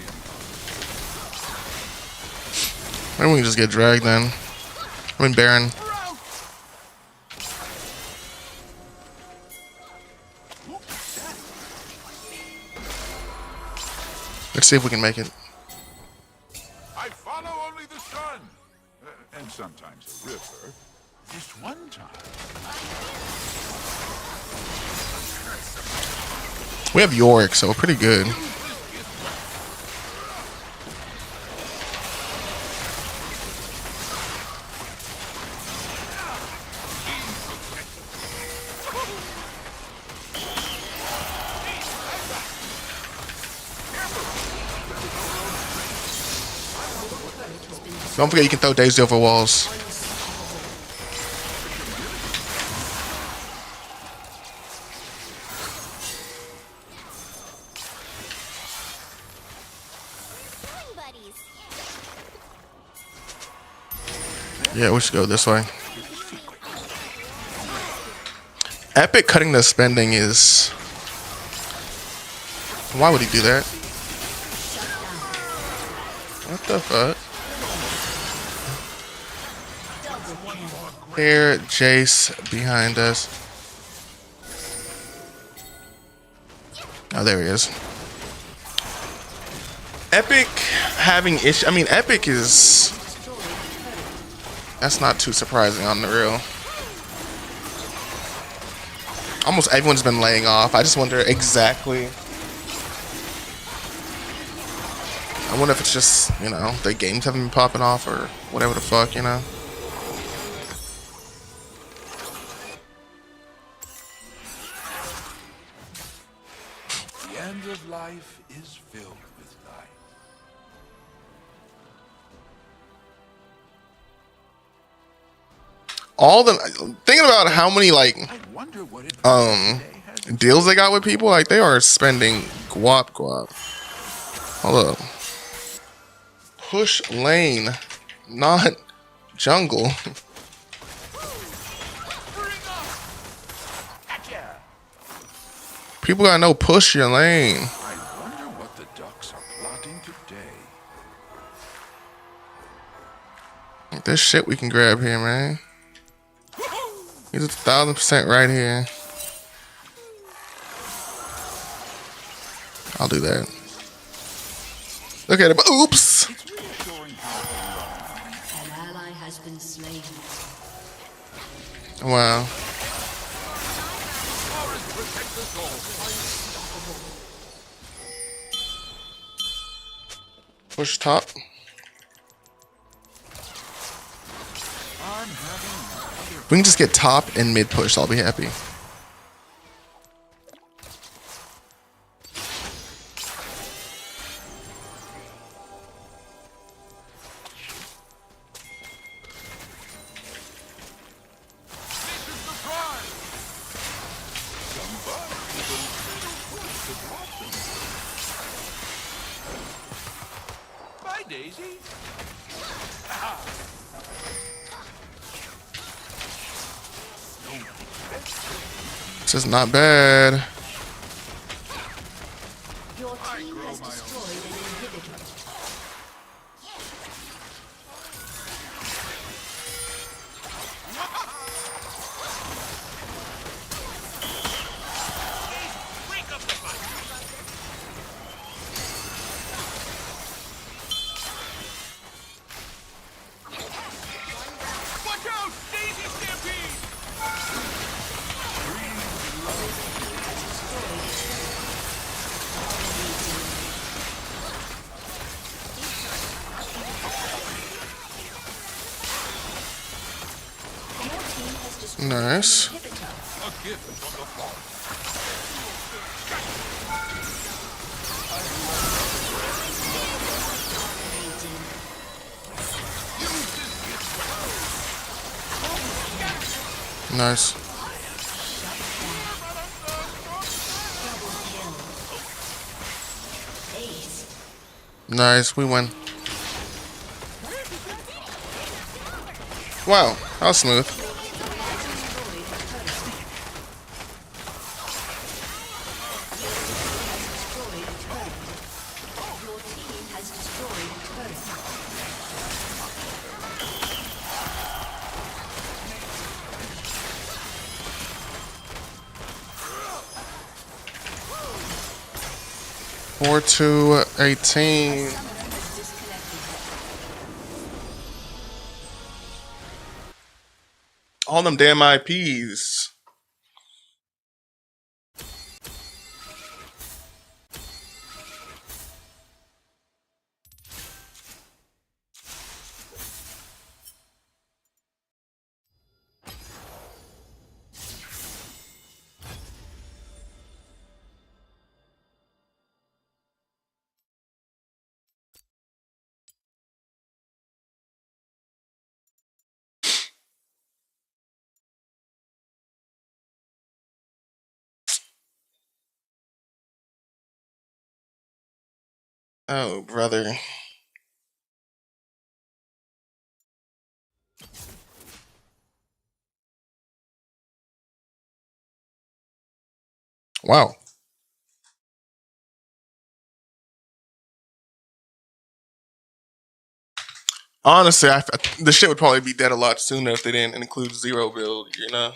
Maybe we can just get dragged then. I mean, Baron. Let's see if we can make it. I follow only the sun. And sometimes a river. Just one time. We have Yorick, so we're pretty good. Don't forget you can throw Daisy over walls. Yeah, we should go this way. Epic cutting the spending is... Why would he do that? What the fuck? Here, Jace behind us. Oh, there he is. Epic having issue. I mean, Epic is... That's not too surprising on the real. Almost everyone's been laying off. I just wonder exactly. I wonder if it's just, you know, the games haven't been popping off or whatever the fuck, you know. The end of life is filled with life. All the thinking about how many like deals they got with people, like they are spending guap. Hold up. Push lane, not jungle. People gotta know push your lane. I wonder what the ducks are plotting today. There's shit we can grab here, man. He's 1,000% right here. I'll do that. Look at it. Oops. An ally has been slain. Wow. Push top. If we can just get top and mid push, I'll be happy. Bye, Daisy. This is not bad. Your team has destroyed an inhibitor. Watch out! Daisy Stampede! Nice. Nice. Nice, we win. Wow, that was smooth. Four to 18. All them damn IPs. Oh, brother. Wow. Honestly, the shit would probably be dead a lot sooner if they didn't include Zero Build, you know?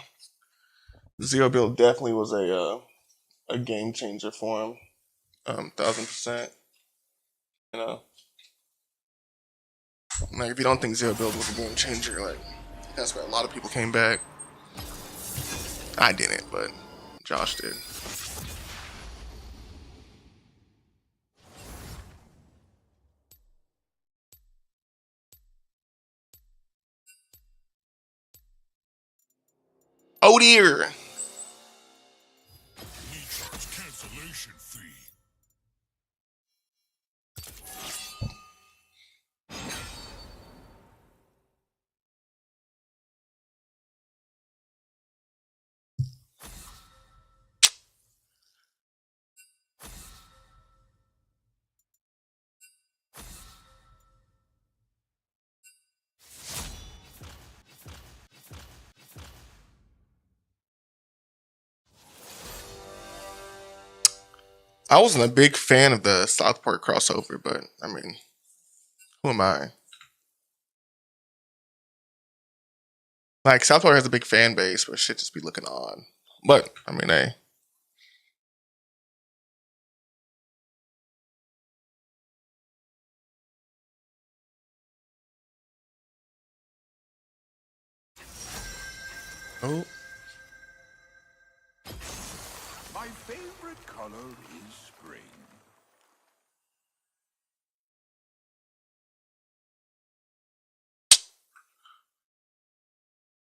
Zero Build definitely was a game changer for him. 1000%. You know? Like, if you don't think Zero Build was a game changer, like, that's why a lot of people came back. I didn't, but Josh did. Oh dear! Cancellation fee. I wasn't a big fan of the South Park crossover, but I mean, who am I? Like, South Park has a big fan base, but shit just be looking odd. But, I mean, hey. Oh. My favorite color is spring.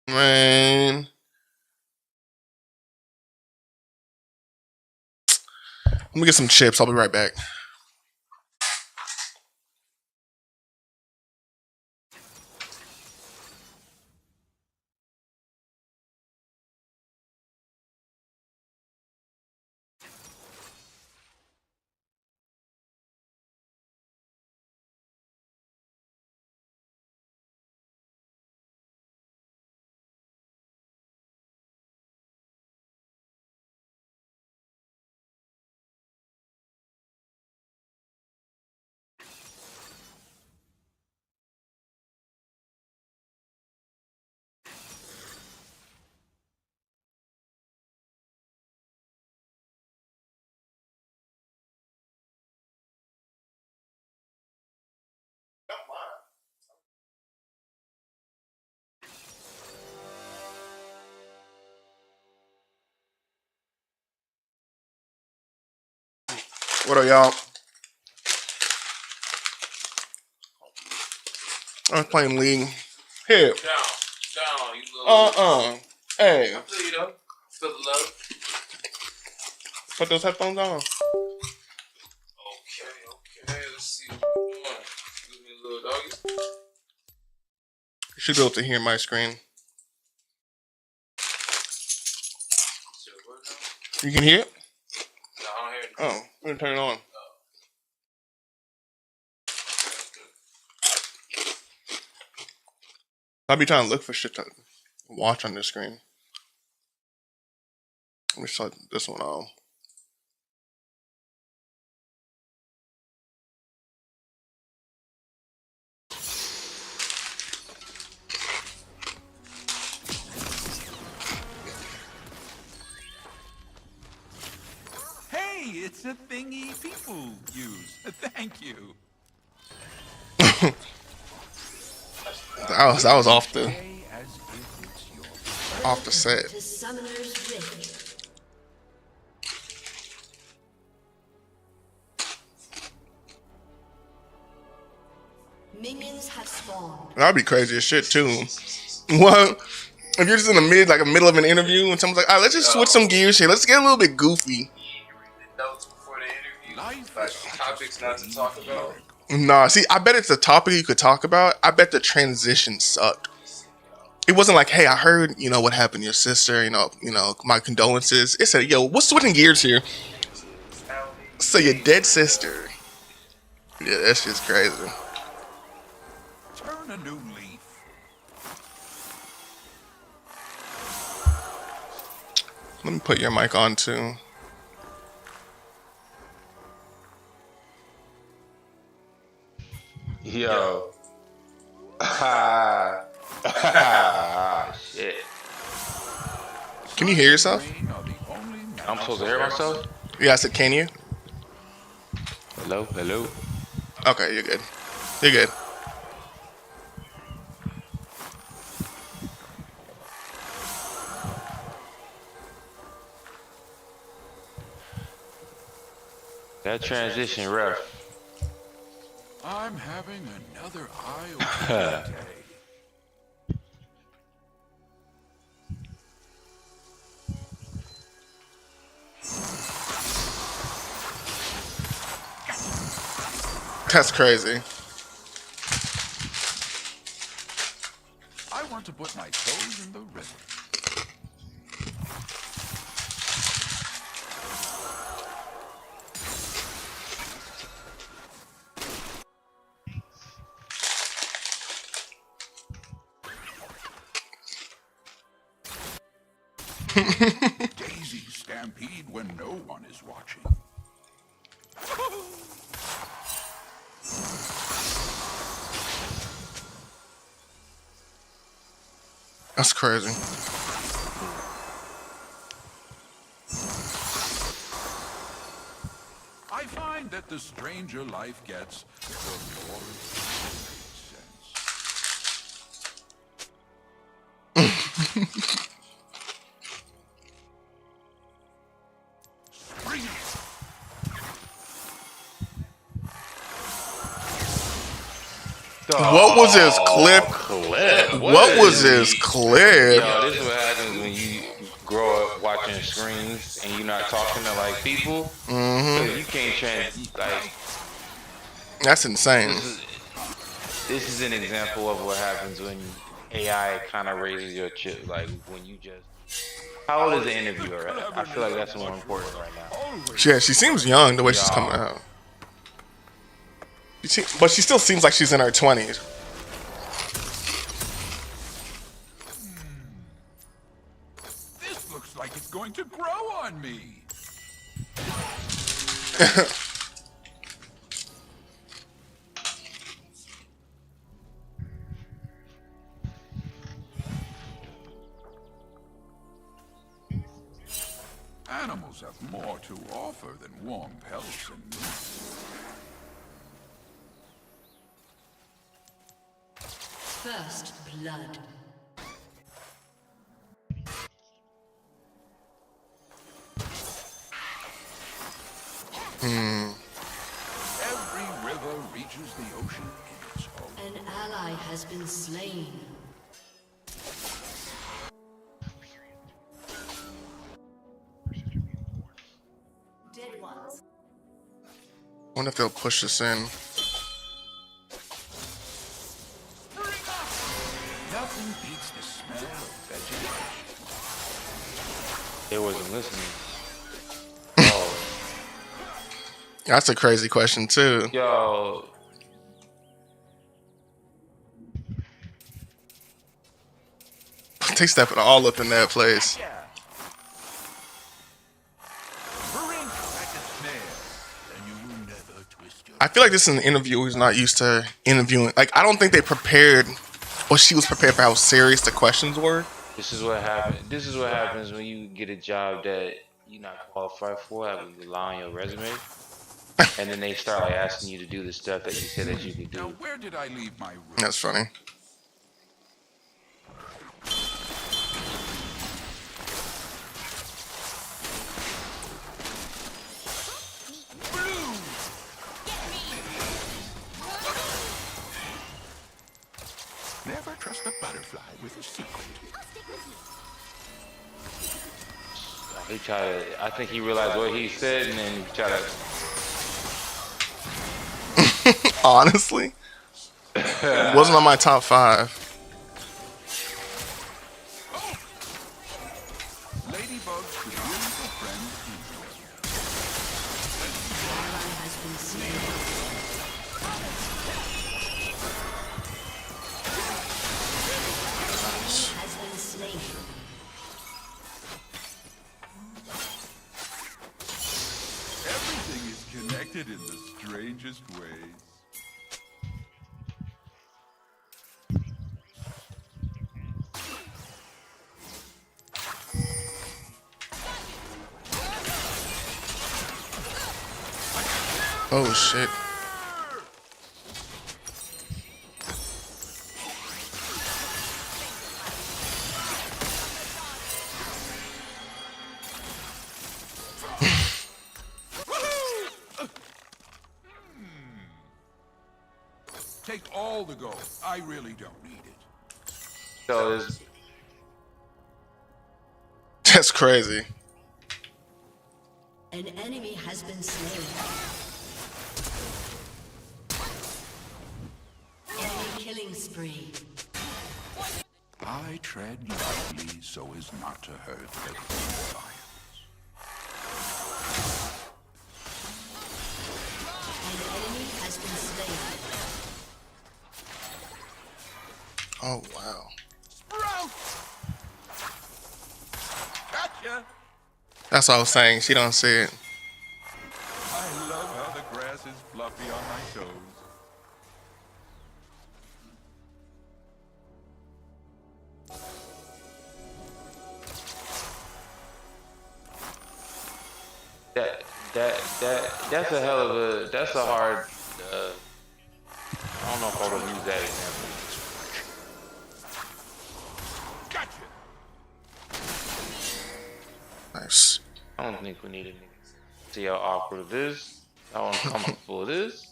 Man. Let me get some chips. I'll be right back. What are y'all? I was playing League. Here. Down, you little. Hey. I feel you though. Feel the love. Put those headphones on. Okay. Let's see what you're doing. Give me a little doggy. You should be able to hear my screen. You can hear it? No, I don't hear it. Oh, let me turn it on. I'll be trying to look for shit to watch on this screen. Let me shut this one on. Hey, it's a thingy people use. Thank you. That was off the set. To Summoner's Rift. Minions have spawned. That'd be crazy as shit too. What? If you're just in the middle of an interview and someone's like, "All right, let's just switch some gears here. Let's get a little bit goofy." Notes before the interview. Like topics not to talk about. Nah, see, I bet it's a topic you could talk about. I bet the transition sucked. It wasn't like, "Hey, I heard, what happened to your sister. My condolences." It said, "Yo, what's switching gears here?" So your dead sister. Yeah, that's just crazy. Turn a new leaf. Let me put your mic on too. Yo. Shit. Can you hear yourself? I'm supposed to hear myself? Yeah, I said, can you? Hello? Hello? Okay, you're good. You're good. That transition rough. I'm having another eye-opening day. That's crazy. I want to put my toes in the river. Daisy stampede when no one is watching. That's crazy. I find that the stranger life gets, the more it makes sense. Spring it. What was his clip? What was his clip? Yo, this is what happens when you grow up watching screens and you're not talking to like people. So you can't like. That's insane. This is an example of what happens when AI kind of raises your chip. Like when you just. How old is the interviewer? I feel like that's more important right now. Yeah, she seems young the way she's coming out. But she still seems like she's in her 20s. This looks like it's going to grow on me. Animals have more to offer than warm pelts and meat. First blood. use the ocean in its own. An ally has been slain. Dead ones. Wonder if they'll push this in. Nothing beats the smell of vegetation. They wasn't listening. Oh, That's a crazy question too. yo. They stepping all up in that place. I feel like this is an interview who's not used to interviewing. Like, I don't think they prepared, or she was prepared for how serious the questions were. This is what happens. This is what happens when you get a job that you're not qualified for. Like, you rely on your resume, and then they start like asking you to do the stuff that you said that you could Now, do. where did I leave my room? That's funny. Never trust a butterfly with a secret. He tried to. I think he realized what he said, and then he tried to. Honestly, wasn't on my top 5. Ladybugs could really befriend Ally has been slain. Has been slain. Everything is connected in the strangest ways. Oh shit. Take all the gold. I really don't need it. So this. That's crazy. An enemy has been slain. Enemy killing spree. I tread lightly so as not to hurt the lions. An enemy has been slain. Oh wow. Sprout! Gotcha! That's what I was saying. She don't see it. I love how the grass is fluffy on my toes. That's a hell of a. That's a hard. I don't know if I would use that example. Nice. I don't think we need it. See how awkward it is. How uncomfortable it is.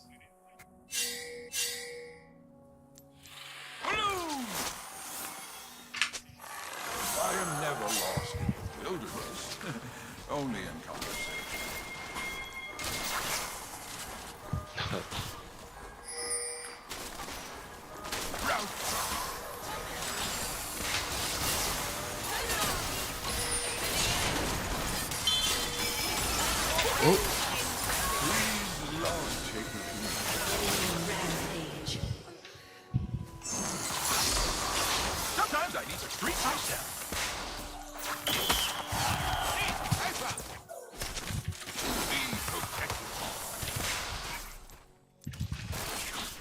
I am never lost in the wilderness, only in conversation. Rampage. Sometimes I need to treat myself. Be protected.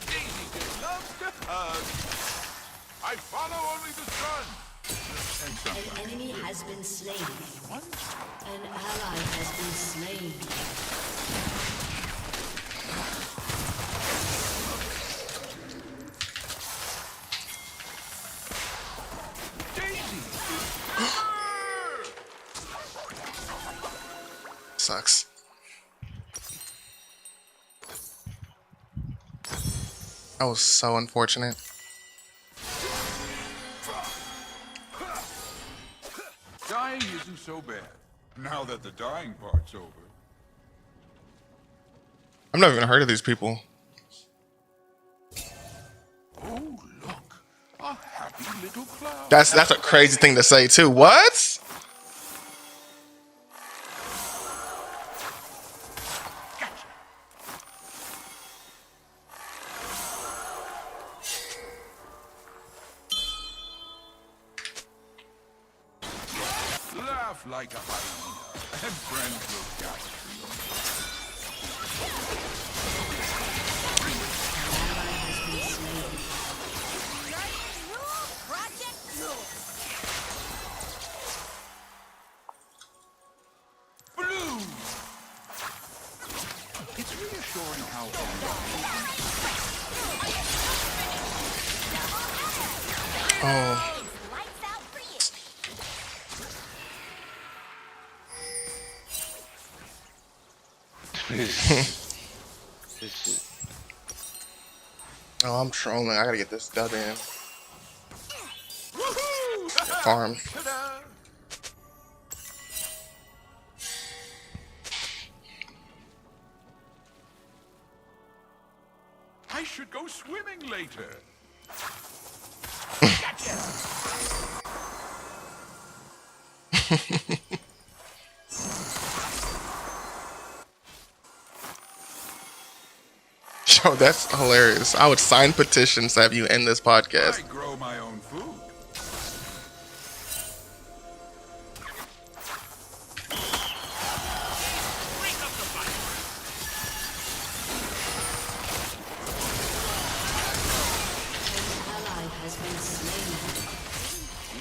Daisy loves to hug. I follow only the sun. An enemy has been slain. An ally has been slain. Sucks. That was so unfortunate. Dying isn't so bad, now that the dying part's over. I've never even heard of these people. Oh, look, a happy little cloud. That's a crazy thing to say too. What? Laugh like a hyena, and friends will gather. Blue! It's reassuring how Oh. Oh, I'm trolling. I gotta get this dub in. Farm. I should go swimming later. Yo, that's hilarious. I would sign petitions to have you end this podcast. I grow my own food.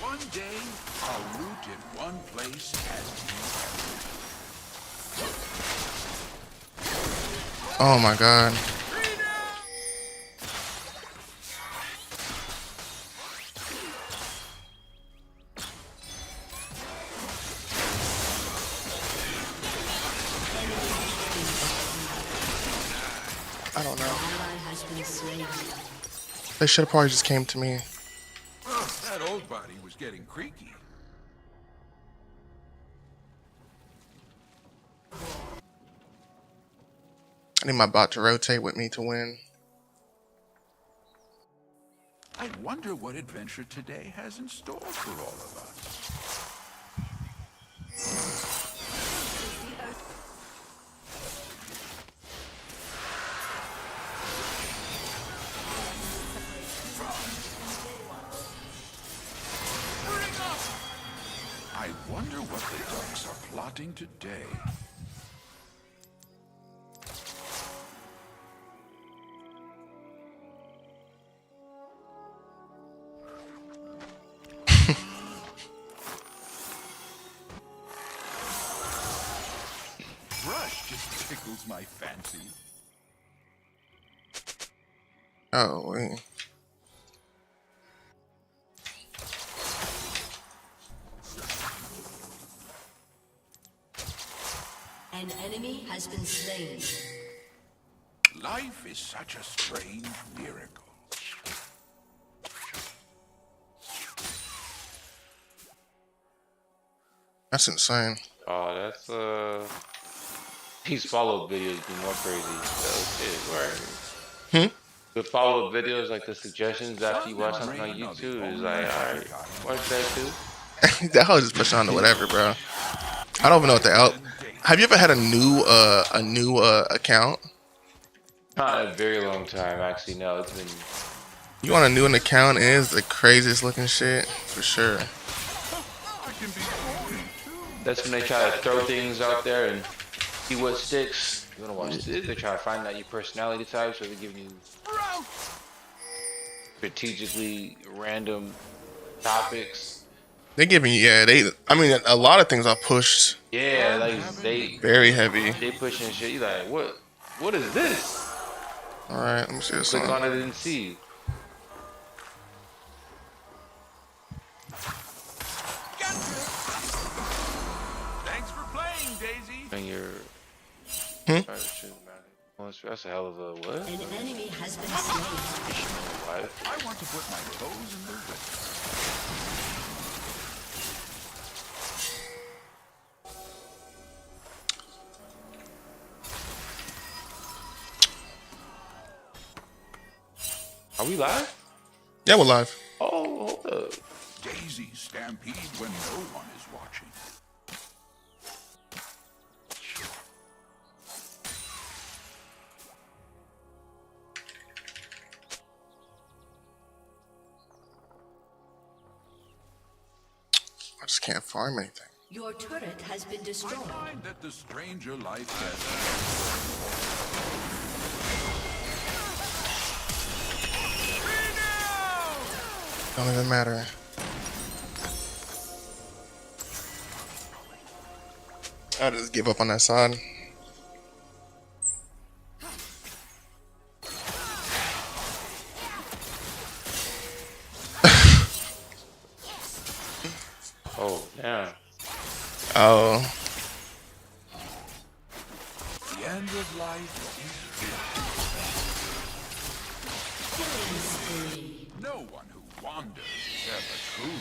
One day, I'll root in one place and Oh my god. I don't know. They should have probably just came to me. that old body was getting creaky. I need my bot to rotate with me to win. I wonder what adventure today has in store for all of us. I wonder what the ducks are plotting today. Brush just tickles my fancy. Oh, wait. An enemy has been slain. Life is such a strange miracle. That's insane. Oh, that's these follow-up videos be more crazy. Right? The follow-up videos, like the suggestions after you watch something on YouTube, is like, alright, watch that too. That hoe just pushing on to whatever, bro. I don't even know what the hell. Have you ever had a new account? Not in a very long time, actually. No, it's been. You want a new account? It is the craziest looking shit for sure. That's when they try to throw things out there and see what sticks. You wanna watch this? They try to find out your personality type, so they're giving you strategically random topics. They're giving you, I mean, a lot of things are pushed. Yeah, like they very heavy. They pushing shit. You like, what is this? All right, let me see this. Click on it and see. Thanks for playing, Daisy. And you're. That's a hell of a what? An enemy has been slain. life. I want to put my toes in the ring. Are we live? Yeah, we're live. Oh, hold up. Daisy stampede when no one is watching. I just can't farm anything. Your turret has been destroyed. I find that the stranger life has. Don't even matter. I'll just give up on that side. Oh, damn. Oh. The end of life is here. No one who wanders is ever true.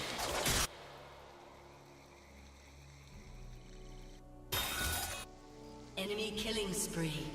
Enemy killing spree.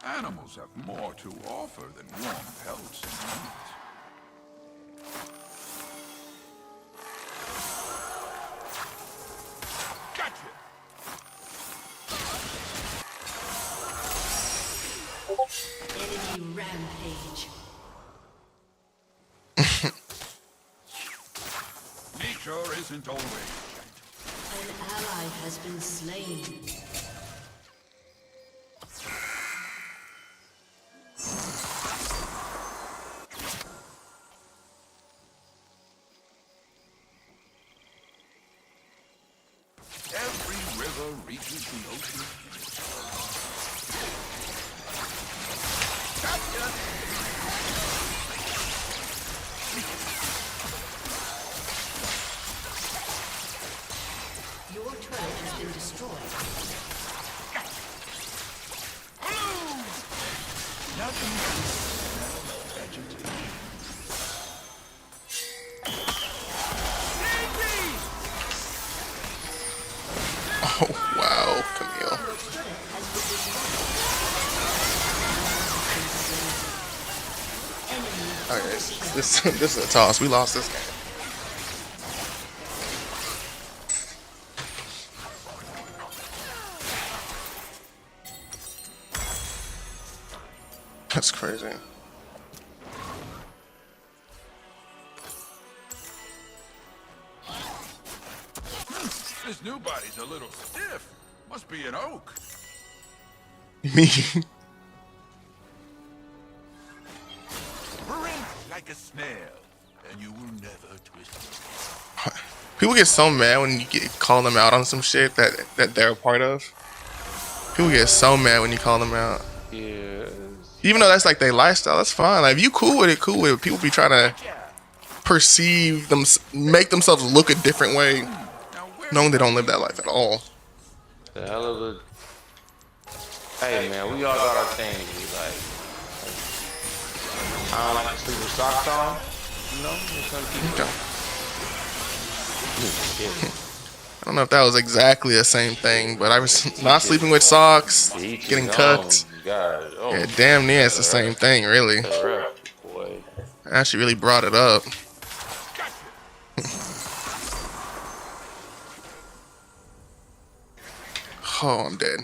Animals have more to offer than warm pelts and meat. Gotcha! Enemy rampage. Nature isn't always. An ally has been slain. Every river reaches the ocean. Your turret has been destroyed. Nothing can smell vegetation. Oh, wow, Camille. Okay, this is a toss. We lost this game. That's crazy. This new body's a little stiff. Must be an oak. Me. Break like a snail, and you will never twist. People get so mad when you call them out on some shit that they're a part of. People get so mad when you call them out. Yeah. Even though that's like their lifestyle, that's fine. Like if you cool with it, cool with it. People be trying to perceive them, make themselves look a different way, knowing they don't live that life at all. The hell of a. Hey man, we all got our things. Like I don't like to sleep with socks on. You know, some people. I don't know if that was exactly the same thing, but I was not sleeping with socks, getting cooked. Yeah, damn near it's the same thing, really. I actually really brought it up. Oh, I'm dead.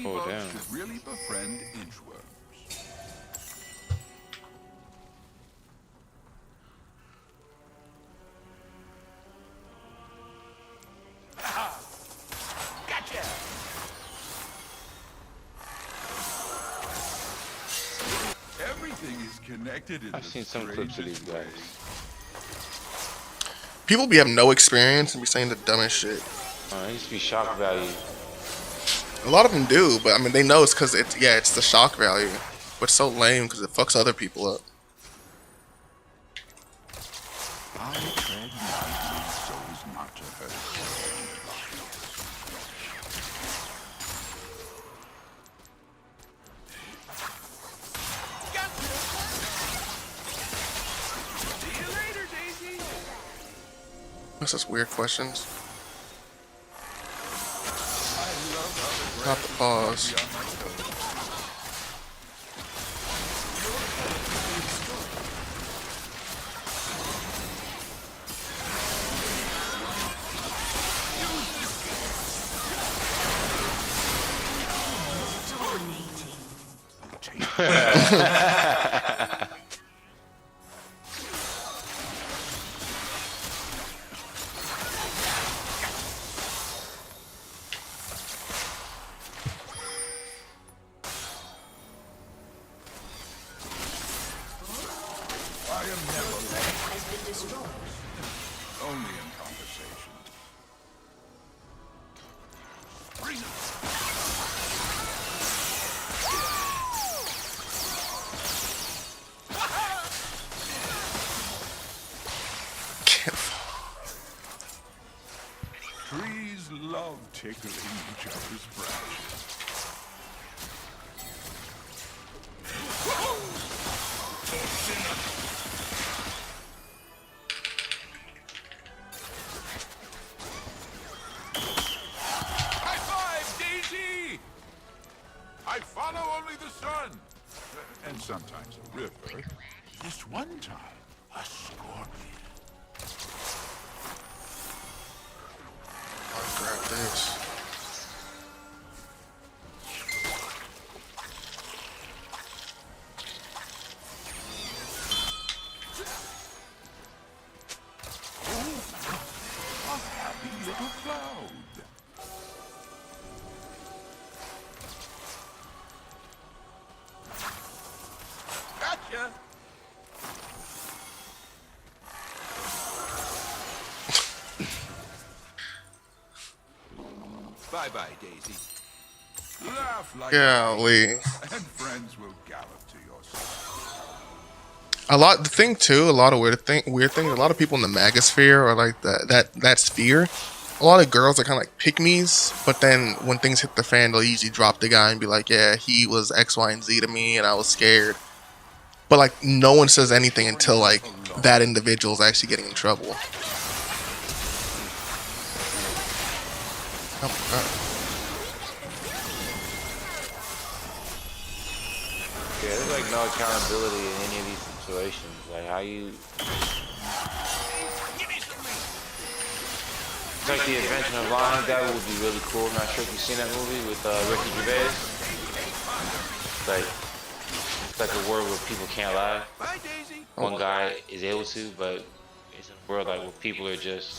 Oh, damn. should really befriend inchworms. Gotcha! Everything is connected in I've seen some clips of these guys. People be having no experience and be saying the dumbest shit. It used to be shock value. A lot of them do, but I mean, they know it's because it's the shock value. But it's so lame because it fucks other people up. I tread lightly so as not to hurt. See you later, Daisy. What's those weird questions? Not the pause. I am never late. Only in conversation. Bring Trees love tickling each other's branches. High five, Daisy! I follow only the sun. And sometimes a river. This one time, a scorpion. I'll grab this. A happy little cloud. Gotcha. Bye-bye, Daisy. Laugh like Golly. and friends will gallop to your side. The thing too, a lot of weird things. A lot of people in the magosphere or like that sphere. A lot of girls are kind of like pick-me's, but then when things hit the fan, they'll usually drop the guy and be like, "Yeah, he was X, Y, and Z to me, and I was scared." But like, no one says anything until like that individual's actually getting in trouble. Oh my god. Yeah, there's like no accountability in any of these situations. Like how you, it's like the invention of lying. That would be really cool. I'm not sure if you've seen that movie with Ricky Gervais. It's like a world where people can't lie. One guy is able to, but it's a world like where people are just.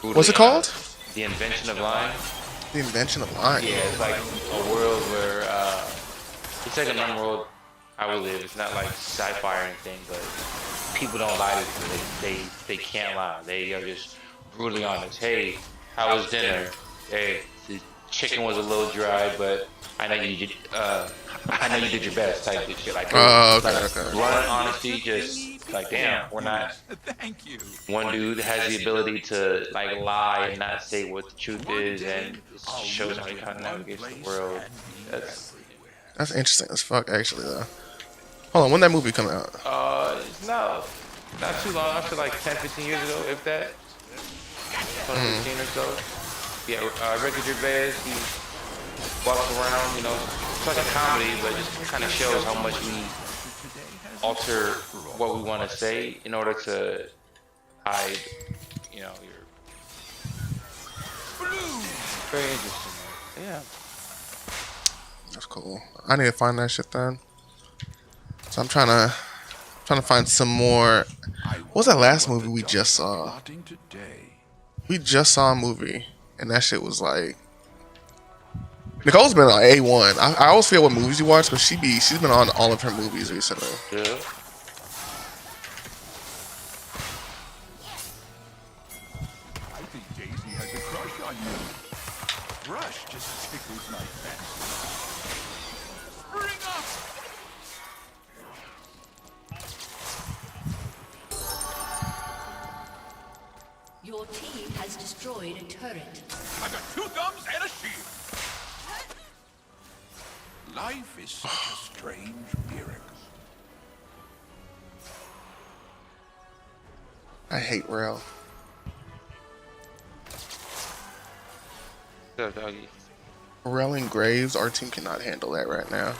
What's it called? The Invention of Lying. The Invention of Lying. Yeah, it's like a world where it's like a normal world I would live. It's not like sci-fi or anything, but people don't lie to each other. They can't lie. They are just brutally honest. Hey, how was dinner? Hey, the chicken was a little dry, but I know you did. I know you did your best. Type of shit. Like, blunt honesty. Just like, damn, we're not. Thank you. One dude has the ability to like lie and not say what the truth is, and it just shows how he kind of navigates the world. That's interesting as fuck, actually, though. Hold on, when did that movie come out? It's not too long. I feel like 10, 15 years ago, if that. 2015 or so. Yeah, Ricky Gervais, he walks around, you know, it's like a comedy, but it just kind of shows how much we alter what we want to say in order to hide, you know, your... Very interesting, man. Yeah. That's cool. I need to find that shit then. So I'm trying to find some more. What was that last movie we just saw? We just saw a movie, and that shit was like. Nicole's been on A1. I always forget what movies you watch, but she's been on all of her movies recently. Yeah. I think Daisy has a crush on you. Brush just tickles my fancy. Bring up! Your team has destroyed a turret. I got 2 thumbs and a shield. Life is such a strange miracle. I hate Rail. What's up, doggy? Rail and Graves, our team cannot handle that right now.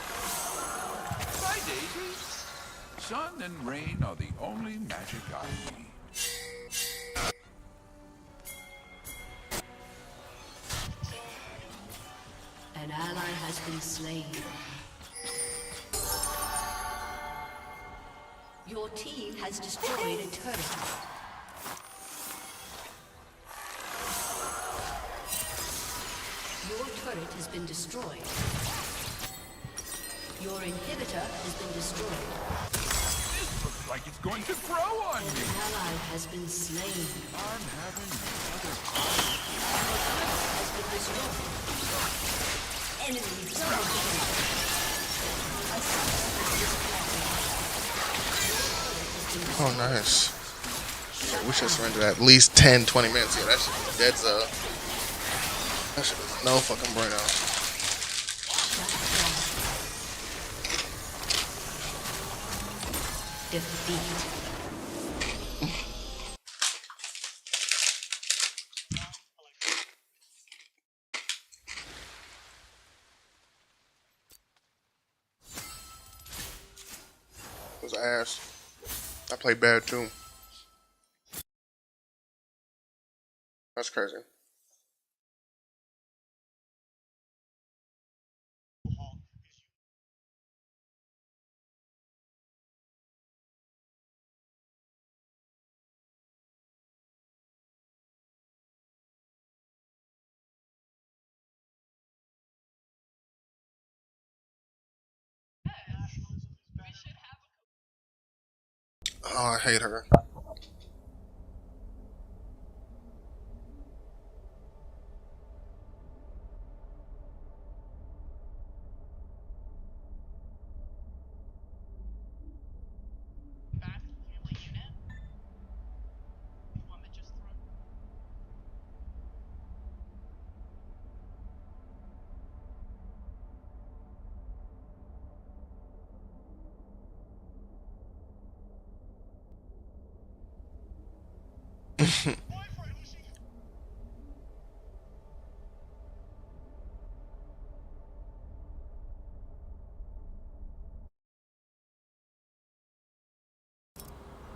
Bye, Daisy. Sun and rain are the only magic I need. An ally has been slain. Your team has destroyed a turret. Your turret has been destroyed. Your inhibitor has been destroyed. This looks like it's going to grow on me. An ally has been slain. I'm having another Has been destroyed. Enemy double kill. Oh, nice. Yeah, we should surrender at least 10-20 minutes. Yeah, that shit is dead zone. That shit is no fucking bueno. Defeat. It was ass. I played bad too. That's crazy. Oh, I hate her.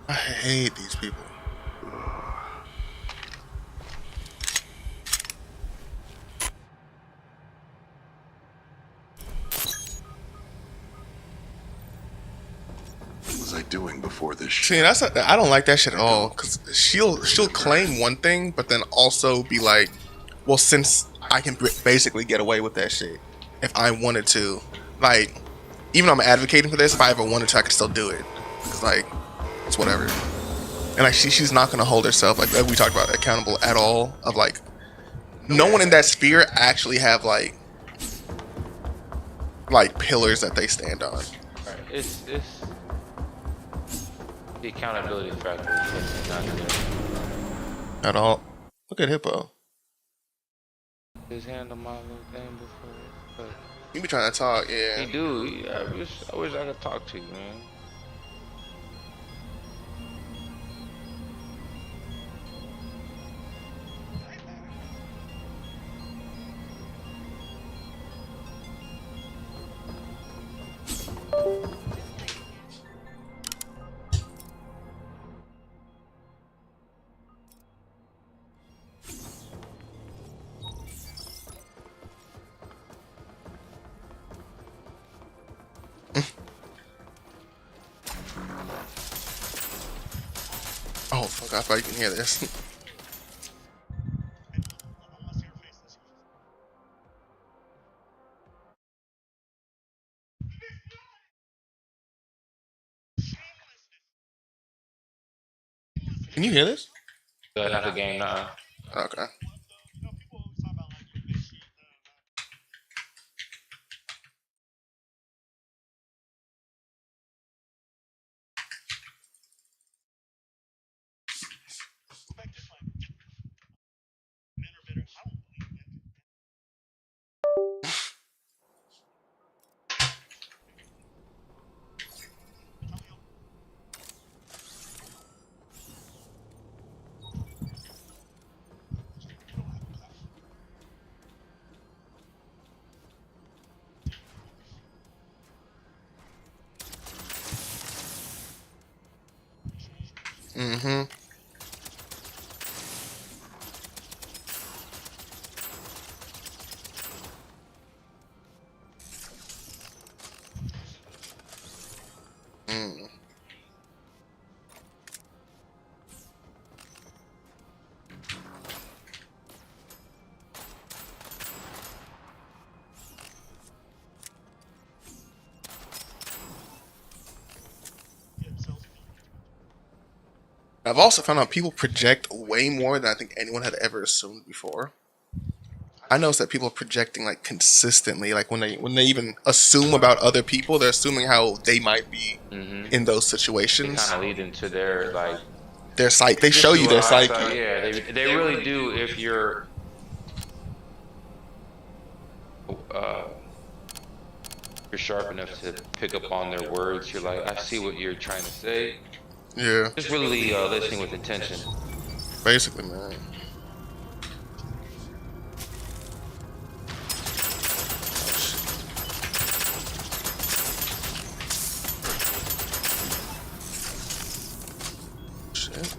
I hate these people. What was I doing before this See, I don't like that shit at all. Cause she'll claim one thing, but then also be like, well, since I can basically get away with that shit, if I wanted to, like, even though I'm advocating for this, if I ever wanted to, I could still do it. Cause like, it's whatever. And like, she's not gonna hold herself like we talked about accountable at all. Of like, no one in that sphere actually have like pillars that they stand on. Right. It's the accountability factor. It's not there. At all. Look at Hippo. His hand on my little thing before, but You be trying to talk, yeah. he do. I wish I could talk to you, man. fuck, I thought you can hear this. Can you hear this? Not the game, Okay. Mm-hmm. Mm. I've also found out people project way more than I think anyone had ever assumed before. I noticed that people are projecting like consistently, like when they even assume about other people, they're assuming how they might be in those They situations. kind of lead into their like Their psyche. They show you their psyche. Yeah, they really do. If you're sharp enough to pick up on their words, you're like, I see what you're trying to say. Yeah. Just really listening with intention. Basically, man. Shit.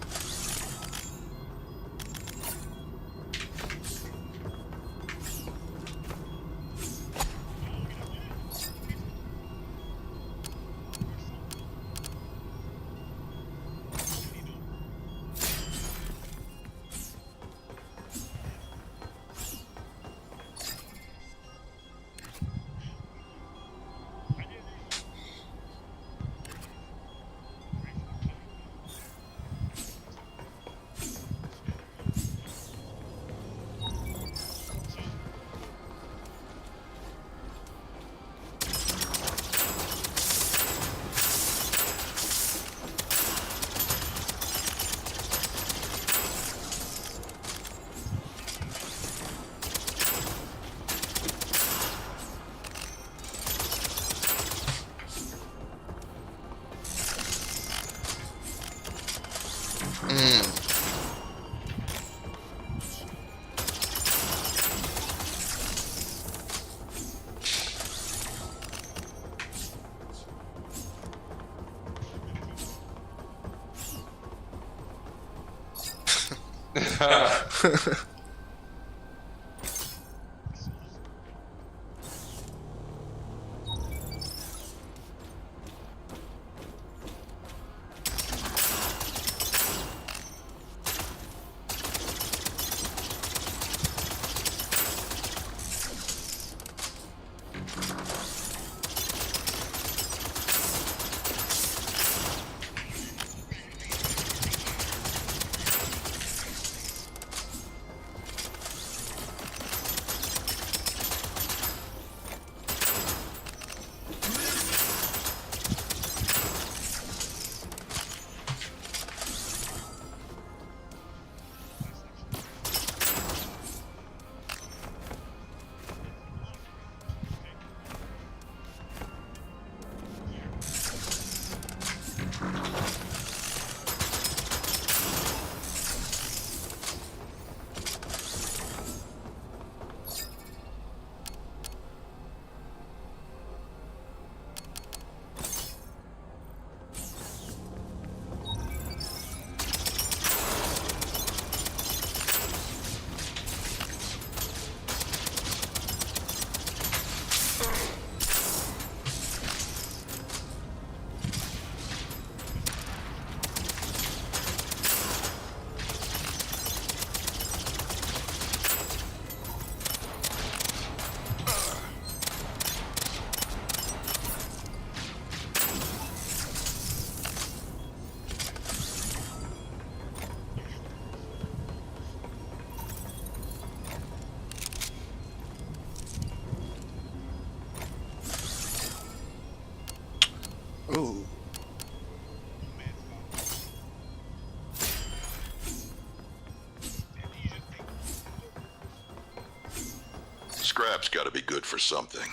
scrap's gotta be good for something.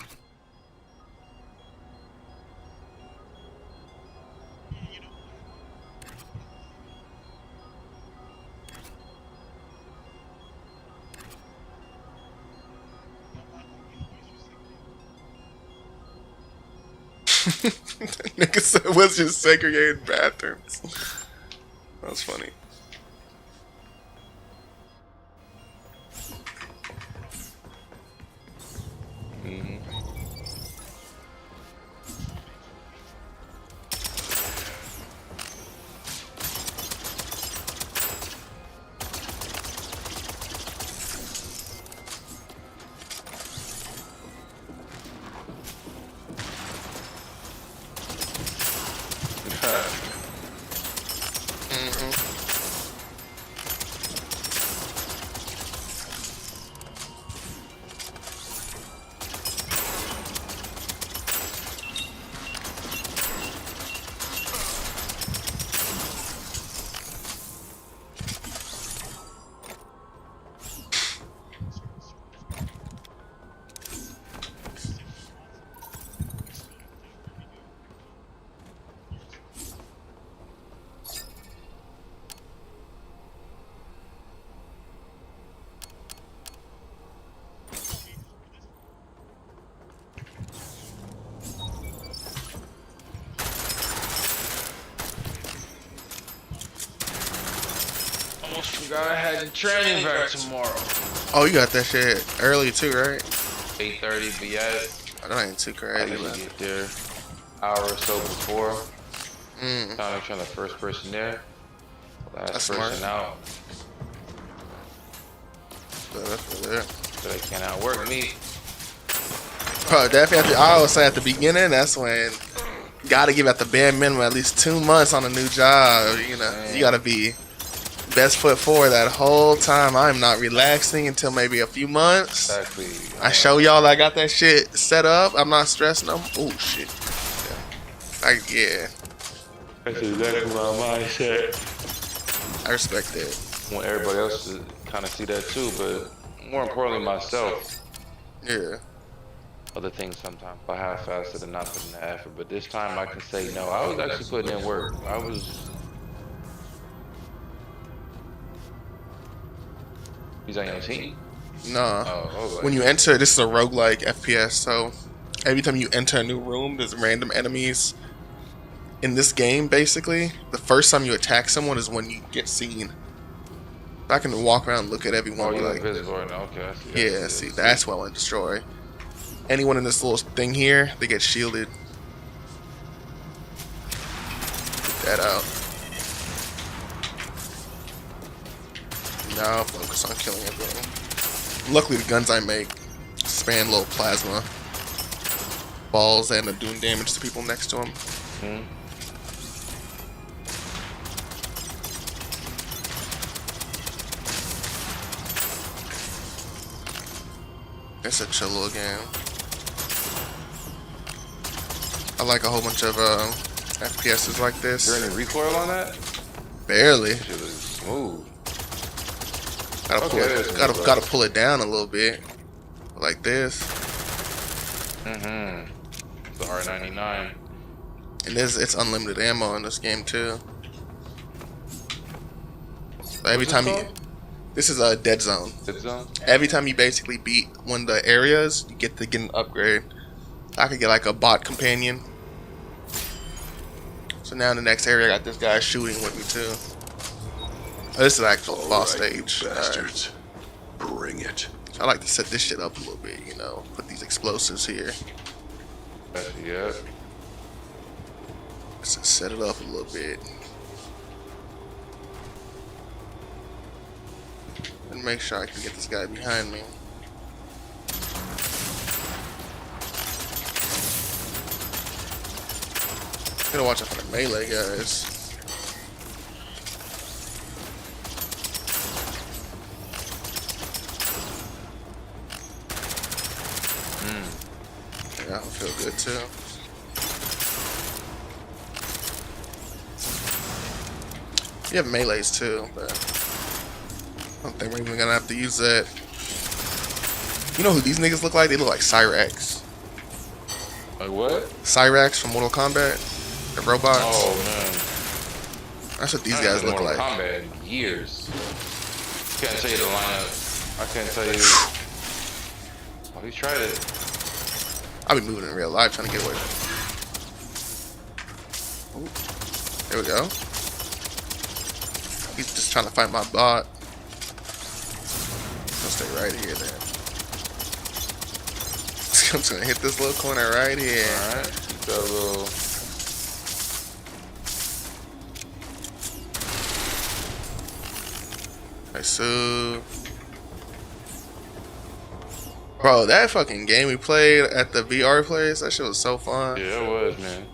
Nigga said was just segregated bathrooms. That's funny. Almost forgot I had training back tomorrow. Oh, you got that shit early too, right? 8:30, but yeah, That ain't too I crazy. usually Man. get there hour or so before. Mm. Trying to try the first person there, last That's person smart. out. So that's what it is. So they can't outwork me. Bro, definitely. I always say at the beginning, that's when you gotta give at the bare minimum at least 2 months on a new job. You know, Man. you gotta be best foot forward that whole time. I'm not relaxing until maybe a few months. Exactly. I show y'all I got that shit set up. I'm not stressing them. Oh shit. Yeah. That's exactly my mindset. I respect that. I want everybody else to kind of see that too, but more importantly, myself. Yeah. Other things sometimes I half-assed and not putting the effort, but this time I can say no. I was actually putting in work. I was. He's on your team? Nah. Oh, okay. When you enter, this is a roguelike FPS, so every time you enter a new room, there's random enemies. In this game, basically, the first time you attack someone is when you get seen. I can walk around and look at everyone. Oh, and be you're like, invisible right now. Okay, I see. yeah, see, that's what I want to destroy. Anyone in this little thing here, they get shielded. Get that out. Now focus on killing everyone. Luckily, the guns I make span little plasma balls and are doing damage to people next to them. Hmm. It's a chill little game. I like a whole bunch of FPSs like this. Is there any recoil on that? Barely. Shit is smooth. Gotta pull Okay, it. that's good, Gotta pull it down a little bit, like this. Mm-hmm. The R99. And it's unlimited ammo in this game too. So every time you, this is a dead zone. Dead zone. Every time you basically beat one of the areas, you get to get an upgrade. I could get like a bot companion. So now in the next area, I got this guy shooting with me too. Oh, this is actual boss stage. Bastards. Bring it. So I like to set this shit up a little bit, you know, put these explosives here. Yeah. Just set it up a little bit. And make sure I can get this guy behind me. Gotta watch out for the melee guys. Yeah, I feel good too. You have melees too, but I don't think we're even gonna have to use that. You know who these niggas look like? They look like Cyrax. Like what? Cyrax from Mortal Kombat. The robots. Oh man. That's what these I guys haven't look played like. Mortal Kombat in years. Can't tell you the lineup. I can't tell you. Oh, he tried it. I'll be moving in real life trying to get away. Ooh. There we go. He's just trying to fight my bot. I'll stay right here then. I'm just gonna hit this little corner right here. Alright, keep that little. Nice. So, bro, that fucking game we played at the VR place, that shit was so fun. Yeah, it was, man.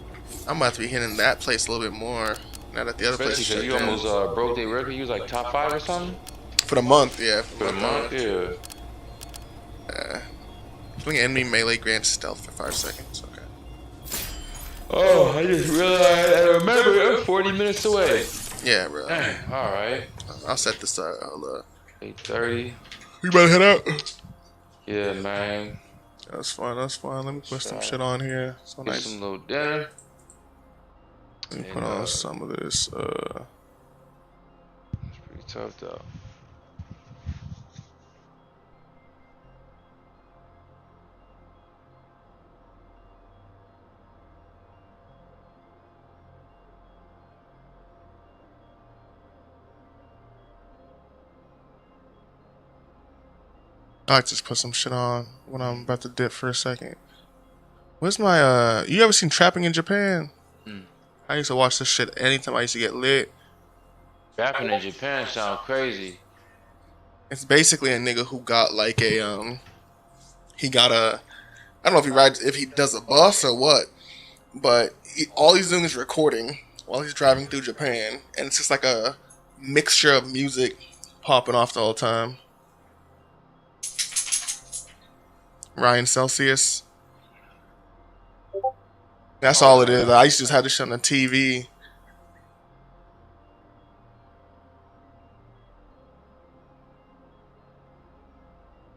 I'm about to be hitting that place a little bit more. Now that the other place is Especially shut because you down. almost broke their record. You was like top 5 or something? For the month, yeah. For the month, yeah. Swing enemy melee grants stealth for 5 seconds. Okay. Oh, I just realized. I remember I'm 40 minutes away. Yeah, bro. Alright. I'll set this up. Hold up. 8:30. We better head out. Yeah, man. That's fine. That's fine. Let me put some shit on here. So Get nice. some little dinner. Let me put on some of this. It's pretty tough though. I like to just put some shit on when I'm about to dip for a second. Where's my you ever seen Trapping in Japan? I used to watch this shit anytime I used to get lit. Rapping in Japan sound crazy. It's basically a nigga who got like a he got a, I don't know if he rides, if he does a bus or what, but all he's doing is recording while he's driving through Japan, and it's just like a mixture of music popping off the whole time. Ryan Celsius. That's all it is. I used to just have this shit on the TV.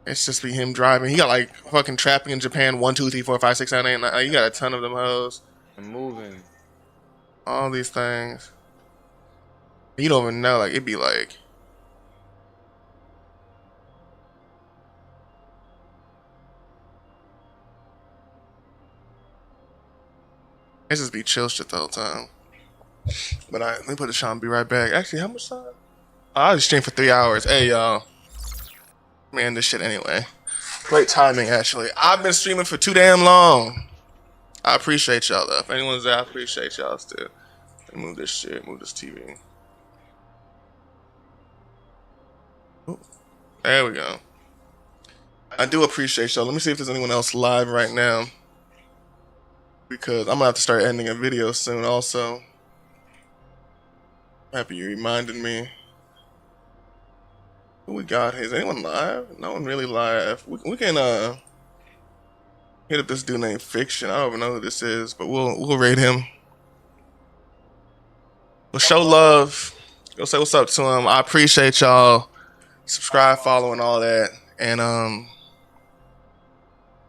It's just be him driving. He got like fucking Trapping in Japan 1, 2, 3, 4, 5, 6, 7, 8, 9. You got a ton of them hoes. And moving. All these things. You don't even know. Like, it'd be like. It just be chill shit the whole time. But let me put this on. Be right back. Actually, how much time? I was streaming for 3 hours. Hey, y'all. Man, this shit anyway. Great timing, actually. I've been streaming for too damn long. I appreciate y'all, though. If anyone's there, I appreciate y'all still. Move this shit. Move this TV. Ooh, there we go. I do appreciate y'all. Let me see if there's anyone else live right now, because I'm gonna have to start ending a video soon also. Happy you reminded me. Who we got? Is anyone live? No one really live. We can hit up this dude named Fiction. I don't even know who this is, but we'll raid him. We'll show love. Go say what's up to him. I appreciate y'all. Subscribe, follow, and all that. And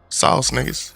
sauce niggas.